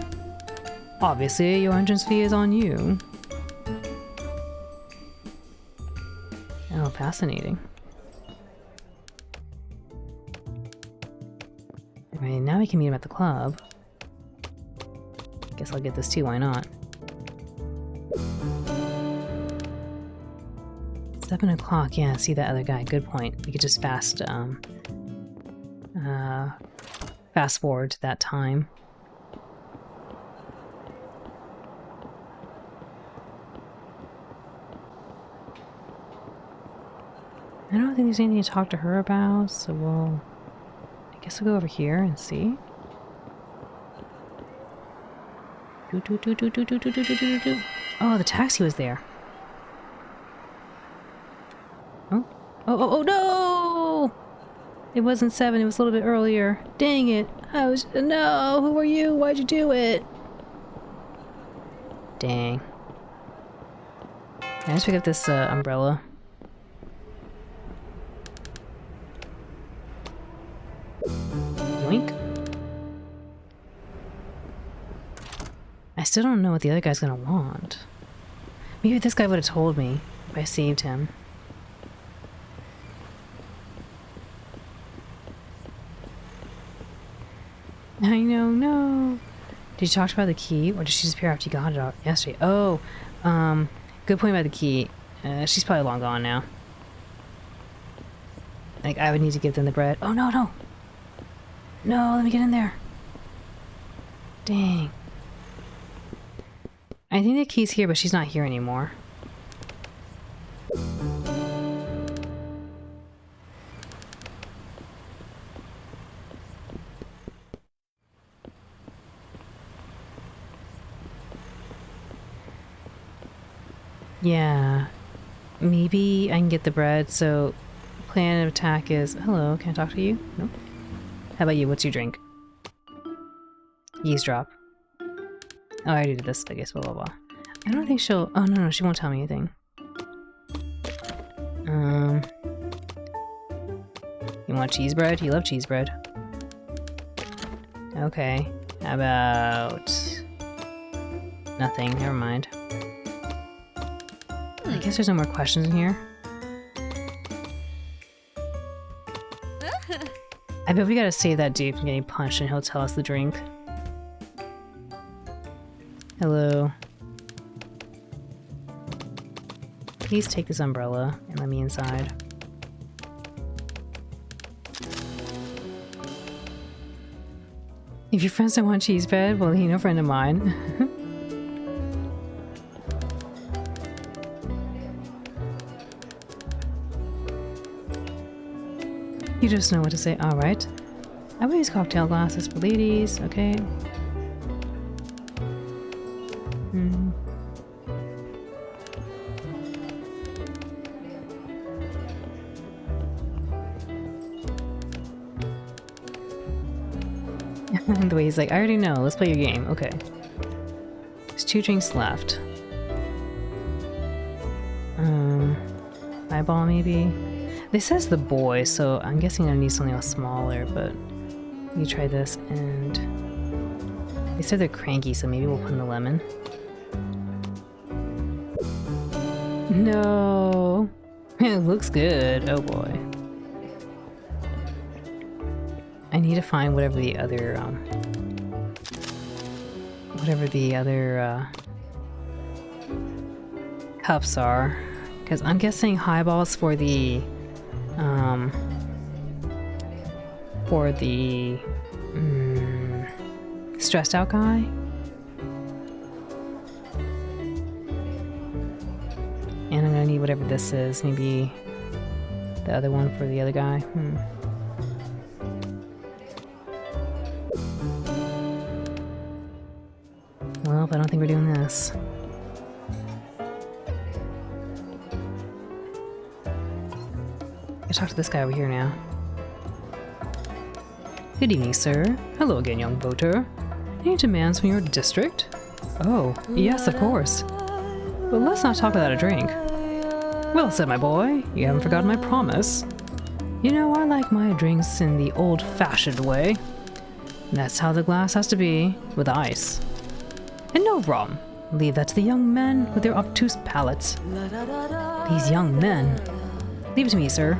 S1: Obviously, your entrance fee is on you. Oh, fascinating. Alright, now we can meet him at the club. Guess I'll get this too, why not? 7 o'clock, yeah, see that other guy, good point. We could just fast forward to that time. I don't think there's anything to talk to her about, so I guess we'll go over here and see. Oh, the taxi was there. Oh no! It wasn't 7, it was a little bit earlier. Dang it. No, who are you? Why'd you do it? Dang. Can I just pick up this umbrella? Yoink. I still don't know what the other guy's gonna want. Maybe this guy would have told me if I saved him. I know, no. Did you talk about the key, or did she disappear after you got it out yesterday? Oh, good point about the key. She's probably long gone now. Like, I would need to give them the bread. Oh, no, no. No, let me get in there. Dang. I think the key's here, but she's not here anymore. Yeah, maybe I can get the bread, so plan of attack is... Hello, can I talk to you? Nope. How about you? What's your drink? Eavesdrop. Oh, I already did this, I guess, blah, blah, blah. I don't think she'll... Oh, no, she won't tell me anything. You want cheese bread? You love cheese bread. Okay. How about... Nothing. Never mind. I guess there's no more questions in here. I bet we gotta save that dude from getting punched and he'll tell us the drink. Hello. Please take this umbrella and let me inside. If your friends don't want cheese bread, well, you're no friend of mine. You just know what to say. Alright. I will use cocktail glasses for ladies, okay? The way he's like, I already know, let's play your game. Okay. There's 2 drinks left. Eyeball maybe? This says the boy, so I'm guessing I need something else smaller, but you try this, and they said they're cranky, so maybe we'll put in the lemon. No! It looks good. Oh boy. I need to find whatever the other cups are, because I'm guessing highballs for the stressed out guy. And I'm gonna need whatever this is, maybe the other one for the other guy. Well, I don't think we're doing this. I talk to this guy over here now. Good evening, sir. Hello again, young voter. Any demands from your district? Oh, yes, of course. But let's not talk without a drink. Well said, my boy. You haven't forgotten my promise. You know, I like my drinks in the old-fashioned way. That's how the glass has to be, with ice. And no rum. Leave that to the young men with their obtuse palates. These young men. Leave it to me, sir.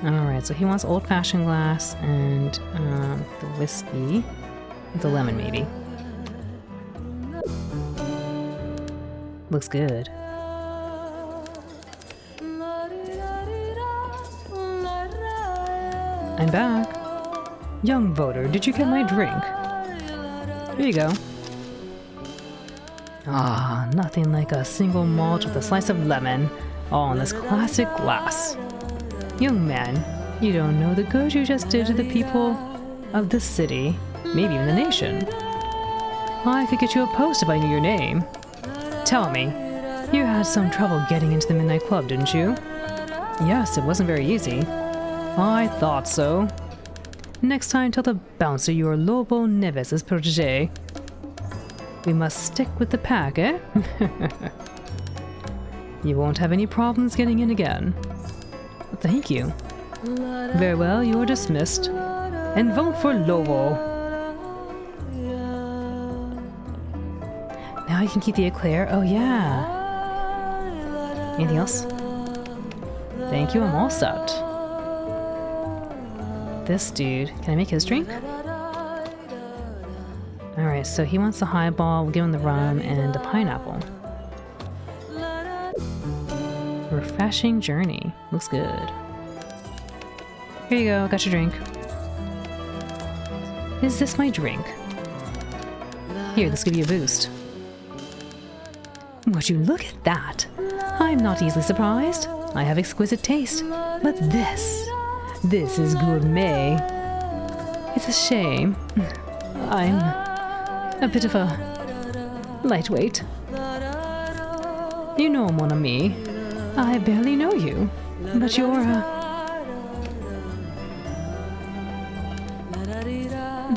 S1: Alright, so he wants old-fashioned glass and the whiskey. The lemon, maybe. Looks good. I'm back. Young voter, did you get my drink? Here you go. Ah, nothing like a single malt with a slice of lemon, all in this classic glass. Young man, you don't know the good you just did to the people of this city, maybe even the nation. I could get you a post if I knew your name. Tell me, you had some trouble getting into the midnight club, didn't you? Yes, it wasn't very easy. I thought so. Next time, tell the bouncer you are Lobo Neves' protege. We must stick with the pack, eh? You won't have any problems getting in again. Thank you. Very well, you are dismissed. And vote for Lobo. Now you can keep the eclair. Oh, yeah. Anything else? Thank you, I'm all set. This dude, can I make his drink? Alright, so he wants the highball, we'll give him the rum and the pineapple. Refreshing journey. Looks good. Here you go, got your drink. Is this my drink? Here, let's give you a boost. Would you look at that? I'm not easily surprised. I have exquisite taste. But this is gourmet. It's a shame. I'm a bit of a lightweight. You know, mon ami, I barely know you, but you're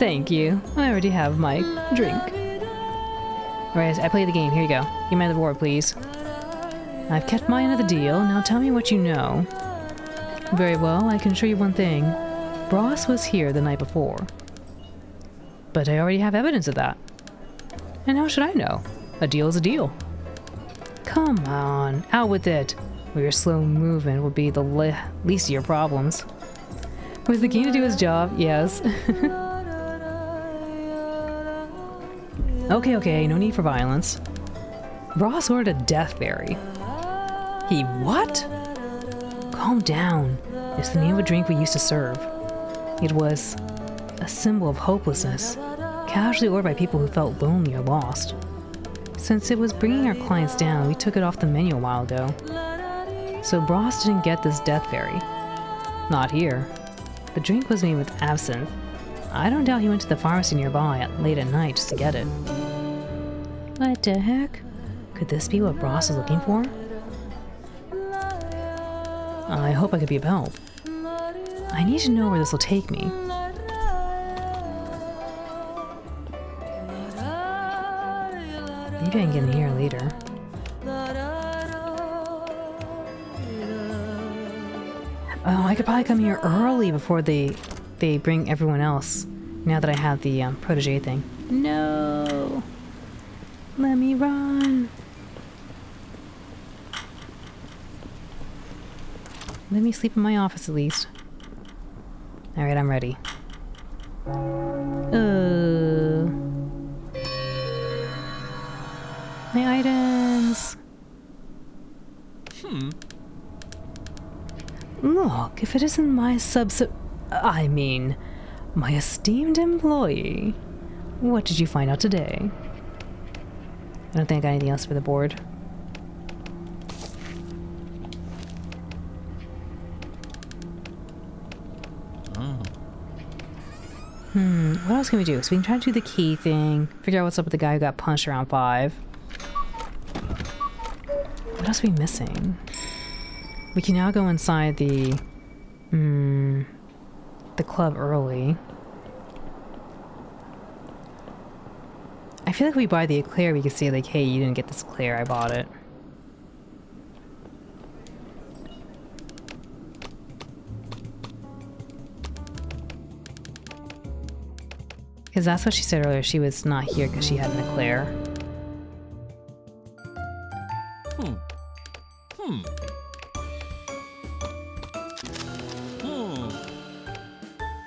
S1: Thank you. I already have my drink. Alright, I play the game. Here you go. Give me the reward, please. I've kept my end of the deal. Now tell me what you know. Very well, I can assure you one thing. Ross was here the night before. But I already have evidence of that. And how should I know? A deal is a deal. Come on, out with it. Your slow movement will be the least of your problems. Was the game to do his job? Yes. Okay, no need for violence. Ross ordered a death fairy. He what? Calm down. It's the name of a drink we used to serve. It was a symbol of hopelessness, casually ordered by people who felt lonely or lost. Since it was bringing our clients down, we took it off the menu a while ago. So Ross didn't get this death fairy. Not here. The drink was made with absinthe. I don't doubt he went to the pharmacy nearby late at night just to get it. What the heck? Could this be what Ross is looking for? I hope I could be of help. I need to know where this will take me. Maybe I can get in here later. Oh, I could probably come here early before they bring everyone else. Now that I have the protege thing. No! Let me run! Let me sleep in my office at least. Alright, I'm ready. My items! Look, if it isn't my my esteemed employee. What did you find out today? I don't think I got anything else for the board. What else can we do? So we can try to do the key thing, figure out what's up with the guy who got punched around 5. What else are we missing? We can now go inside the club early. I feel like if we buy the eclair, we can say like, hey, you didn't get this eclair, I bought it. Because that's what she said earlier, she was not here because she had an eclair.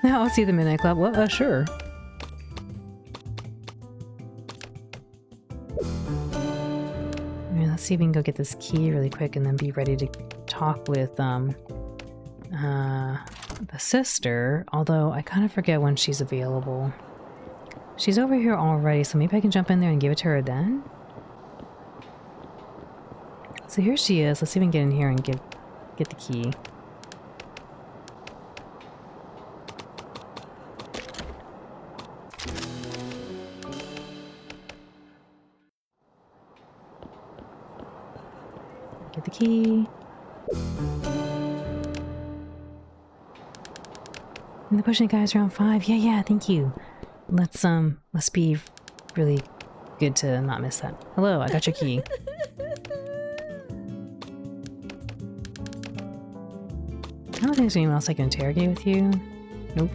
S1: Now I'll see the Midnight Club. Well, sure. Let's see if we can go get this key really quick and then be ready to talk with the sister, although I kind of forget when she's available. She's over here already, so maybe I can jump in there and give it to her then? So here she is. Let's see if we can get in here and get the key. Get the key. And the pushing guys around 5. Yeah, thank you. Let's be really good to not miss that. Hello, I got your key. I don't think there's anyone else I can interrogate with you. Nope.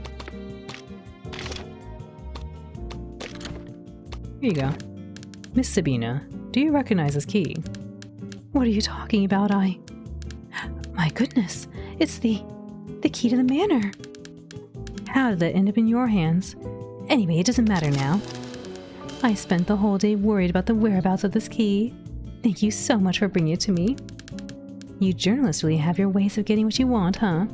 S1: Here you go. Miss Sabina, do you recognize this key? What are you talking about? My goodness, it's the key to the manor. How did that end up in your hands? Anyway, it doesn't matter now. I spent the whole day worried about the whereabouts of this key. Thank you so much for bringing it to me. You journalists really have your ways of getting what you want, huh?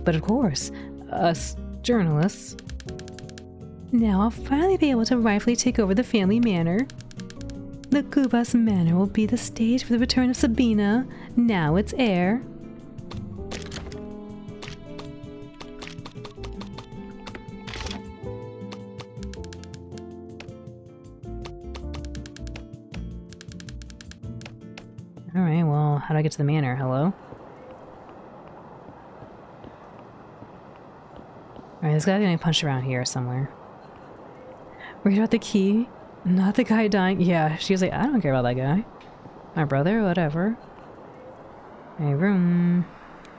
S1: But of course, us journalists. Now I'll finally be able to rightfully take over the family manor. The Kubas Manor will be the stage for the return of Sabina, now its heir. Alright, well, how do I get to the manor? Hello? Alright, this guy's getting punched around here somewhere. Read out the key. Not the guy dying. Yeah, she was like, I don't care about that guy. My brother, whatever. Hey, vroom.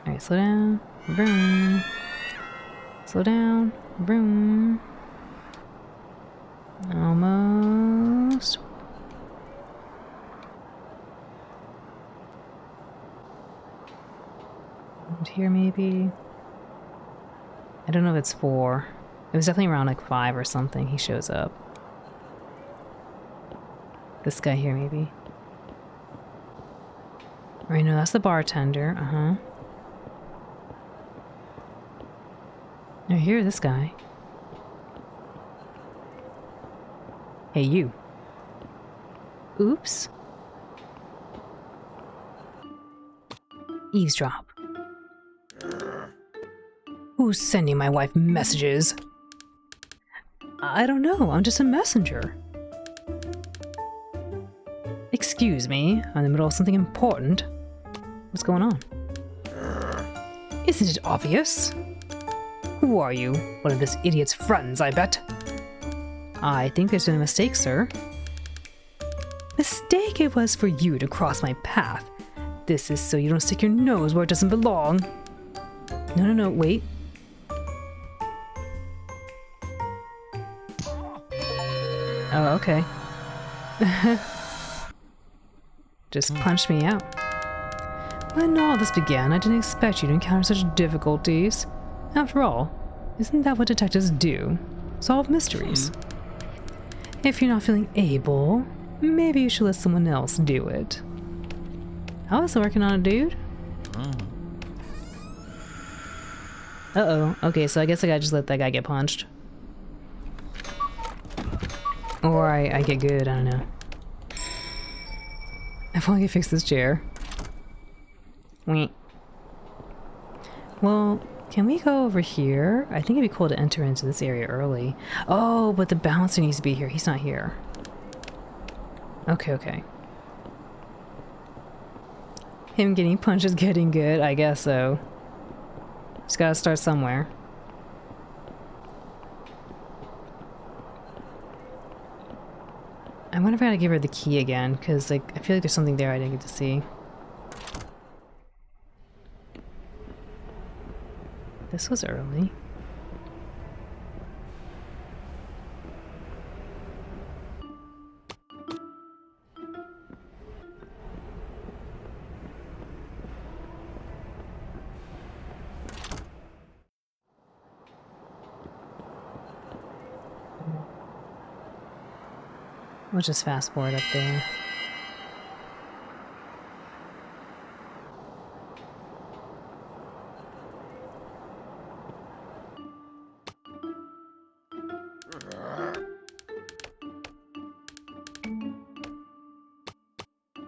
S1: Alright, slow down. Vroom. Slow down. Vroom. Almost. And here, maybe. I don't know if it's 4. It was definitely around like 5 or something. He shows up. This guy here, maybe. Right, no, that's the bartender. Uh-huh. Now here, this guy. Hey, you. Oops. Eavesdrop. Who's sending my wife messages? I don't know, I'm just a messenger. Excuse me, I'm in the middle of something important. What's going on? Isn't it obvious? Who are you? One of this idiot's friends, I bet. I think there's been a mistake, sir. Mistake it was for you to cross my path. This is so you don't stick your nose where it doesn't belong. No, wait. Oh, okay. Just punched me out. When all this began, I didn't expect you to encounter such difficulties. After all, isn't that what detectives do? Solve mysteries. If you're not feeling able, maybe you should let someone else do it. I was working on it, dude. Uh-oh. Okay, so I guess I gotta just let that guy get punched. Or I get good, I don't know. If only I could fix this chair. Wait. Well, can we go over here? I think it'd be cool to enter into this area early. Oh, but the bouncer needs to be here. He's not here. Okay. Him getting punched is getting good, I guess so. Just gotta start somewhere. I wonder if I gotta give her the key again, because like I feel like there's something there I didn't get to see. This was early. We'll just fast forward up there.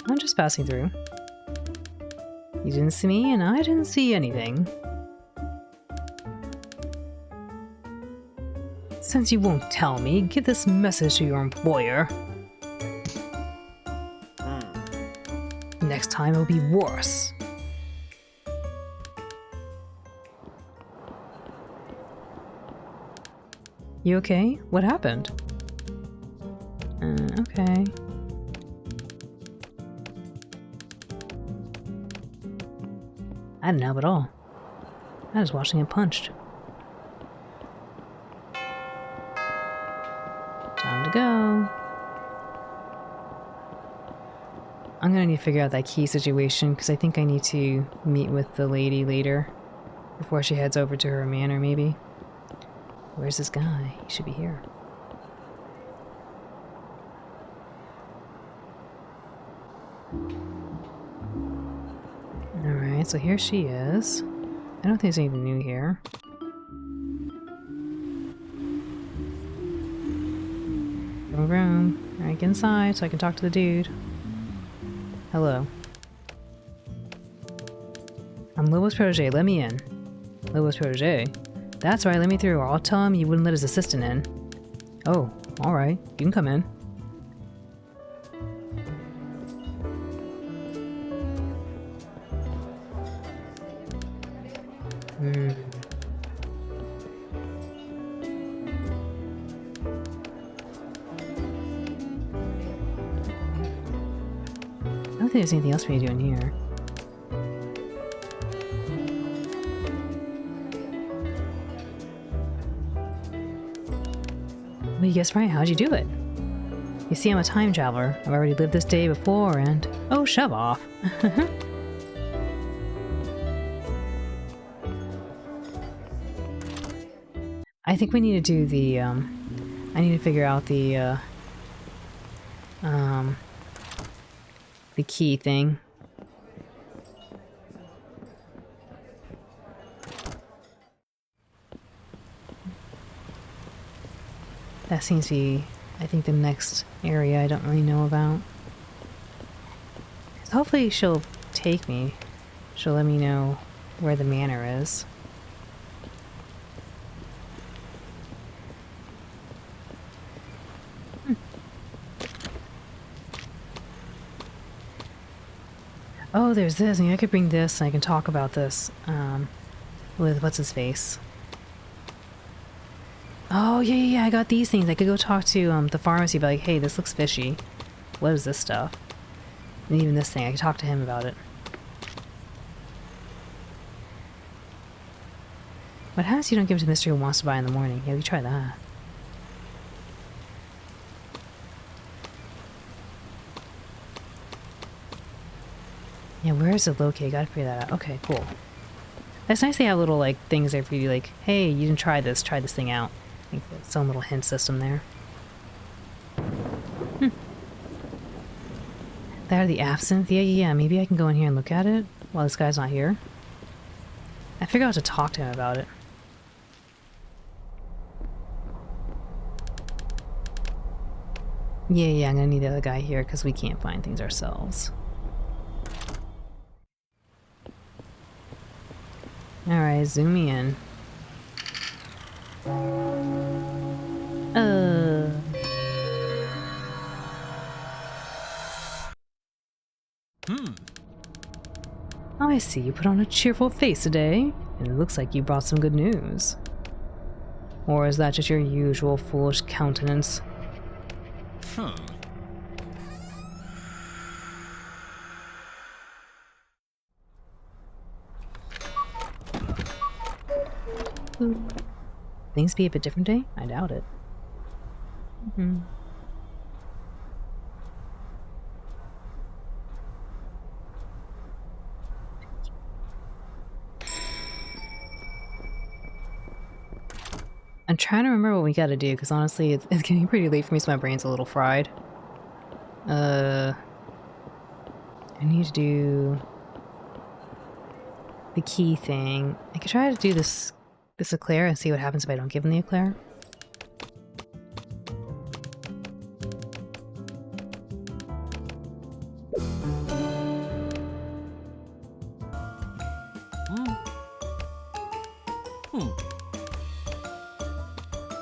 S1: I'm just passing through. You didn't see me, and I didn't see anything. Since you won't tell me, give this message to your employer. Next time it'll be worse. You okay? What happened? Okay. I didn't help at all. I was watching him punched. Time to go. I'm gonna need to figure out that key situation because I think I need to meet with the lady later before she heads over to her manor, maybe. Where's this guy? He should be here. Alright, so here she is. I don't think there's anything new here. Room. Alright, get inside so I can talk to the dude. Hello. I'm Lobo's protege, let me in. Lobo's protege? That's right, let me through, or I'll tell him you wouldn't let his assistant in. Oh, alright, you can come in. think there's anything else we need to do in here. Well, you guessed right. How'd you do it? You see, I'm a time traveler. I've already lived this day before and... Oh, shove off. I think we need to do the, I need to figure out the key thing. That seems to be, I think, the next area I don't really know about. So hopefully she'll take me. She'll let me know where the manor is. Oh, there's this. I mean, I could bring this and I can talk about this with what's his face. Oh, yeah, I got these things. I could go talk to the pharmacy, be like, hey, this looks fishy. What is this stuff? And even this thing, I could talk to him about it. What happens if you don't give it to Mr. Who wants to buy in the morning? Yeah, we try that. Yeah, where is it located? Gotta figure that out. Okay, cool. That's nice they have little, like, things there for you, like, hey, you didn't try this thing out. I think there's some little hint system there. That or the absinthe? Yeah, maybe I can go in here and look at it while this guy's not here. I figure out to talk to him about it. Yeah, I'm gonna need the other guy here because we can't find things ourselves. Alright, zoom me in. Oh, I see you put on a cheerful face today, and it looks like you brought some good news. Or is that just your usual foolish countenance? Things be a bit different today? I doubt it. I'm trying to remember what we gotta do, because honestly, it's getting pretty late for me, so my brain's a little fried. I need to do the key thing. I could try to do this eclair and see what happens if I don't give him the eclair.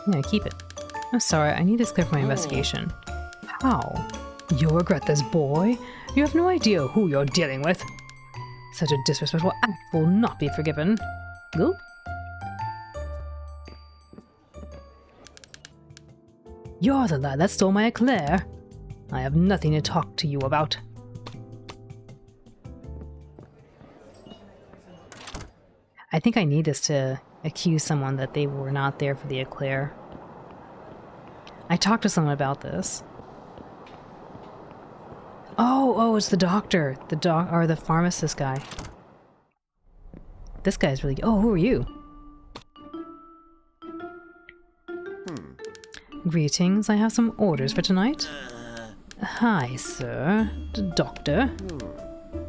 S1: I'm gonna keep it. I'm sorry, I need this clear for my investigation. How? You'll regret this, boy. You have no idea who you're dealing with. Such a disrespectful act will not be forgiven. Go. You're the lad that stole my eclair. I have nothing to talk to you about. I think I need this to accuse someone that they were not there for the eclair. I talked to someone about this. Oh, it's the doctor. Or the pharmacist guy. This guy's really... Oh, who are you? Greetings, I have some orders for tonight. Hi, sir. Doctor.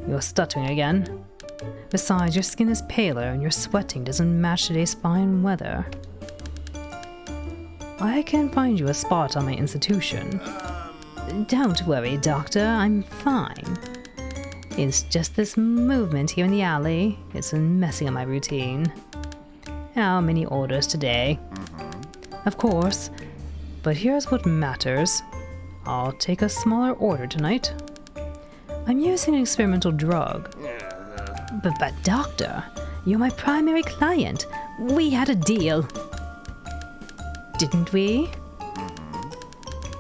S1: You're stuttering again. Besides, your skin is paler and your sweating doesn't match today's fine weather. I can find you a spot on my institution. Don't worry, Doctor, I'm fine. It's just this movement here in the alley. It's been messing up my routine. How many orders today? Of course, but here's what matters. I'll take a smaller order tonight. I'm using an experimental drug. But Doctor, you're my primary client. We had a deal. Didn't we?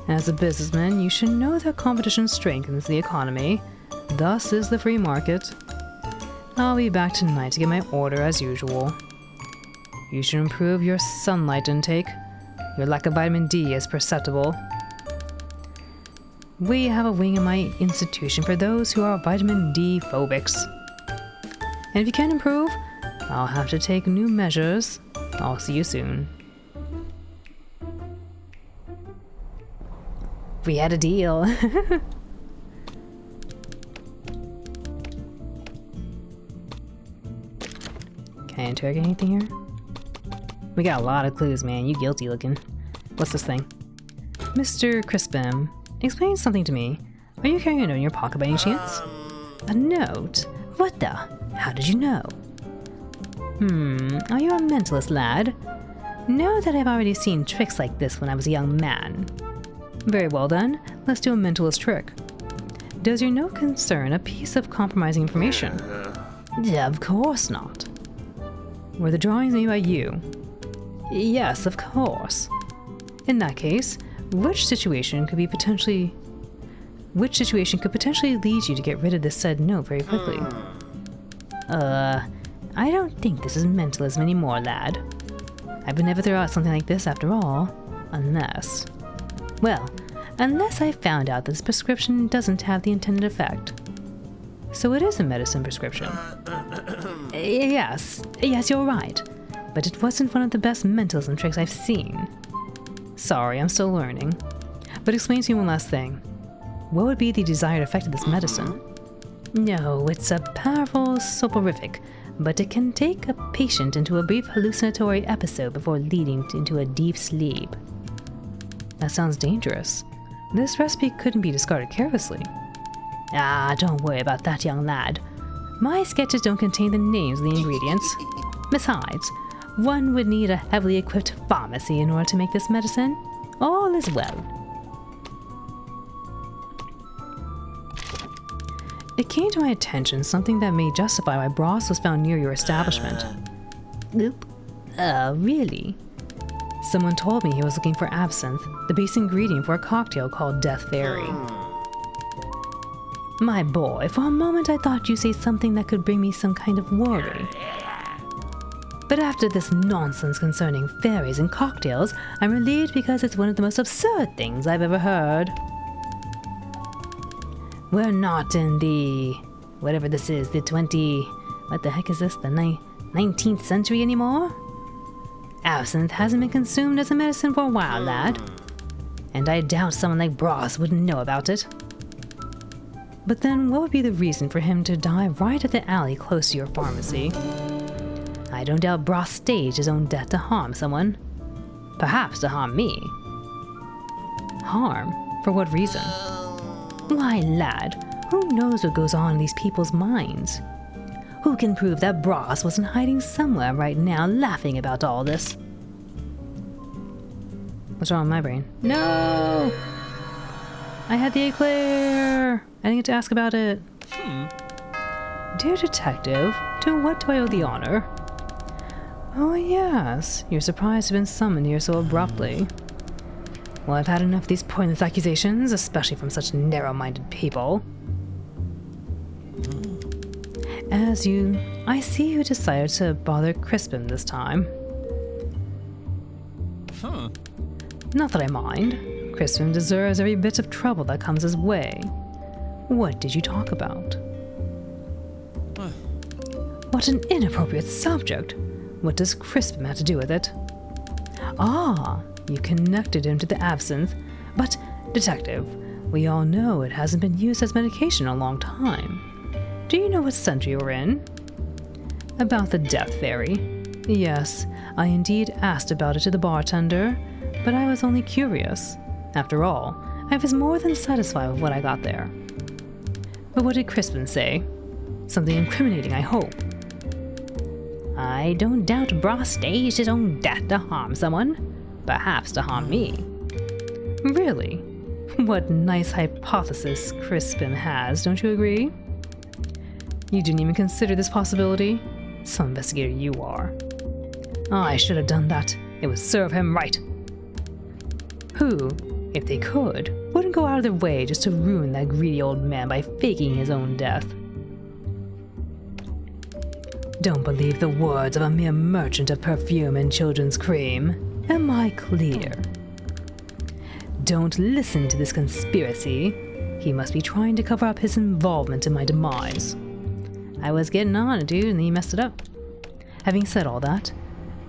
S1: As a businessman, you should know that competition strengthens the economy. Thus is the free market. I'll be back tonight to get my order as usual. You should improve your sunlight intake. Your lack of vitamin D is perceptible. We have a wing in my institution for those who are vitamin D phobics. And if you can't improve, I'll have to take new measures. I'll see you soon. We had a deal. Can I interrogate anything here? We got a lot of clues, man. You guilty looking. What's this thing? Mr. Crispin, explain something to me. Are you carrying a note in your pocket by any chance? A note? What the? How did you know? Are you a mentalist, lad? Know that I've already seen tricks like this when I was a young man. Very well then, let's do a mentalist trick. Does your note concern a piece of compromising information? Of course not. Were the drawings made by you? Yes, of course. In that case, which situation could potentially lead you to get rid of this said note very quickly? I don't think this is mentalism anymore, lad. I would never throw out something like this after all, unless I found out this prescription doesn't have the intended effect. So it is a medicine prescription. Yes, you're right. But it wasn't one of the best mentalism tricks I've seen. Sorry, I'm still learning. But explain to me one last thing. What would be the desired effect of this medicine? No, it's a powerful soporific, but it can take a patient into a brief hallucinatory episode before leading into a deep sleep. That sounds dangerous. This recipe couldn't be discarded carelessly. Don't worry about that, young lad. My sketches don't contain the names of the ingredients. Besides, one would need a heavily equipped pharmacy in order to make this medicine. All is well. It came to my attention something that may justify why Bros was found near your establishment. Oop. Really? Someone told me he was looking for absinthe, the base ingredient for a cocktail called Death Fairy. My boy, for a moment I thought you'd say something that could bring me some kind of worry. But after this nonsense concerning fairies and cocktails, I'm relieved because it's one of the most absurd things I've ever heard. We're not in the... whatever this is, the what the heck is this, the 19th century anymore? Absinthe hasn't been consumed as a medicine for a while, lad. And I doubt someone like Bros wouldn't know about it. But then what would be the reason for him to die right at the alley close to your pharmacy? I don't doubt Bros staged his own death to harm someone. Perhaps to harm me. Harm? For what reason? Why, lad, who knows what goes on in these people's minds? Who can prove that Bros wasn't hiding somewhere right now laughing about all this? What's wrong with my brain? No! I had the eclair! I didn't get to ask about it. Dear detective, to what do I owe the honor? Oh yes, you're surprised to have been summoned here so abruptly. Well, I've had enough of these pointless accusations, especially from such narrow-minded people. I see you decided to bother Crispin this time. Not that I mind. Crispin deserves every bit of trouble that comes his way. What did you talk about? What an inappropriate subject! What does Crispin have to do with it? You connected him to the absinthe. But, detective, we all know it hasn't been used as medication in a long time. Do you know what century we're in? About the Death Fairy. Yes, I indeed asked about it to the bartender, but I was only curious. After all, I was more than satisfied with what I got there. But what did Crispin say? Something incriminating, I hope. I don't doubt Bros staged his own death to harm someone. Perhaps to harm me. Really? What nice hypothesis Crispin has, don't you agree? You didn't even consider this possibility? Some investigator you are. I should have done that. It would serve him right. Who, if they could, wouldn't go out of their way just to ruin that greedy old man by faking his own death. Don't believe the words of a mere merchant of perfume and children's cream. Am I clear? Don't listen to this conspiracy. He must be trying to cover up his involvement in my demise. I was getting on it, dude, and then you messed it up. Having said all that,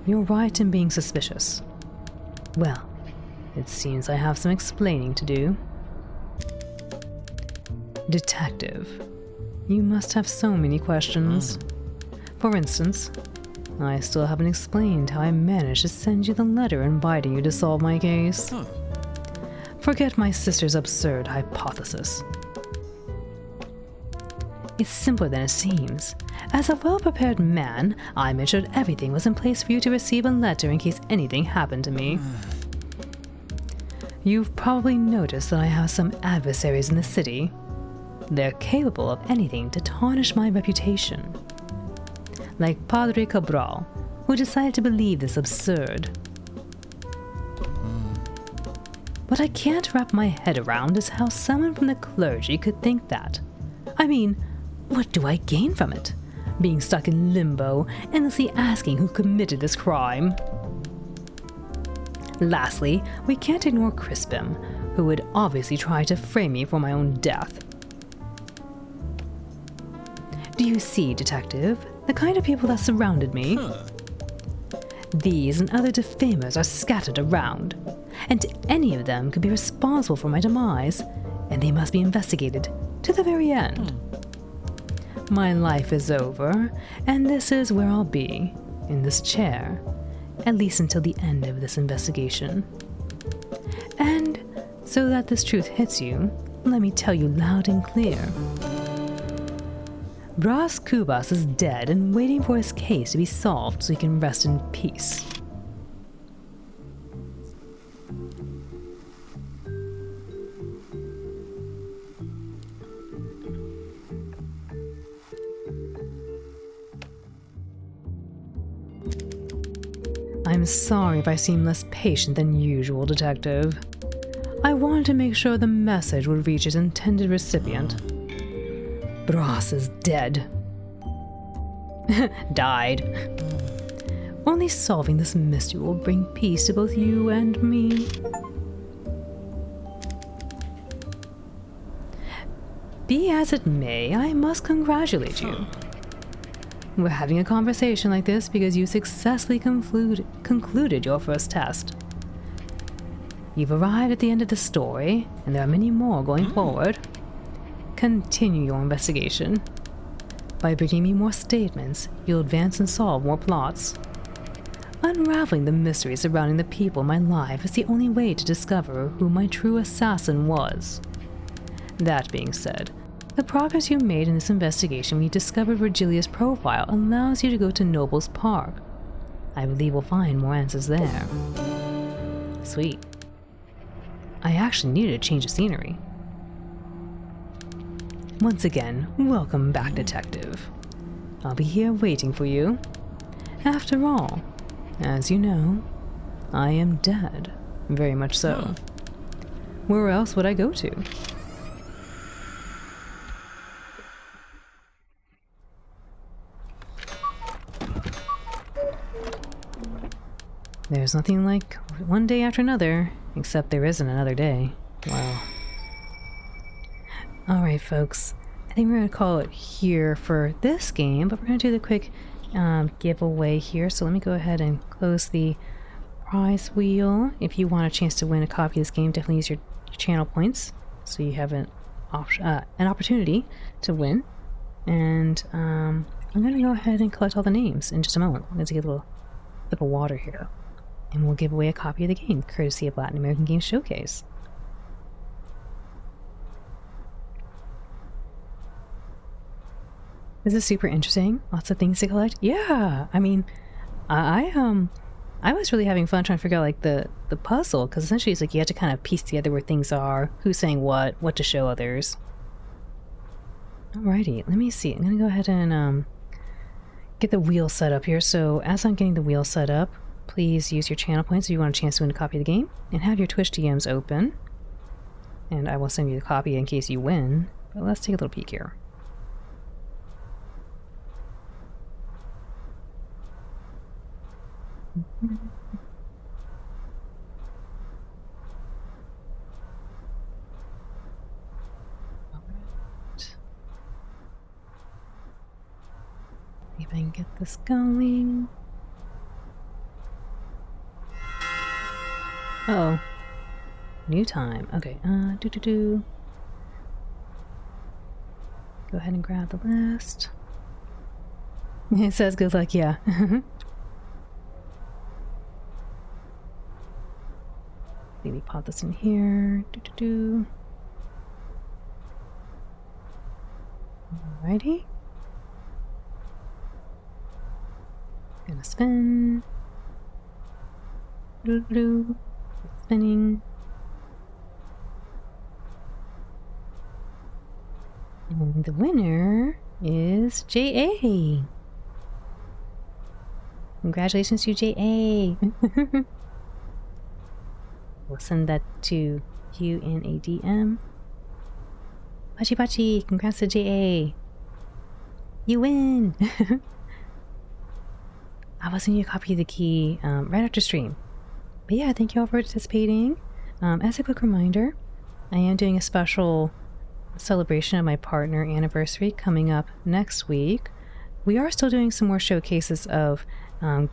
S1: you're right in being suspicious. Well, it seems I have some explaining to do. Detective, you must have so many questions. For instance, I still haven't explained how I managed to send you the letter inviting you to solve my case. Forget my sister's absurd hypothesis. It's simpler than it seems. As a well-prepared man, I made sure everything was in place for you to receive a letter in case anything happened to me. You've probably noticed that I have some adversaries in the city. They're capable of anything to tarnish my reputation. Like Padre Cabral, who decided to believe this absurd. What I can't wrap my head around is how someone from the clergy could think that. I mean, what do I gain from it? Being stuck in limbo, endlessly asking who committed this crime. Lastly, we can't ignore Crispin, who would obviously try to frame me for my own death. Do you see, Detective, the kind of people that surrounded me? These and other defamers are scattered around, and any of them could be responsible for my demise, and they must be investigated to the very end. My life is over, and this is where I'll be, in this chair, at least until the end of this investigation. And so that this truth hits you, let me tell you loud and clear. Bras Cubas is dead and waiting for his case to be solved so he can rest in peace. I'm sorry if I seem less patient than usual, Detective. I wanted to make sure the message would reach its intended recipient. Bras is dead. Died. Only solving this mystery will bring peace to both you and me. Be as it may, I must congratulate you. We're having a conversation like this because you successfully concluded your first test. You've arrived at the end of the story, and there are many more going forward. Continue your investigation. By bringing me more statements, you'll advance and solve more plots. Unraveling the mystery surrounding the people in my life is the only way to discover who my true assassin was. That being said, the progress you made in this investigation when you discovered Virgilia's profile allows you to go to Noble's Park. I believe we'll find more answers there. Sweet. I actually needed a change of scenery. Once again, welcome back, Detective. I'll be here waiting for you. After all, as you know, I am dead. Very much so. Where else would I go to? There's nothing like one day after another, except there isn't another day. Wow. Alright folks, I think we're going to call it here for this game, but we're going to do the quick giveaway here. So let me go ahead and close the prize wheel. If you want a chance to win a copy of this game, definitely use your channel points so you have an opportunity to win. And I'm going to go ahead and collect all the names in just a moment. I'm going to get a little sip of water here. And we'll give away a copy of the game, courtesy of Latin American Games Showcase. This is super interesting. Lots of things to collect. Yeah, I mean, I was really having fun trying to figure out like the puzzle, because essentially it's like you have to kind of piece together where things are, who's saying what to show others. Alrighty, let me see. I'm gonna go ahead and get the wheel set up here. So as I'm getting the wheel set up, please use your channel points if you want a chance to win a copy of the game, and have your Twitch DMs open. and I will send you the copy in case you win. But let's take a little peek here. See if I can get this going. Uh oh. New time. Okay, Go ahead and grab the list. It says good luck, yeah. Maybe pop this in here. Alrighty. Gonna spin. Spinning. And the winner is JA. Congratulations to JA. We'll send that to you in a DM. Pachi Pachi, congrats to JA. You win! I will send you a copy of the key right after stream. But yeah, thank you all for participating. As a quick reminder, I am doing a special celebration of my partner anniversary coming up next week. We are still doing some more showcases of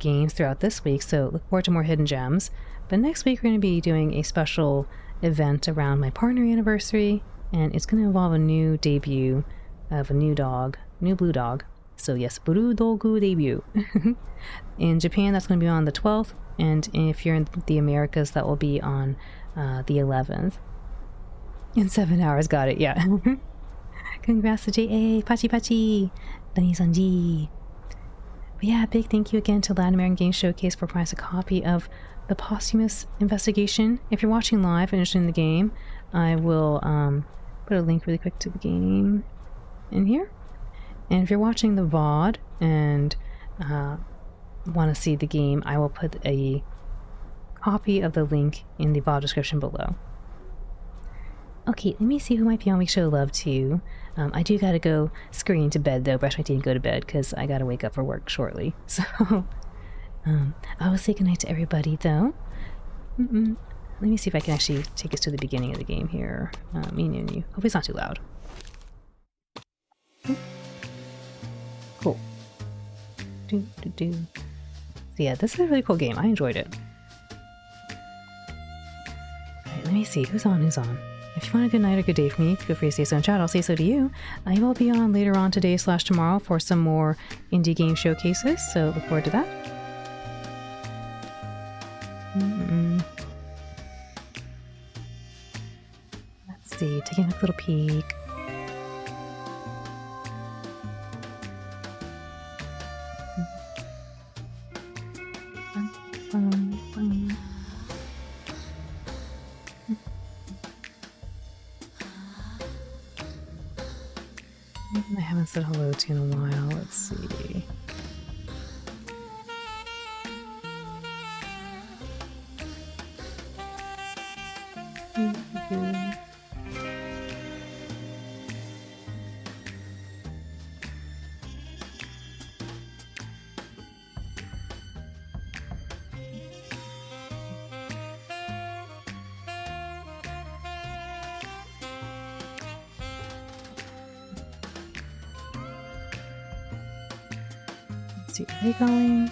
S1: games throughout this week, so look forward to more hidden gems. But next week we're going to be doing a special event around my partner anniversary, and it's going to involve a new debut of a new dog, new blue dog. So yes, Blue Dogu debut. In Japan, that's going to be on the 12th, and if you're in the Americas, that will be on the 11th. In 7 hours, got it, yeah. Congrats to JA, Pachi Pachi, Dani Sanji. But yeah, big thank you again to Latin American Game Showcase for providing us a copy of the Posthumous investigation. If you're watching live and interested in the game, I will put a link really quick to the game in here. And if you're watching the VOD and want to see the game, I will put a copy of the link in the VOD description below. Okay, let me see who might be on Week Show Love too. I do gotta go scurry into bed though, brush my teeth and go to bed because I gotta wake up for work shortly. So, I will say goodnight to everybody though. Let me see if I can actually take us to the beginning of the game here. Me and you. Hope it's not too loud. Cool. So yeah, this is a really cool game. I enjoyed it. Alright, let me see. Who's on? If you want a good night or good day for me, feel free to say so in chat. I'll say so to you. I will be on later on today / tomorrow for some more indie game showcases, so look forward to that. Let's see, taking a little peek. I haven't said hello to you in a while. Let's see. Let's see, are they going?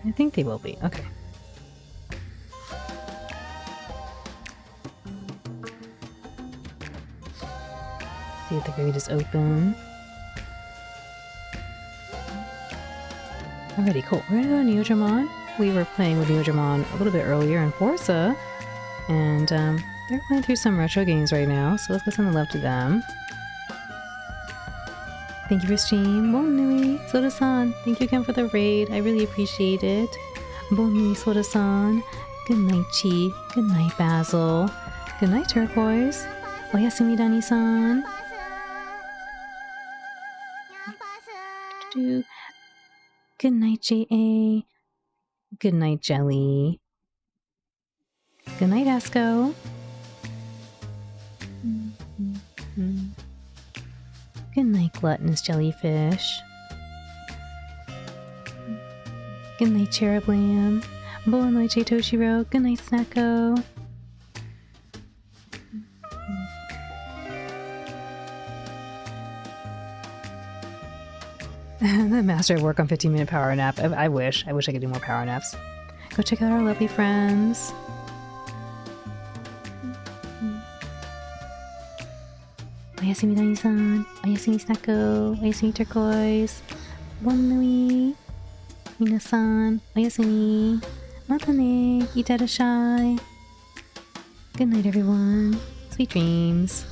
S1: I think they will be. Okay. See if the grade is open. Alrighty, cool. We're gonna go to Neodramon. we were playing with Nujamon a little bit earlier in Forza, and they're playing through some retro games right now, so let's go send the love to them. Thank you for stream. Bon nuit, Soda-san. Thank you again for the raid. I really appreciate it. Bon nuit, Soda-san. Good night, Chi. Good night, Basil. Good night, Turquoise. Oyasumi Dani-san. Good night, J.A. Good night, Jelly. Good night, Esco. Good night, gluttonous jellyfish. Good night, Cherub Lamb. Boa noite, Toshiro. Good night, Snacko. The master at work on 15-minute power nap. I wish. I wish I could do more power naps. Go check out our lovely friends. Oyasumi Dani-san. Oyasumi Snacko. Oyasumi Turquoise. Bon nuit. Minasan. Oyasumi. Mata ne. Itarashai. Good night, everyone. Sweet dreams.